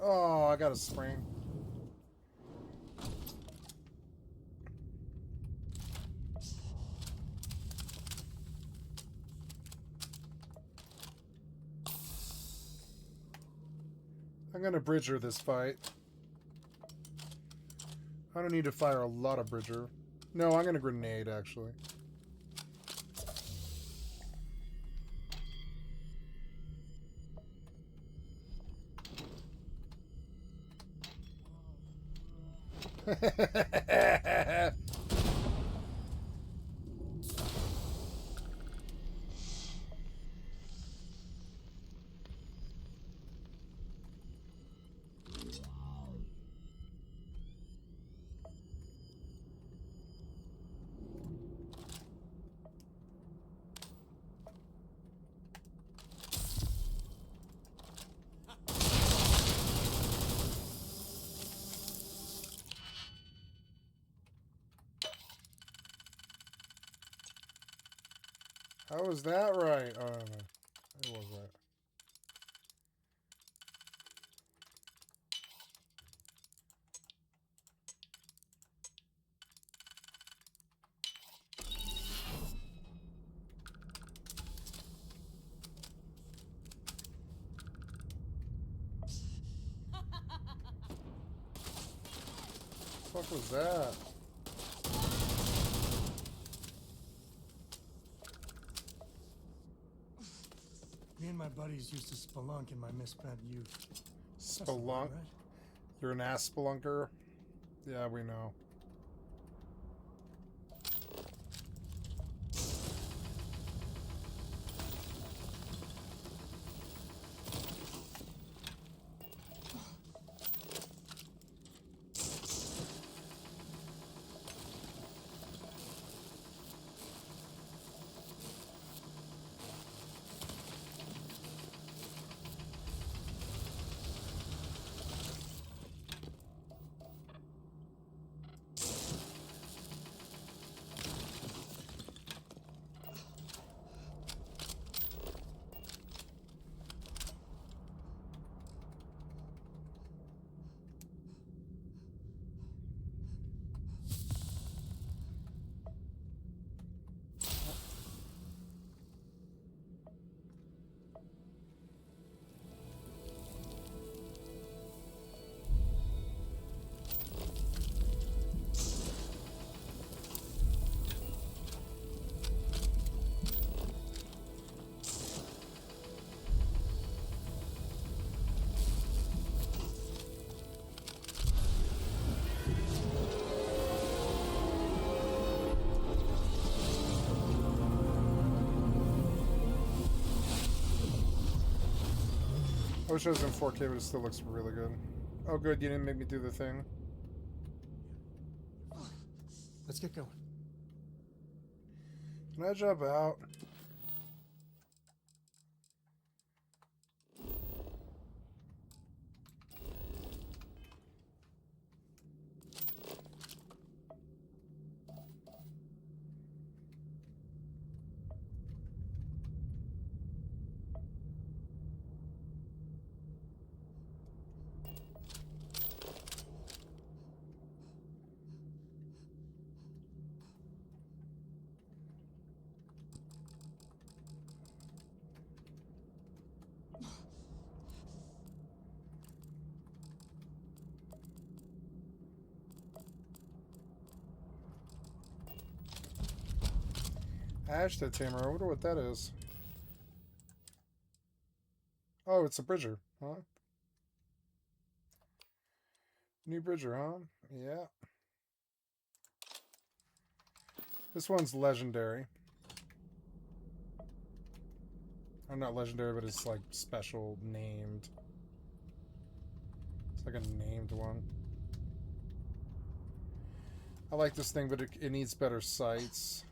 Oh, I got a spring. I'm gonna bridger this fight. I don't need to fire a lot of bridger. No, I'm gonna grenade, actually. How was that right? Oh, no. It was right. What was that? Me and my buddies used to spelunk in my misspent youth. Spelunk? Right? You're an ass spelunker? Yeah, we know. I wish it was in 4K, but it still looks really good. Oh, good, you didn't make me do the thing. Let's get going. Can I jump out? Ashta Tamer, I wonder what that is. Oh, it's a Bridger, huh? New Bridger, huh? Yeah. This one's legendary. Or not legendary, but it's like special named. It's like a named one. I like this thing, but it needs better sights.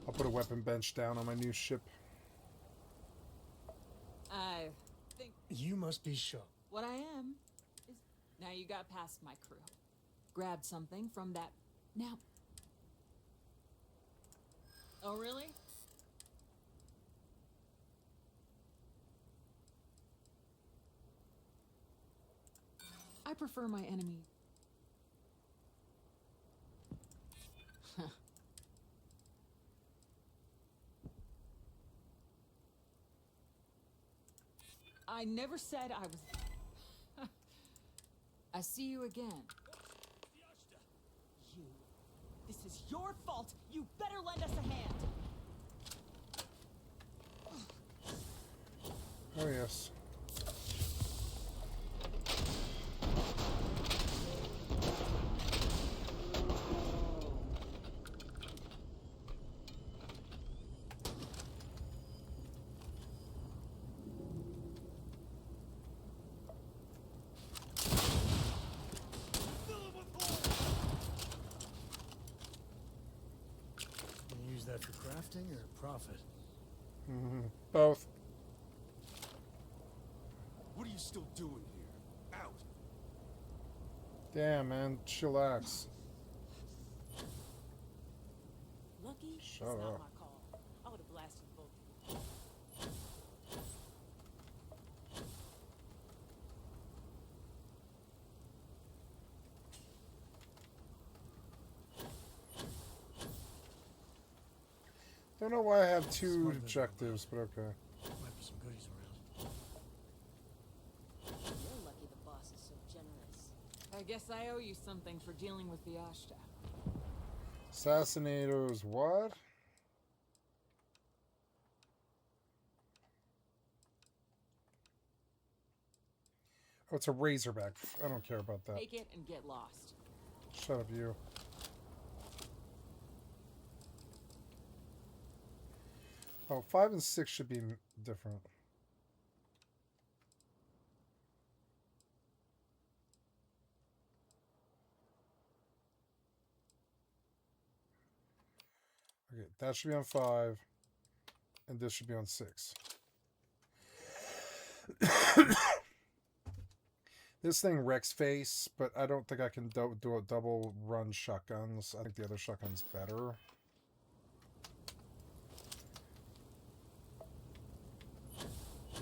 I'll put a weapon bench down on my new ship. I think You must be shook. what I am is now you got past my crew. Grabbed something from that. Now. Oh, really? I prefer my enemy. I never said I was. I see you again. You. This is your fault. You better lend us a hand. Oh, yes. You use that for crafting or profit? Both. What are you still doing here? Out! Damn, man. Chillax. Lucky? Shut It's not up. my call. I would have blasted both of you. Don't know why I have two objectives, but okay. Might be some goodies around. You're lucky the boss guess I owe you something for dealing with the Ashta. Assassinators, what? Oh, it's a Razorback. I don't care about that. Take it and get lost. Shut up, you. Oh, 5 and 6 should be different. Okay, that should be on 5. And this should be on 6. This thing wrecks face, but I don't think I can do a double run shotguns. I think the other shotgun's better.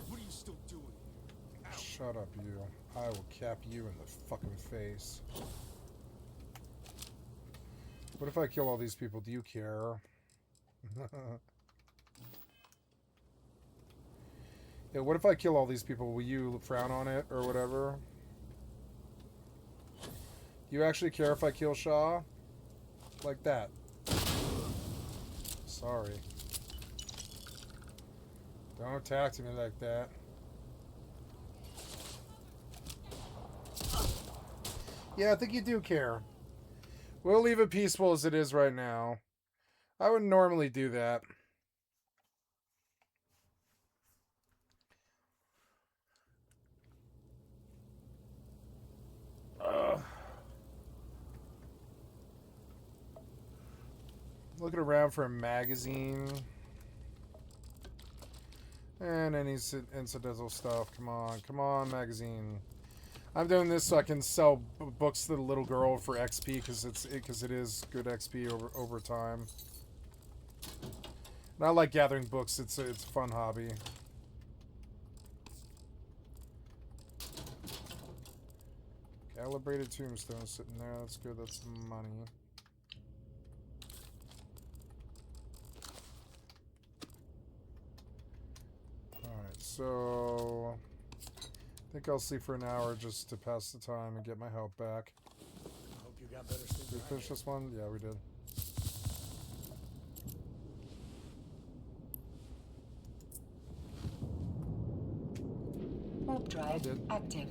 What are you still doing? Shut up, you. I will cap you in the fucking face. What if I kill all these people? Do you care? Yeah, what if I kill all these people? Will you frown on it or whatever? Do you actually care if I kill Shaw? Like that. Sorry. Don't attack me like that. Yeah, I think you do care. We'll leave it peaceful as it is right now. I wouldn't normally do that. Looking around for a magazine. And any incidental stuff. Come on, magazine. I'm doing this so I can sell books to the little girl for XP because it is good XP over time. And I like gathering books. It's a fun hobby. Calibrated tombstone sitting there. That's good. That's money. Alright, so I think I'll sleep for an hour just to pass the time and get my health back. I hope you got better sleep. Did we finish this one? Yeah, we did. Warp drive active.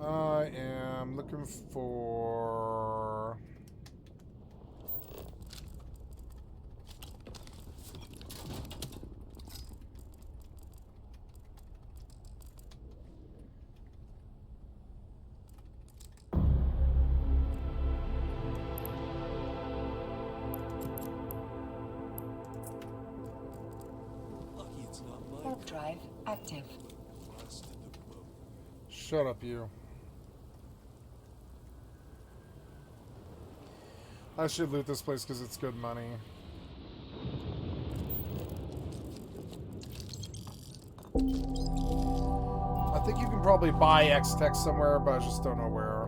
I am looking for... Lucky it's not my Warp drive active. Shut up, you. I should loot this place because it's good money. I think you can probably buy X-Tech somewhere, but I just don't know where.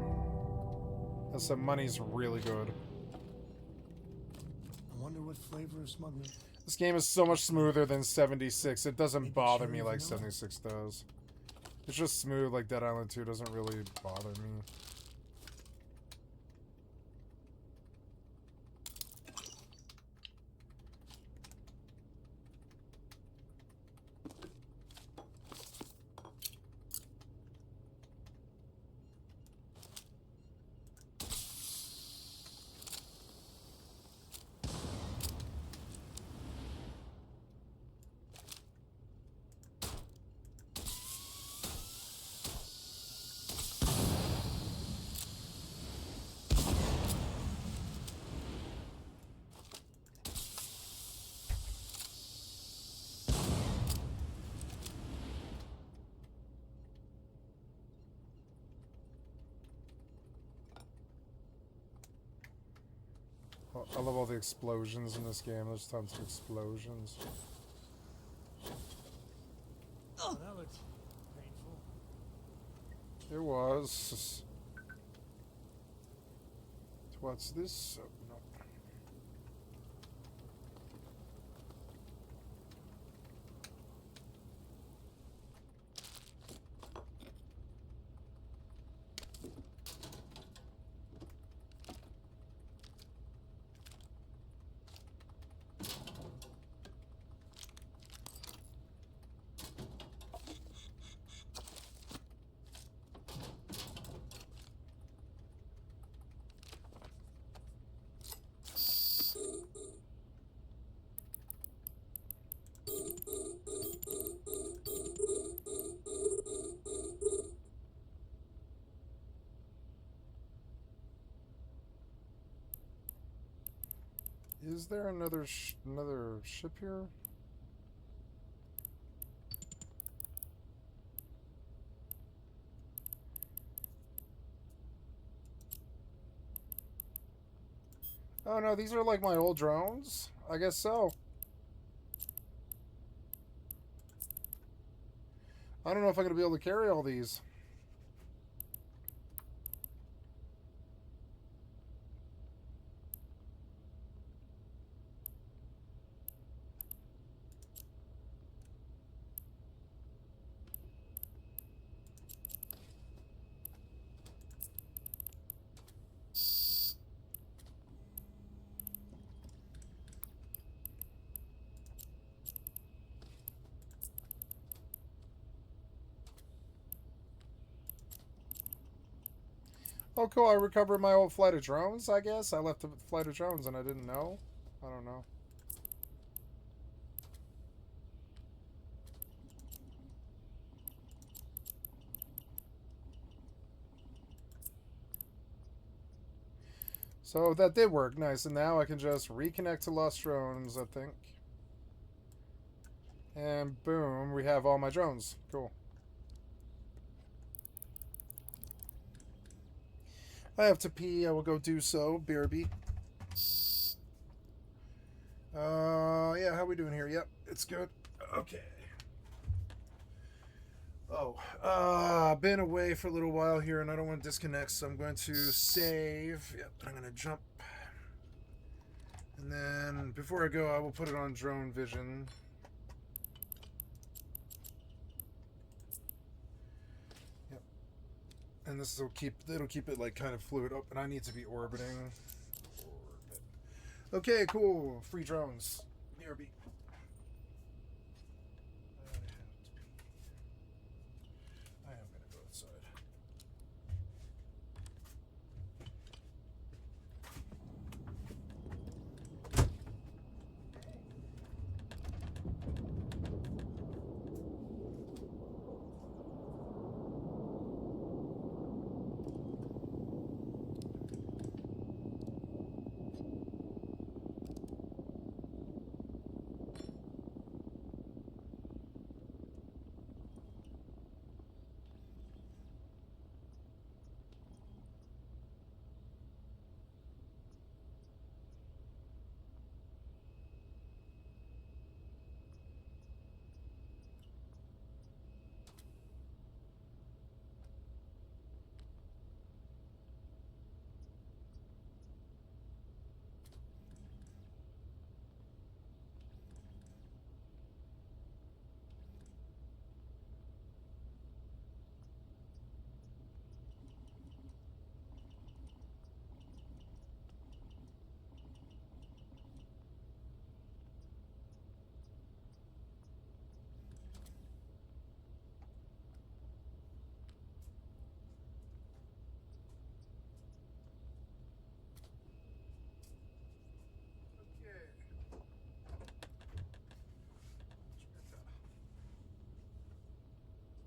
And some money's really good. I wonder what flavor of smuggling. This game is so much smoother than 76. It doesn't bother me like 76 does. It's just smooth, like Dead Island 2 doesn't really bother me. I love all the explosions in this game. There's tons of explosions. Oh, that looks painful. It was. What's this? Oh, no. Is there another ship here? Oh no, these are like my old drones? I guess so. I don't know if I'm going to be able to carry all these. Oh, cool. I recovered my old flight of drones, I guess. I left the flight of drones and I didn't know. I don't know. So that did work. Nice. And now I can just reconnect to lost drones, I think. And boom, we have all my drones. Cool. I have to pee. I will go do so. BRB. Yeah, how we doing here? Yep, it's good. Okay. Oh, been away for a little while here, and I don't want to disconnect, so I'm going to save. Yep, I'm going to jump. And then, before I go, I will put it on drone vision. Yep. And this will it'll keep it like kind of fluid. Oh, and I need to be orbiting. Okay, cool. Free drones. BRB. I am going to go outside.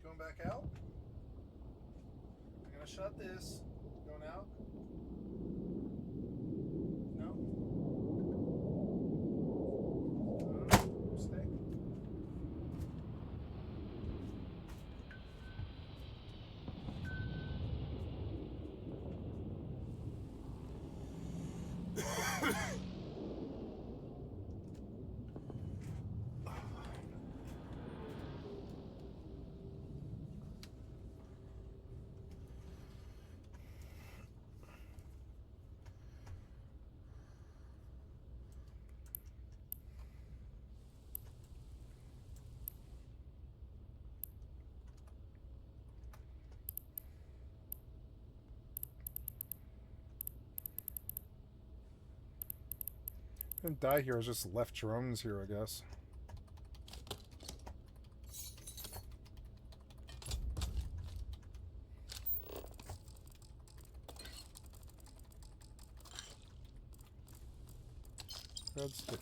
Going back out. I'm gonna shut this. Going out. No. Stay. I didn't die here, I just left drones here, I guess. Red stick.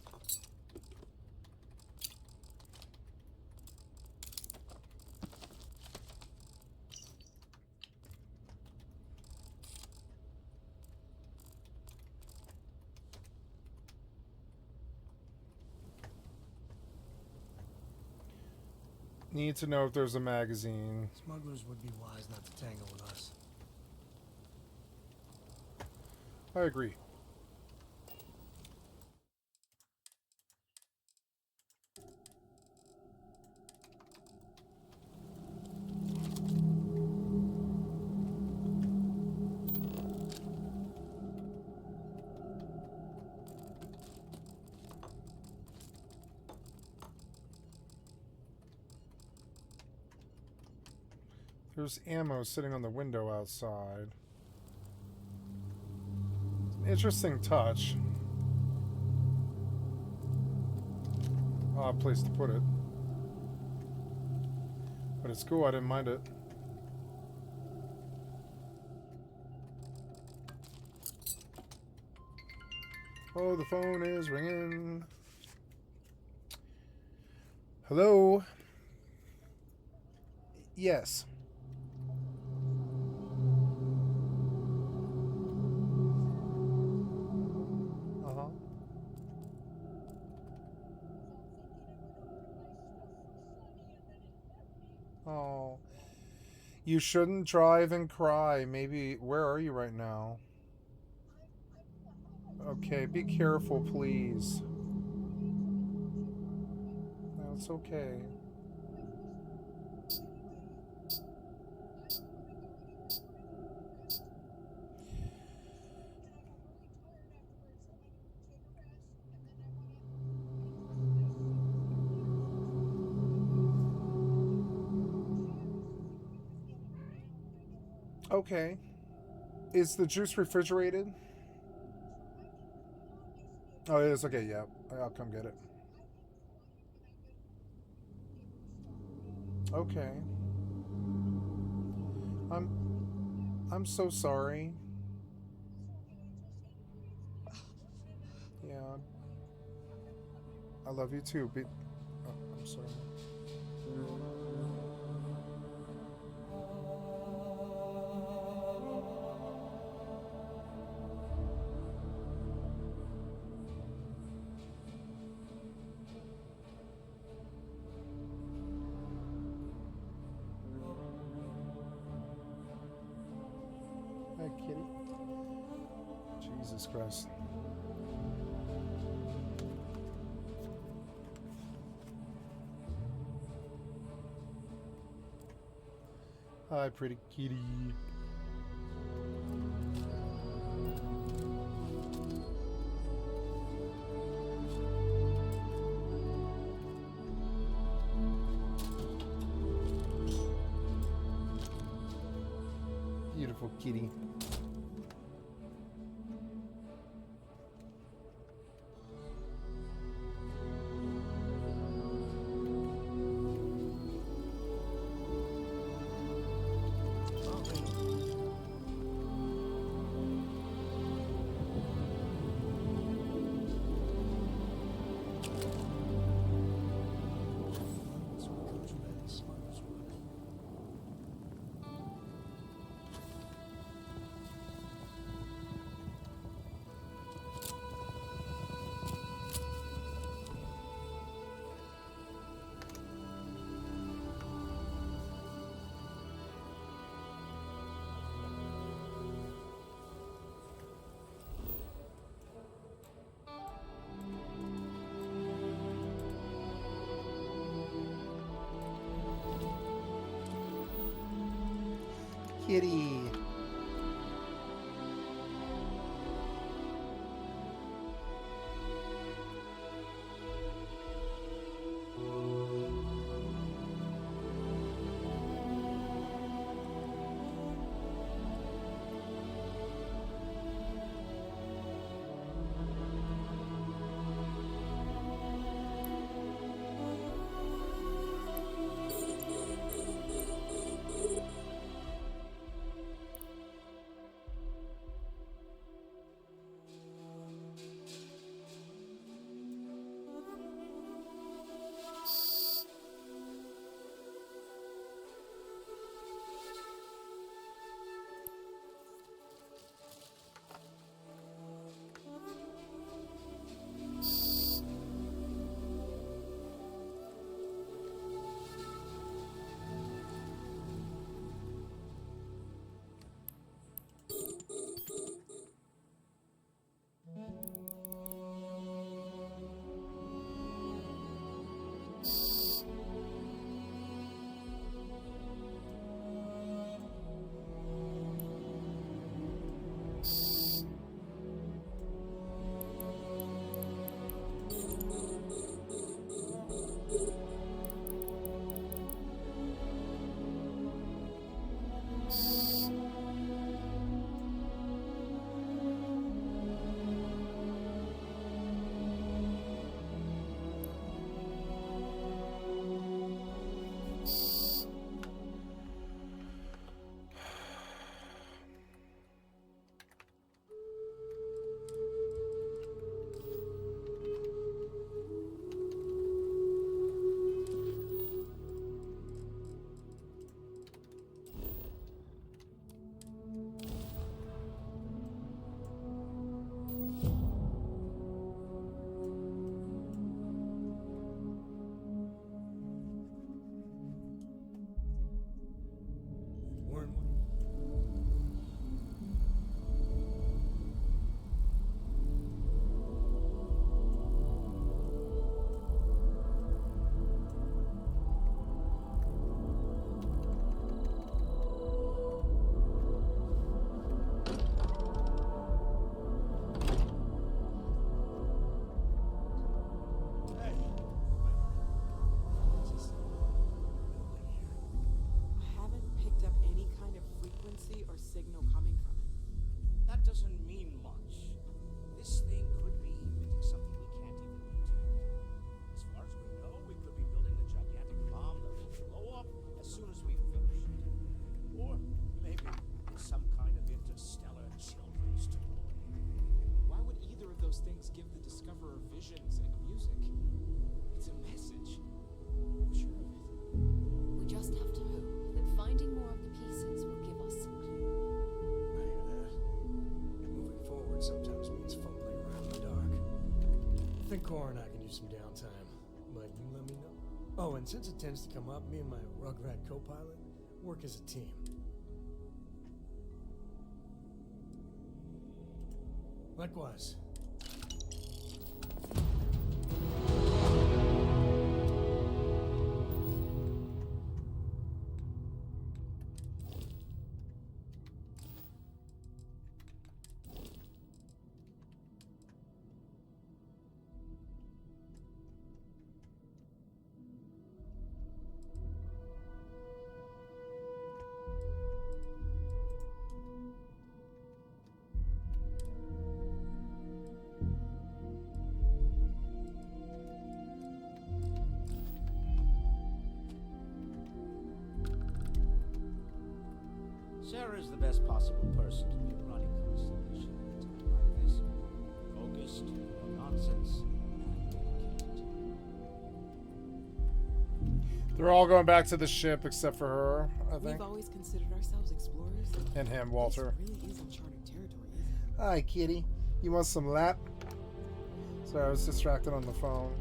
Need to know if there's a magazine. Smugglers would be wise not to tangle with us. I agree. There's ammo sitting on the window outside. Interesting touch. Odd place to put it. But it's cool, I didn't mind it. Oh, the phone is ringing. Hello? Yes. Oh, you shouldn't drive and cry. Maybe, where are you right now? Okay, be careful, please. No, it's okay. Okay. Is the juice refrigerated? Oh, it is. Okay, yeah. I'll come get it. Okay. I'm so sorry. Yeah. I love you too. Oh, I'm sorry. Hi, kitty. Jesus Christ. Hi, pretty kitty. Beautiful kitty. Kitty. Core and I can use some downtime, but you let me know. Oh, and since it tends to come up, me and my Rugrat co-pilot work as a team. Likewise. Sarah is the best possible person to be running Constellation at a time like this. Focused, no nonsense, and dedicated. They're all going back to the ship except for her, I think. We've always considered ourselves explorers. And him, Walter. This really is uncharted territory, isn't it? Hi, kitty. You want some lap? Sorry, I was distracted on the phone.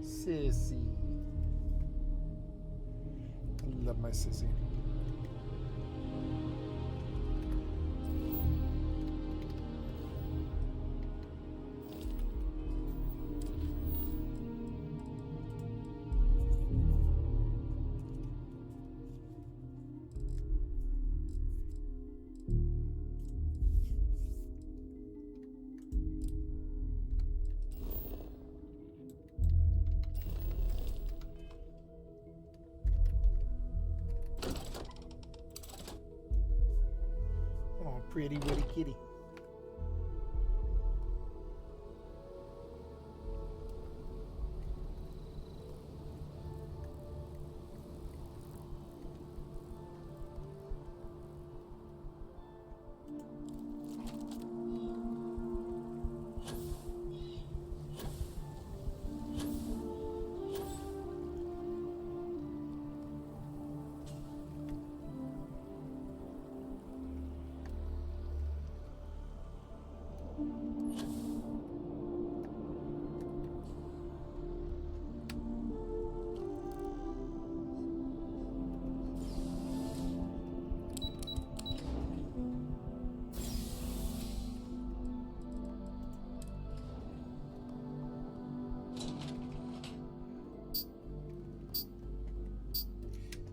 Sissy. I love my sissy. Pretty witty kitty.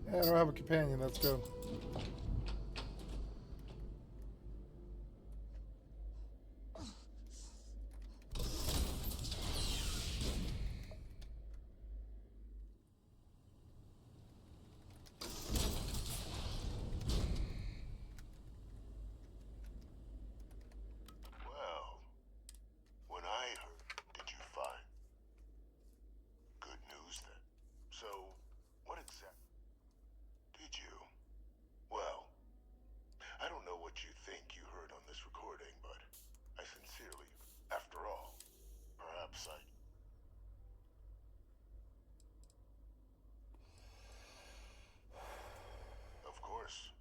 I don't have a companion. Let's go. Well, when I heard, did you find good news then? So, what exactly did you? Well, I don't know what you think you heard on this recording, but I sincerely, after all, perhaps I... Of course.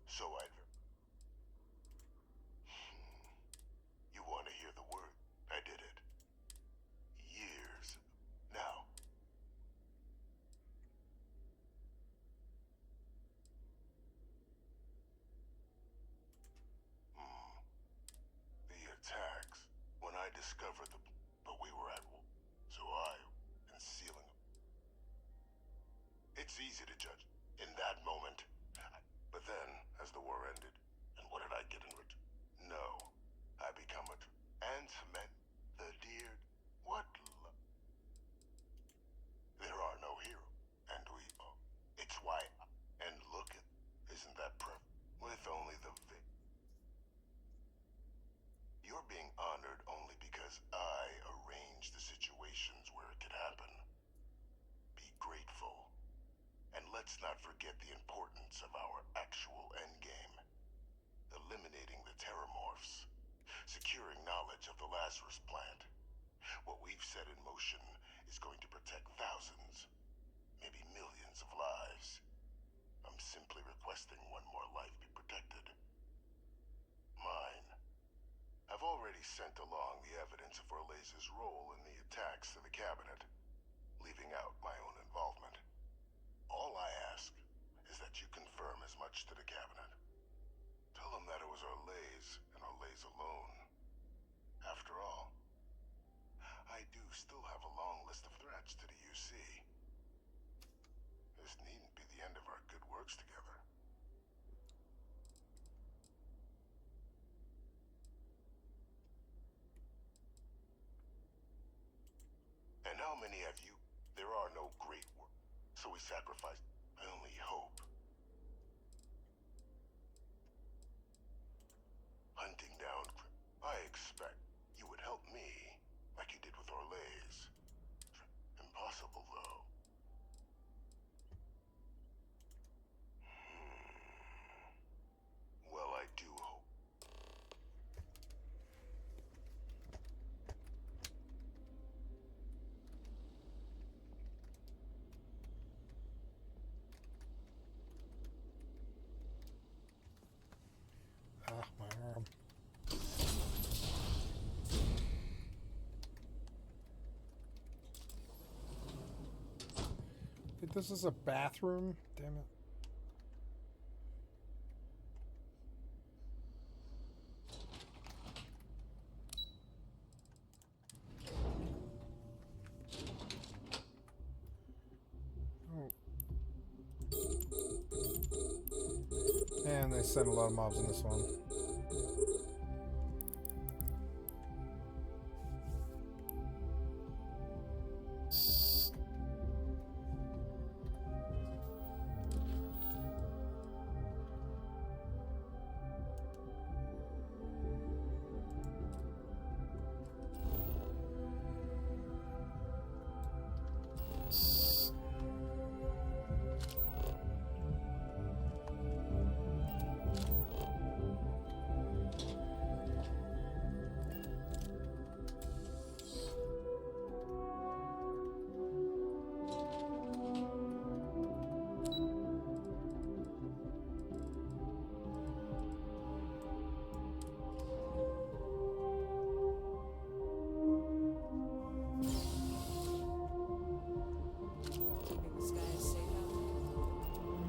So I'd... You want to hear the word? I did it. Years. Now. The attacks. When I discovered the... But we were at war. So I... concealing them. It's easy to judge. In that moment. But then, as the war ended, and what did I get in return? No. I become a... And cement the dear... What There are no heroes. And we... It's why... And look at... Isn't that with only the You're being honored only because I arranged the situations where it could happen. let's not forget the importance of our actual endgame. Eliminating the terramorphs. Securing knowledge of the Lazarus plant. What we've set in motion is going to protect thousands, maybe millions of lives. I'm simply requesting one more life be protected. Mine. I've already sent along the evidence of Orlez's role in the attacks to the cabinet, leaving out my own involvement. All I ask is that you confirm as much to the cabinet. Tell them that it was Orlez and Orlez alone. After all, I do still have a long list of threats to the UC. This needn't be the end of our good works together. And how many have you? There are no great work, so we sacrifice. I only hope. Hunting down. I expect you would help me, like you did with Orlez. Impossible, though. Well, I do hope. Ah, my arm. Wait, this is a bathroom? Damn it. Oh. And they sent a lot of mobs in this one. Keeping the skies safe out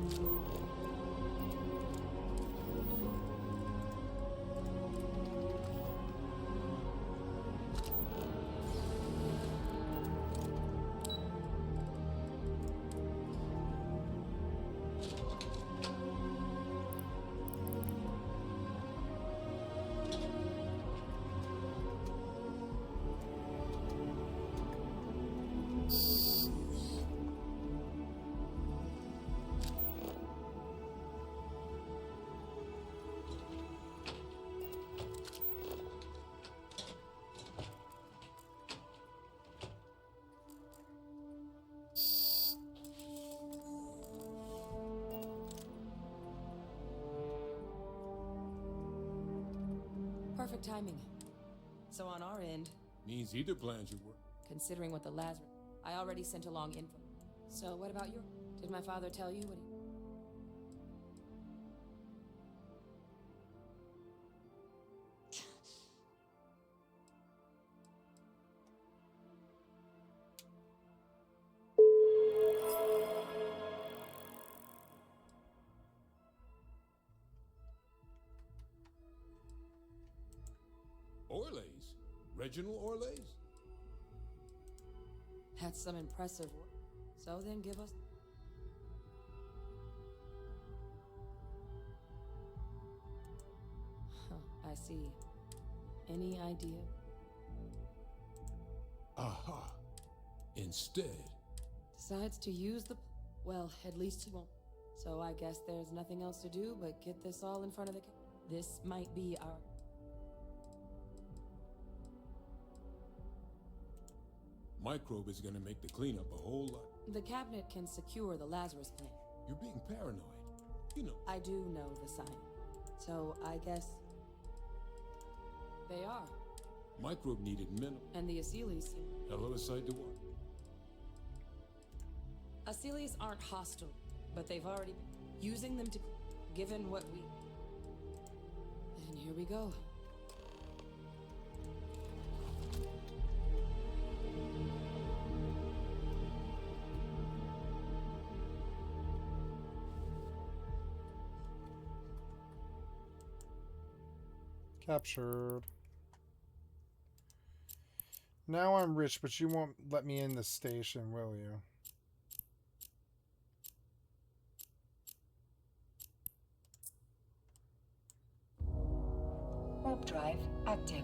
Perfect timing. So on our end, Means either plan should work. considering what the Lazarus, I already sent along info. So what about your? Did my father tell you what he? Orlez? Reginald Orlez? That's some impressive work. So then give us. Huh, I see. Any idea? Aha. Instead. Decides to use the. Well, at least he won't. So I guess there's nothing else to do but get this all in front of the. This might be our. Microbe is gonna make the cleanup a whole lot. The cabinet can secure the Lazarus plant. You're being paranoid. You know. I do know the sign. So I guess they are. Microbe needed minimal. And the Asylees. Hell of a sight to watch. Asylees aren't hostile, but they've already using them to given what we. And here we go. Captured. Now I'm rich, but you won't let me in the station, will you? Warp drive active.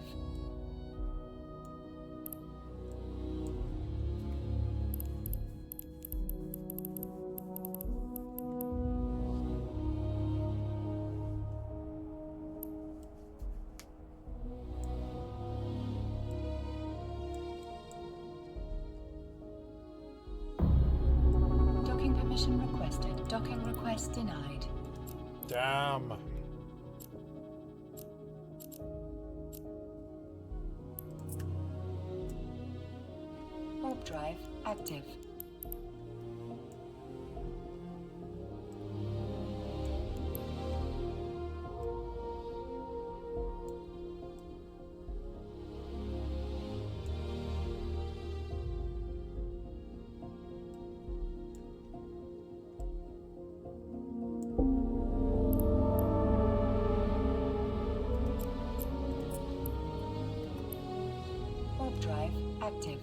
Docking permission requested. Docking request denied. Damn. Warp drive active. Warp drive active.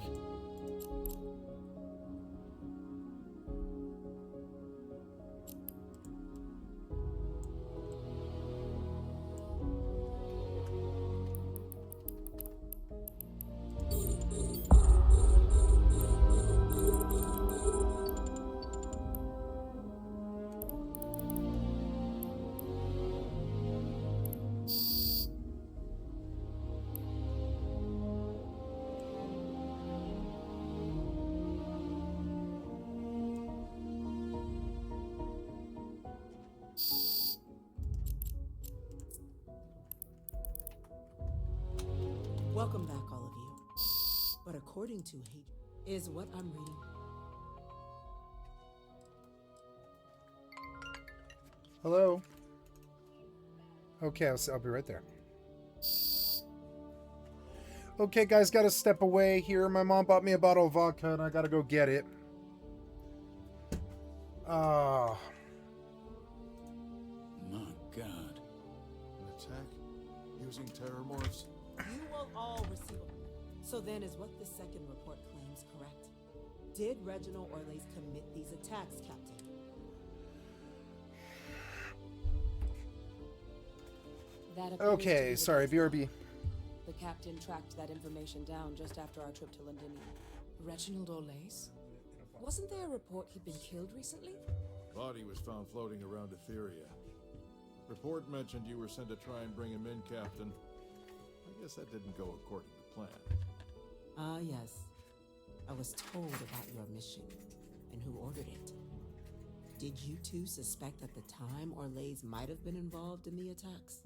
Welcome back, all of you. But according to Hate is what I'm reading. Hello? Okay, I'll be right there. Okay, guys, gotta step away here. My mom bought me a bottle of vodka, and I gotta go get it. My God. An attack using terror morphs. You will all receive. So then, is what the second report claims correct? Did Reginald Orlays commit these attacks, Captain? That appears Okay, to be sorry, the case. BRB. The captain tracked that information down just after our trip to London. Reginald Olays? Wasn't there a report he'd been killed recently? Body was found floating around Etheria. Report mentioned you were sent to try and bring him in, Captain. I guess that didn't go according to plan. Ah, yes. I was told about your mission and who ordered it. Did you two suspect at the time Orlays might have been involved in the attacks?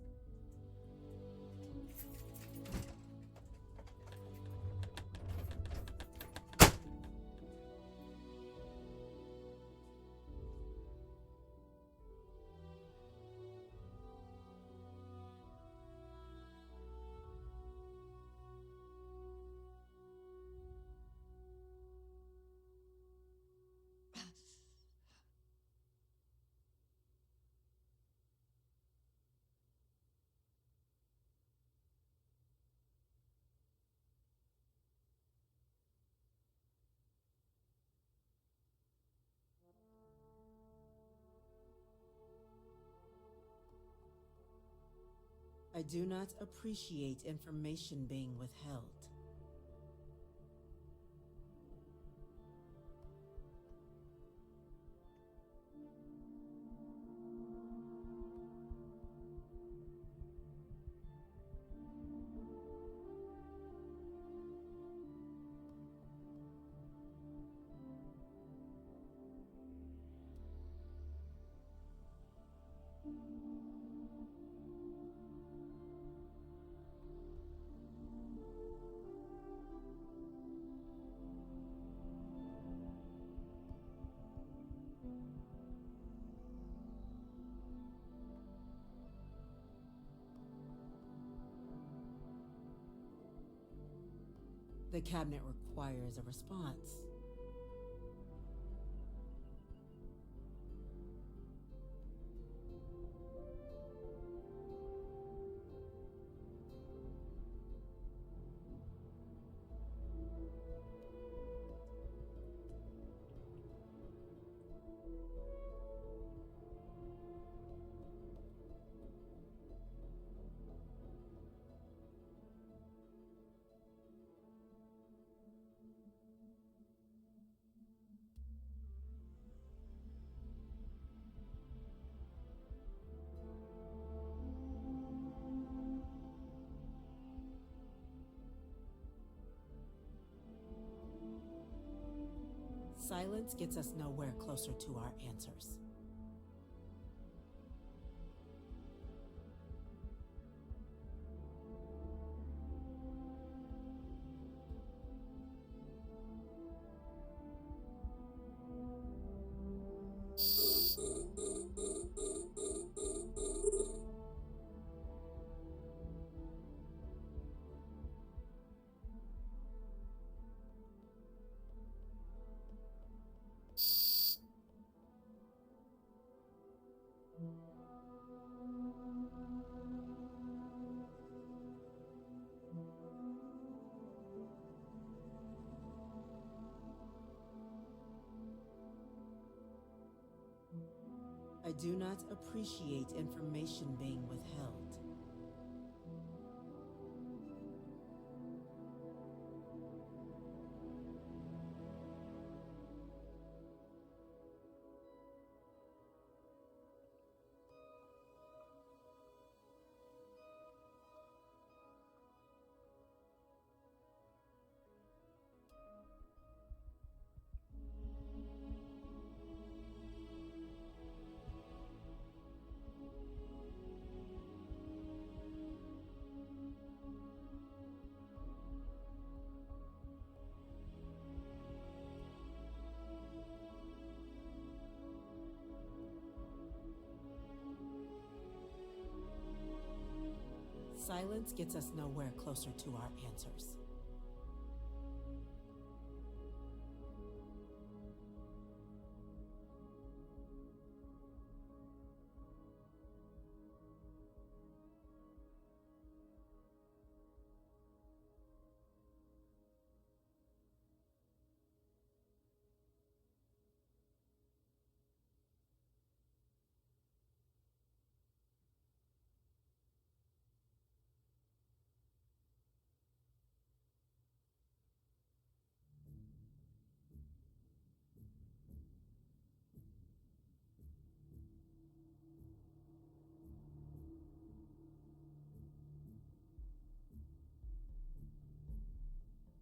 I do not appreciate information being withheld. The cabinet requires a response. Silence gets us nowhere closer to our answers. I do not appreciate information being withheld. Silence gets us nowhere closer to our answers.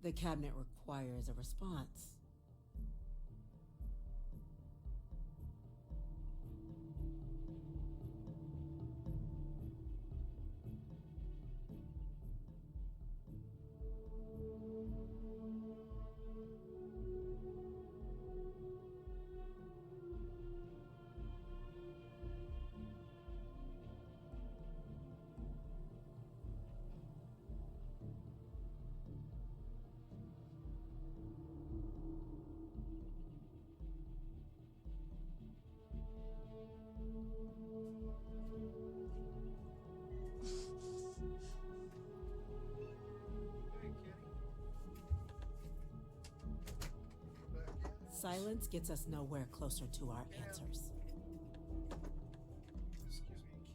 The cabinet requires a response. Silence gets us nowhere closer to our answers.